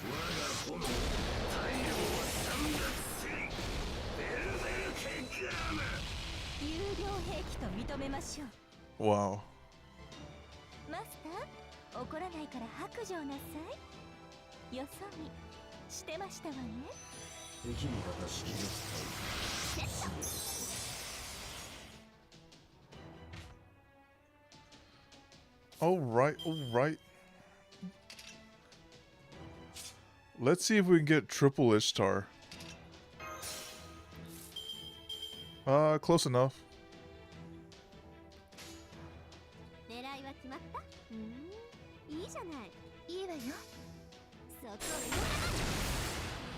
我が炎太陽は散奪せん。ベルベルケガーマ。有料兵器と認めましょう。 Wow. マスター、怒らないから白状なさい。よそ見してましたわね。敵味方式で使い。 All right, all right. Let's see if we can get triple Ishtar. Close enough. 狙いは決まった？いいじゃない。いいわよ。そこよ。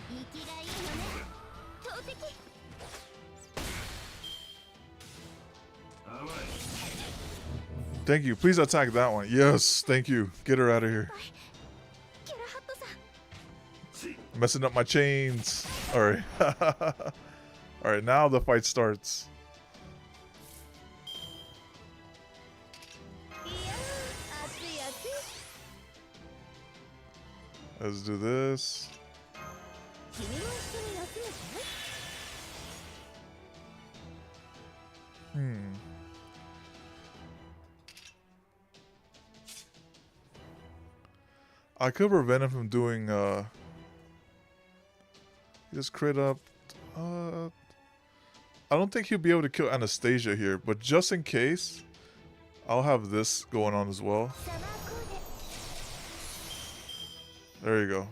生きがいいよね。投擲。 Thank you. Please attack that one. Yes, thank you. Get her out of here. キャラハットさん。 Messing up my chains. All right. All right, now the fight starts. いやー、熱い熱い。 Let's do this. 君も一緒に休めて。 I could prevent him from doing just crit up. I don't think he'll be able to kill Anastasia here, but just in case, I'll have this going on as well. There you go.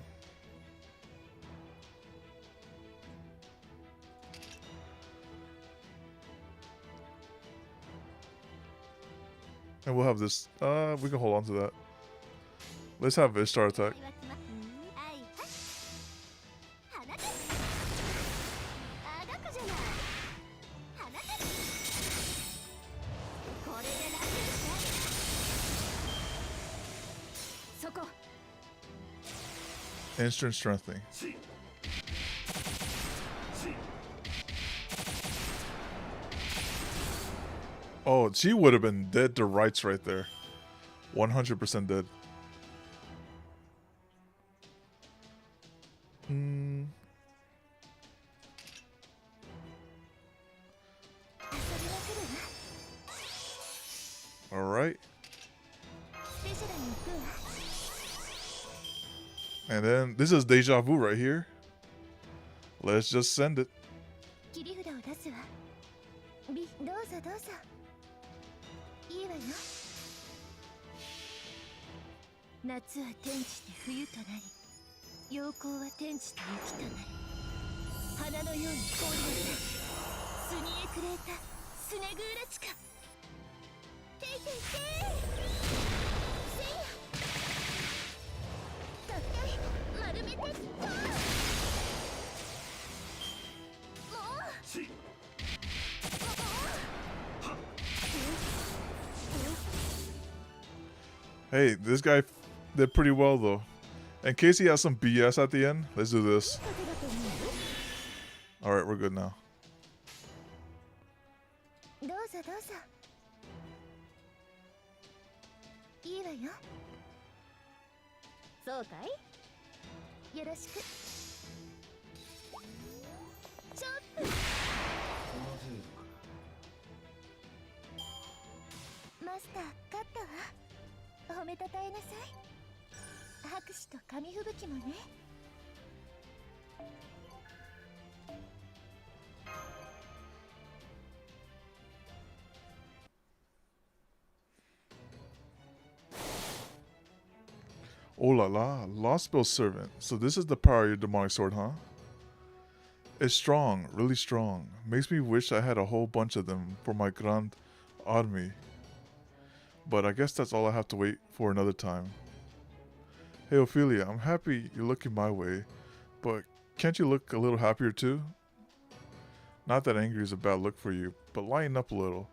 And we'll have this. We can hold on to that. Let's have Ishtar attack. Instant strengthening. Oh, she would have been dead to rights right there. 100% dead. Hmm. All right. And then this is deja vu right here. Let's just send it. 切り札を出すわ。どうぞどうぞ。いいわよ。夏は天地で冬となり、陽光は天地で雪となり、花のように凍りなさい。スニエクレータ、スネグーラチカ。ていていてい。せいや。取って丸めてっと。Hey, this guy did pretty well though. In case he has some BS at the end, let's do this. All right, we're good now. どうぞどうぞ。いいわよ。そうかい？よろしく。ちょっと。マスター、勝ったわ。褒めたたえなさい。拍手と紙吹雪もね。Oh la la, Lostbelt servant. So this is the power of your demonic sword, huh? It's strong, really strong. Makes me wish I had a whole bunch of them for my Grand Army. But I guess that's all I have to wait for another time. Hey Ophelia, I'm happy you're looking my way, but can't you look a little happier too? Not that angry is a bad look for you, but lighten up a little.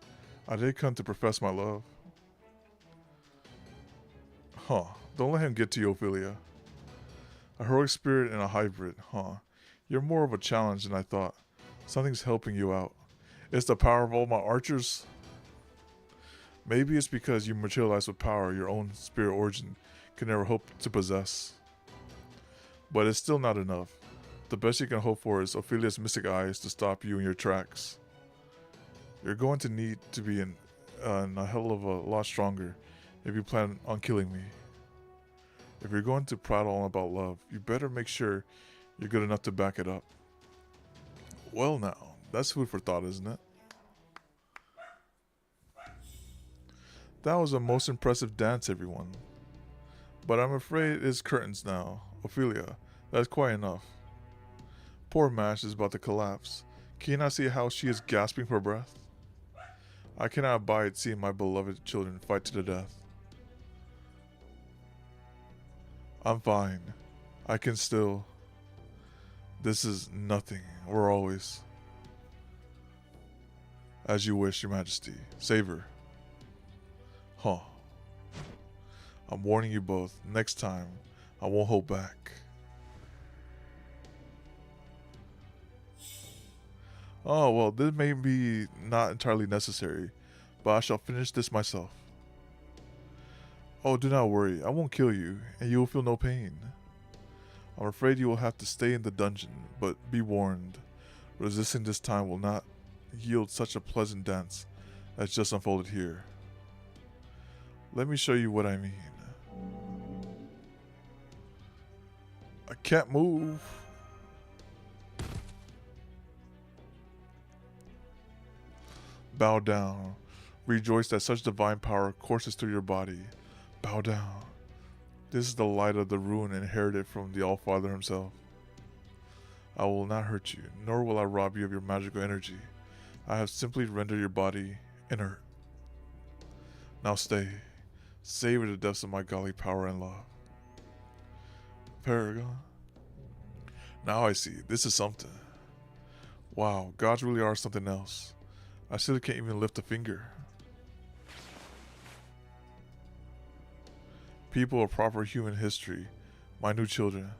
I did come to profess my love. Huh, don't let him get to you, Ophelia. A heroic spirit and a hybrid, huh? You're more of a challenge than I thought. Something's helping you out. It's the power of all my archers? Maybe it's because you materialize with power your own spirit origin can never hope to possess. But it's still not enough. The best you can hope for is Ophelia's mystic eyes to stop you in your tracks. You're going to need to be a hell of a lot stronger if you plan on killing me. If you're going to prattle on about love, you better make sure you're good enough to back it up. Well now, that's food for thought, isn't it? That was a most impressive dance, everyone. But I'm afraid it's curtains now. Ophelia, that's quite enough. Poor Mash is about to collapse. Can you not see how she is gasping for breath? I cannot abide seeing my beloved children fight to the death. I'm fine. I can still... This is nothing. We're always... As you wish, Your Majesty. Save her. Huh. I'm warning you both. Next time, I won't hold back. Oh, well, this may be not entirely necessary, but I shall finish this myself. Oh, do not worry. I won't kill you, and you will feel no pain. I'm afraid you will have to stay in the dungeon, but be warned. Resisting this time will not yield such a pleasant dance as just unfolded here. Let me show you what I mean. I can't move. Bow down. Rejoice that such divine power courses through your body. Bow down. This is the light of the rune inherited from the All-Father himself. I will not hurt you, nor will I rob you of your magical energy. I have simply rendered your body inert. Now stay. Savor the depths of my godly power and love. Paragon. Now I see. This is something. Wow, gods really are something else. I still can't even lift a finger. People of proper human history, my new children.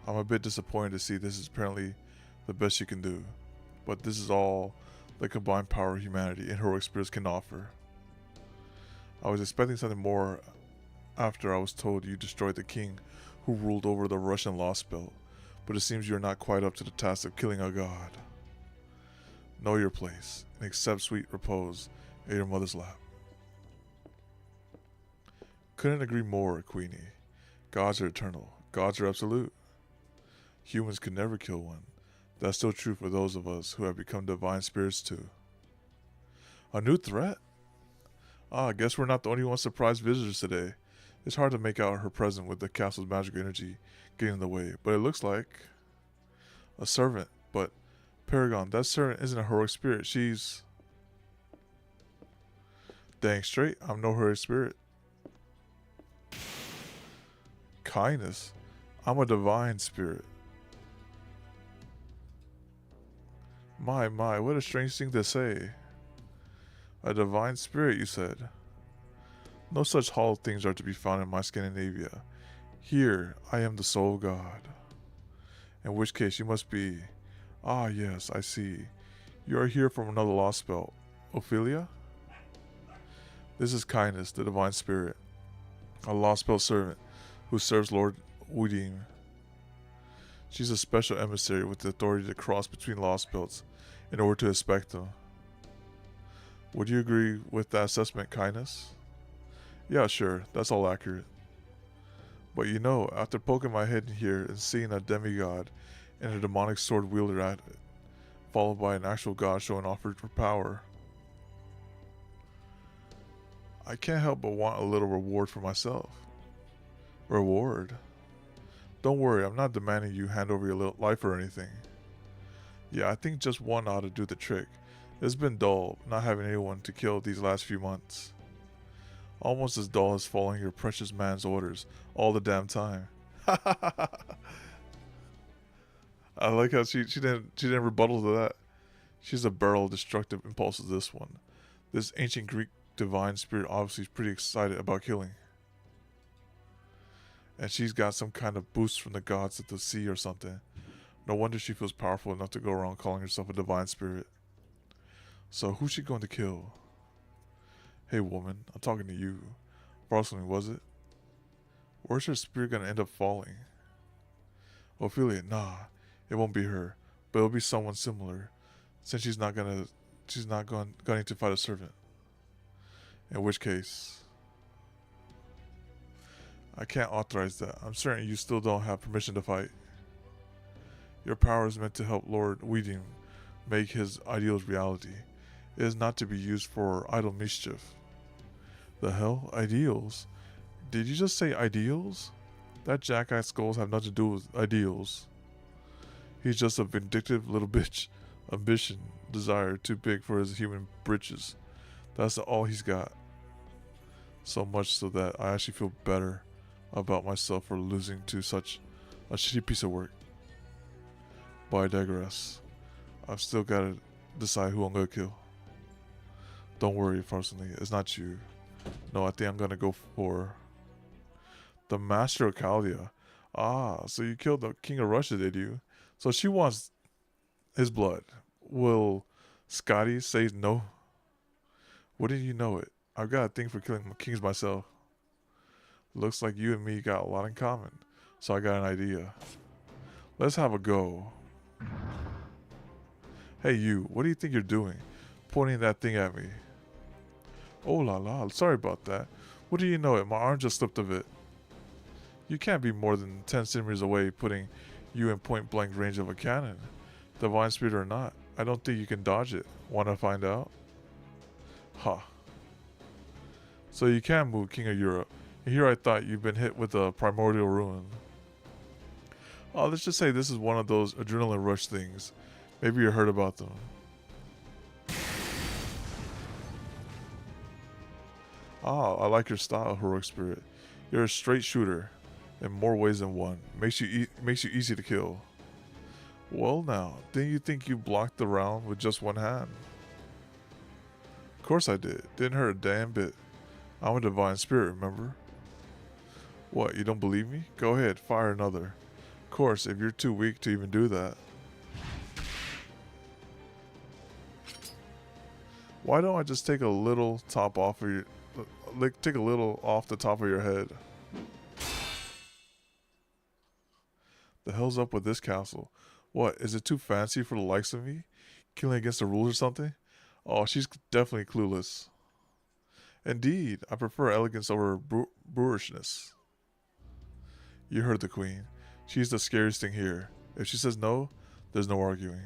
I'm a bit disappointed to see this is apparently the best you can do, but this is all the combined power humanity and heroic spirits can offer. I was expecting something more after I was told you destroyed the king who ruled over the Russian Lostbelt, but it seems you are not quite up to the task of killing a god. Know your place, and accept sweet repose at your mother's lap. Couldn't agree more, Queenie. Gods are eternal. Gods are absolute. Humans could never kill one. That's still true for those of us who have become divine spirits too. A new threat? I guess we're not the only surprised visitors today. It's hard to make out her presence with the castle's magical energy getting in the way, but it looks like a servant. But Paragon, that servant isn't a heroic spirit. She's... Dang straight, I'm no heroic spirit. Kindness? I'm a divine spirit. My, what a strange thing to say. A divine spirit, you said. No such hollow things are to be found in my Scandinavia. Here, I am the soul of God. In which case, you must be... Ah, yes, I see. You are here from another Lostbelt. Ophelia? This is Kindness, the divine spirit. A Lostbelt servant who serves Lord Udim. She's a special emissary with the authority to cross between Lostbelts in order to inspect them. Would you agree with that assessment, Kindness? Yeah, sure, that's all accurate. But you know, after poking my head in here and seeing a demigod and a demonic sword wielder at it, followed by an actual god showing off for power, I can't help but want a little reward for myself. Reward? Don't worry, I'm not demanding you hand over your little life or anything. Yeah, I think just one ought to do the trick. It's been dull, not having anyone to kill these last few months. Almost as dull as following your precious man's orders all the damn time. I like how she didn't rebuttal to that. She's a barrel of destructive impulses, this one. This ancient Greek divine spirit obviously is pretty excited about killing. And she's got some kind of boost from the gods of the sea or something. No wonder she feels powerful enough to go around calling herself a divine spirit. So who's she going to kill? Hey woman, I'm talking to you. Barcelona, was it? Where's her spirit gonna end up falling? Ophelia, nah, it won't be her, but it'll be someone similar, since she's not going to fight a servant. In which case, I can't authorize that. I'm certain you still don't have permission to fight. Your power is meant to help Lord Weeding make his ideals reality. It is not to be used for idle mischief. The hell? Ideals? Did you just say ideals? That jackass skulls have nothing to do with ideals. He's just a vindictive little bitch. Ambition, desire, too big for his human britches. That's all he's got. So much so that I actually feel better about myself for losing to such a shitty piece of work. But I digress. I've still got to decide who I'm going to kill. Don't worry, personally, it's not you. No, I think I'm going to go for the Master of Chaldea. Ah, so you killed the King of Russia, did you? So she wants his blood. Will Scotty say no? Wouldn't you know it? I've got a thing for killing kings myself. Looks like you and me got a lot in common. So I got an idea. Let's have a go. Hey you, what do you think you're doing? Pointing that thing at me. Oh la la, sorry about that. What do you know it? My arm just slipped a bit. You can't be more than 10 centimeters away, putting you in point blank range of a cannon. Divine spirit or not, I don't think you can dodge it. Wanna find out? Ha. Huh. So you can move, King of Europe. And here I thought you've been hit with a primordial ruin. Oh, let's just say this is one of those adrenaline rush things. Maybe you heard about them. Ah, I like your style, heroic spirit. You're a straight shooter, in more ways than one. Makes you easy to kill. Well now, didn't you think you blocked the round with just one hand? Of course I did. Didn't hurt a damn bit. I'm a divine spirit, remember? What, you don't believe me? Go ahead, fire another. Of course, if you're too weak to even do that. Why don't I just take a little top off of your, like take a little off the top of your head? The hell's up with this castle? What, is it too fancy for the likes of me? Killing against the rules or something? Oh, she's definitely clueless. Indeed, I prefer elegance over boorishness. You heard the queen. She's the scariest thing here. If she says no, there's no arguing.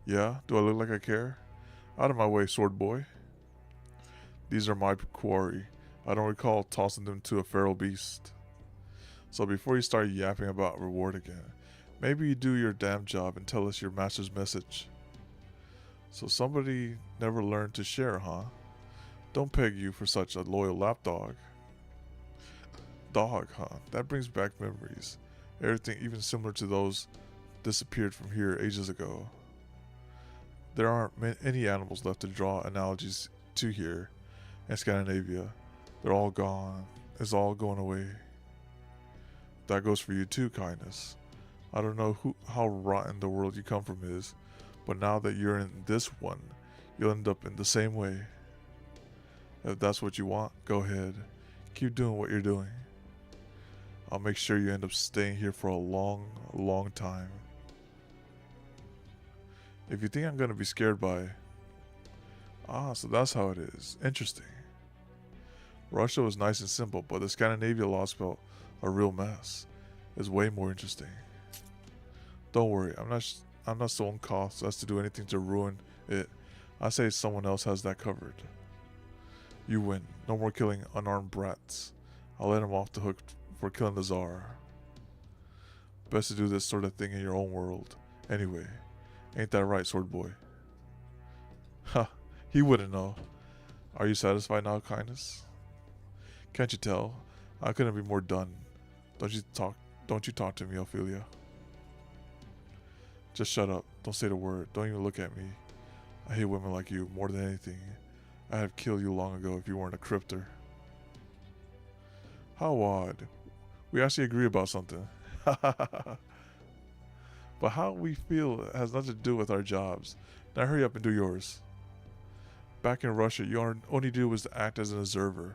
Yeah? Do I look like I care? Out of my way, sword boy. These are my quarry. I don't recall tossing them to a feral beast. So before you start yapping about reward again, maybe you do your damn job and tell us your master's message. So somebody never learned to share, huh? Don't peg you for such a loyal lapdog. Dog, huh? That brings back memories. Everything even similar to those disappeared from here ages ago. There aren't any animals left to draw analogies to here in Scandinavia. They're all gone. It's all going away. That goes for you too, kindness. I don't know how rotten the world you come from is, but now that you're in this one, you'll end up in the same way. If that's what you want, go ahead. Keep doing what you're doing. I'll make sure you end up staying here for a long, long time. If you think I'm gonna be scared by... Ah, so that's how it is. Interesting. Russia was nice and simple, but the Scandinavia Lostbelt, a real mess, is way more interesting. Don't worry, I'm not so uncouth as to do anything to ruin it. I say someone else has that covered. You win. No more killing unarmed brats. I'll let him off the hook for killing the Tsar. Best to do this sort of thing in your own world. Anyway, ain't that right, sword boy? Ha, he wouldn't know. Are you satisfied now, kindness? Can't you tell? I couldn't be more done. Don't you talk to me, Ophelia. Just shut up. Don't say the word. Don't even look at me. I hate women like you more than anything. I'd have killed you long ago if you weren't a crypter. How odd. We actually agree about something. But how we feel has nothing to do with our jobs. Now hurry up and do yours. Back in Russia, your only duty was to act as an observer.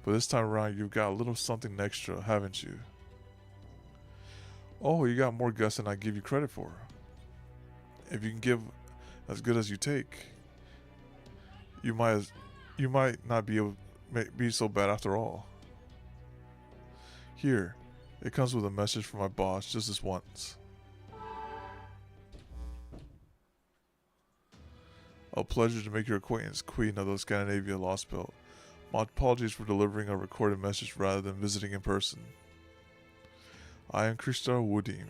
But this time around, you've got a little something extra, haven't you? Oh, you got more guts than I give you credit for. If you can give as good as you take, you might not be so bad after all. Here, it comes with a message from my boss just this once. A pleasure to make your acquaintance, Queen of the Scandinavia Lostbelt. My apologies for delivering a recorded message rather than visiting in person. I am Krista Woodin.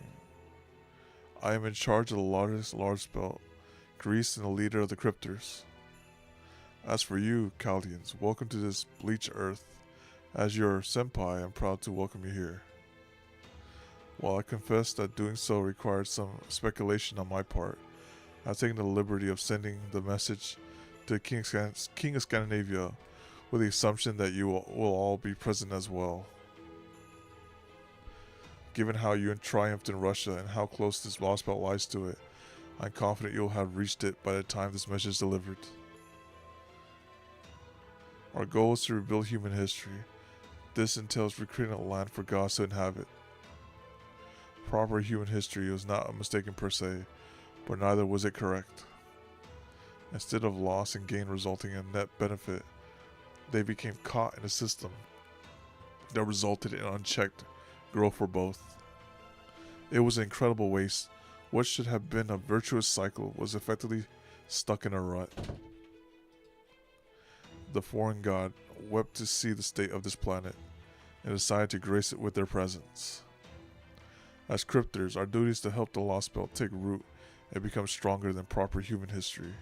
I am in charge of the largest Lostbelt, Greece, and the leader of the Cryptors. As for you, Chaldeans, welcome to this bleach earth. As your senpai, I'm proud to welcome you here. While I confess that doing so required some speculation on my part, I've taken the liberty of sending the message to King of Scandinavia with the assumption that you will all be present as well. Given how you triumphed in Russia and how close this Lostbelt lies to it, I'm confident you'll have reached it by the time this message is delivered. Our goal is to rebuild human history. This entails recreating a land for gods to inhabit. Proper human history was not a mistake per se, but neither was it correct. Instead of loss and gain resulting in net benefit, they became caught in a system that resulted in unchecked growth for both. It was an incredible waste. What should have been a virtuous cycle was effectively stuck in a rut. The foreign god wept to see the state of this planet and decided to grace it with their presence. As cryptors, our duty is to help the Lostbelt take root and become stronger than proper human history.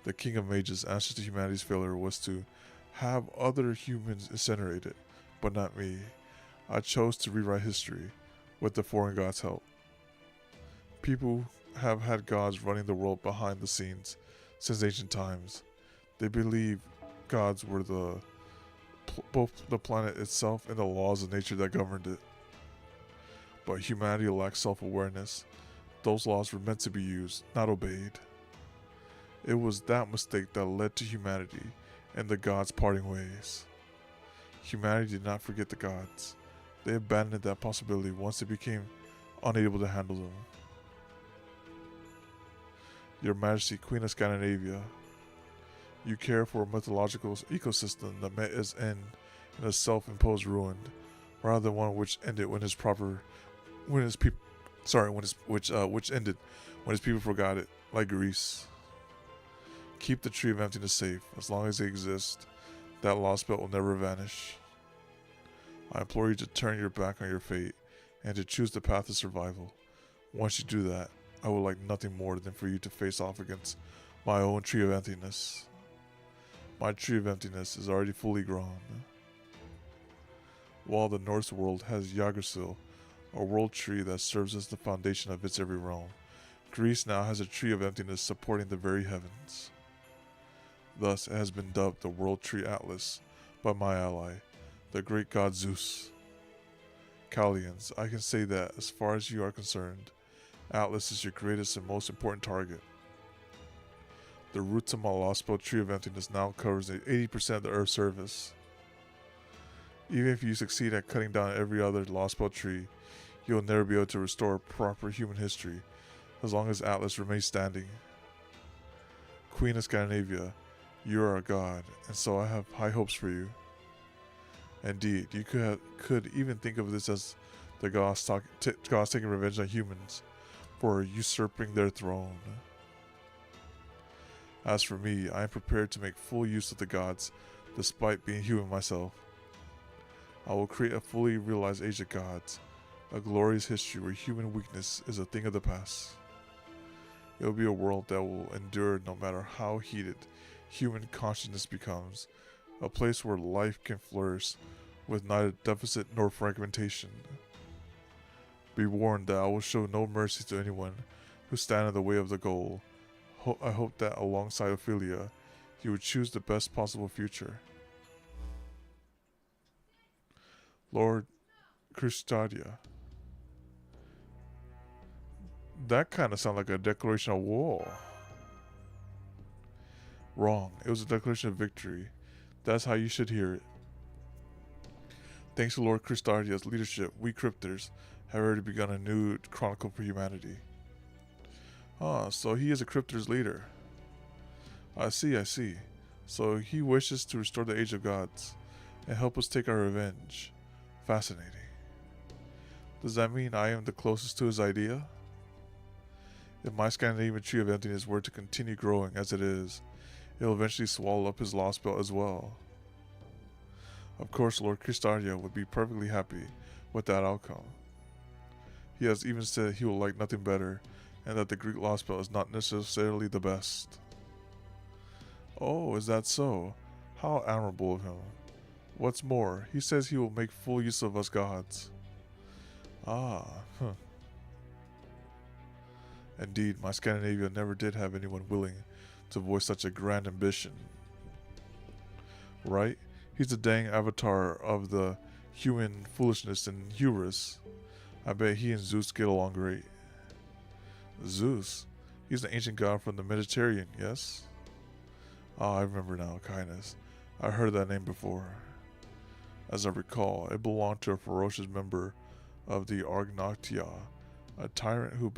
The King of Mages' answer to humanity's failure was to have other humans incinerated, but not me. I chose to rewrite history with the foreign god's help. People have had gods running the world behind the scenes since ancient times. They believe gods were both the planet itself and the laws of nature that governed it. But humanity lacked self-awareness. Those laws were meant to be used, not obeyed. It was that mistake that led to humanity and the gods parting ways. Humanity did not forget the gods. They abandoned that possibility once they became unable to handle them. Your Majesty, Queen of Scandinavia, you care for a mythological ecosystem that met its end in a self-imposed ruin, rather than one which ended when his people forgot it, like Greece. Keep the Tree of Emptiness safe. As long as they exist, that lost belt will never vanish. I implore you to turn your back on your fate and to choose the path of survival. Once you do that, I would like nothing more than for you to face off against my own Tree of Emptiness. My Tree of Emptiness is already fully grown. While the Norse world has Yggdrasil, a world tree that serves as the foundation of its every realm, Greece now has a Tree of Emptiness supporting the very heavens. Thus, it has been dubbed the World Tree Atlas by my ally, the great god Zeus. Callians, I can say that, as far as you are concerned, Atlas is your greatest and most important target. The roots of my Lostbelt Tree of Emptiness now covers 80% of the Earth's surface. Even if you succeed at cutting down every other Lostbelt tree, you will never be able to restore proper human history, as long as Atlas remains standing. Queen of Scandinavia, you are a god, and so I have high hopes for you. Indeed, you could even think of this as the gods taking revenge on humans for usurping their throne. As for me, I am prepared to make full use of the gods, despite being human myself. I will create a fully realized age of gods, a glorious history where human weakness is a thing of the past. It will be a world that will endure no matter how heated human consciousness becomes, a place where life can flourish with neither deficit nor fragmentation. Be warned that I will show no mercy to anyone who stand in the way of the goal. I hope that alongside Ophelia, you would choose the best possible future. Lord Christadia. That kind of sounds like a declaration of war. Wrong. It was a declaration of victory. That's how you should hear it. Thanks to Lord Christardia's leadership, we cryptors have already begun a new chronicle for humanity. Ah, so he is a cryptor's leader. I see. So he wishes to restore the Age of Gods and help us take our revenge. Fascinating. Does that mean I am the closest to his idea? If my Scandinavian Tree of Emptiness were to continue growing as it is, it will eventually swallow up his lost belt as well. Of course, Lord Christardia would be perfectly happy with that outcome. He has even said he will like nothing better, and that the Greek lost belt is not necessarily the best. Oh, is that so? How admirable of him. What's more, he says he will make full use of us gods. Indeed, my Scandinavia never did have anyone willing to voice such a grand ambition. Right? He's the dang avatar of the human foolishness and hubris. I bet he and Zeus get along great. Zeus? He's the ancient god from the Mediterranean, yes? I remember now, kindness. I heard that name before. As I recall, it belonged to a ferocious member of the Argonautia, a tyrant who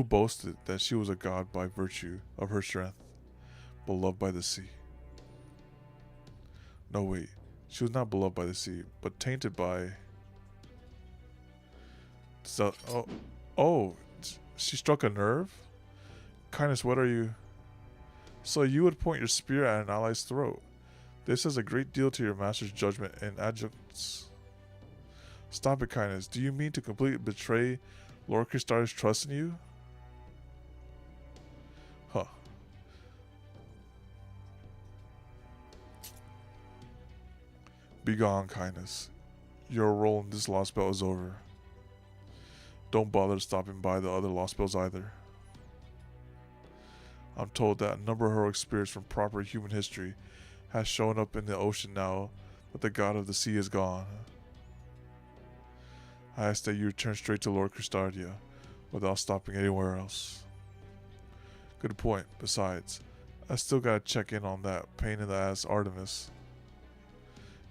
boasted that she was a god by virtue of her strength, beloved by the sea. No, wait, she was not beloved by the sea, but tainted by... she struck a nerve? Kindness, what are you... So you would point your spear at an ally's throat. This is a great deal to your master's judgment and adjuncts. Stop it, kindness. Do you mean to completely betray Lord Christar's trust in you? Huh. Begone, kindness. Your role in this lost belt is over. Don't bother stopping by the other lost belts either. I'm told that a number of heroic spirits from proper human history has shown up in the ocean now that the god of the sea is gone. I ask that you return straight to Lord Christardia without stopping anywhere else. Good point. Besides, I still gotta check in on that pain in the ass Artemis.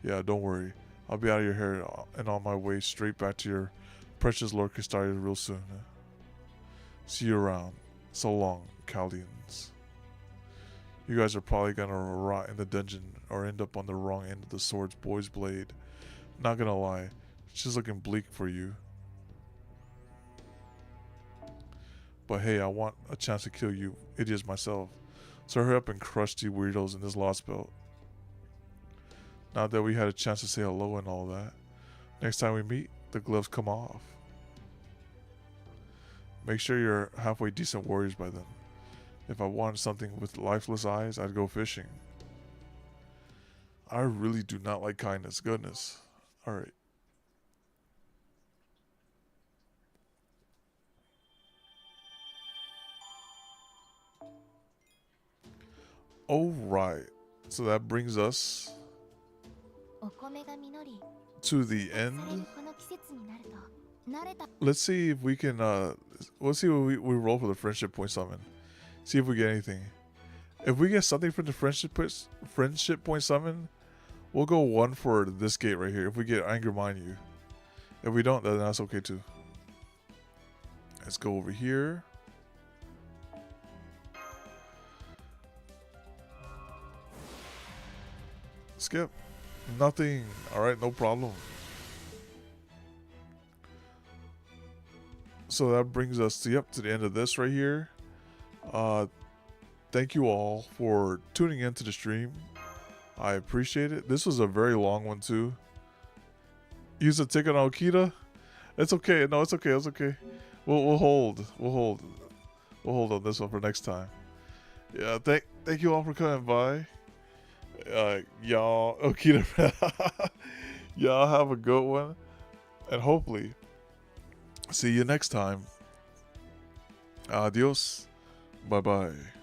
Yeah, don't worry. I'll be out of your hair and on my way straight back to your precious Lord Custodian real soon. See you around. So long, Chaldeans. You guys are probably gonna rot in the dungeon or end up on the wrong end of the sword's boy's blade. Not gonna lie, it's just looking bleak for you. But hey, I want a chance to kill you idiots myself. So hurry up and crush the weirdos in this Lostbelt. Now that we had a chance to say hello and all that, next time we meet, the gloves come off. Make sure you're halfway decent warriors by then. If I wanted something with lifeless eyes, I'd go fishing. I really do not like kindness. Goodness. Alright. Alright. So that brings us お米が実り to the される end. この季節になると慣れた Let's see if we can, let's see what we roll for the friendship point summon. See if we get anything. If we get something from the friendship point summon, we'll go 1 for this gate right here. If we get Anger Mind You. If we don't, then that's okay too. Let's go over here. Skip. Nothing. Alright, no problem. So that brings us to, to the end of this right here. Thank you all for tuning into the stream. I appreciate it. This was a very long one too. Use a ticket on Okita? It's okay. No, it's okay. It's okay. We'll hold on this one for next time. Yeah, thank you all for coming by. Y'all, Okita, y'all have a good one, and hopefully see you next time. Adios. Bye bye.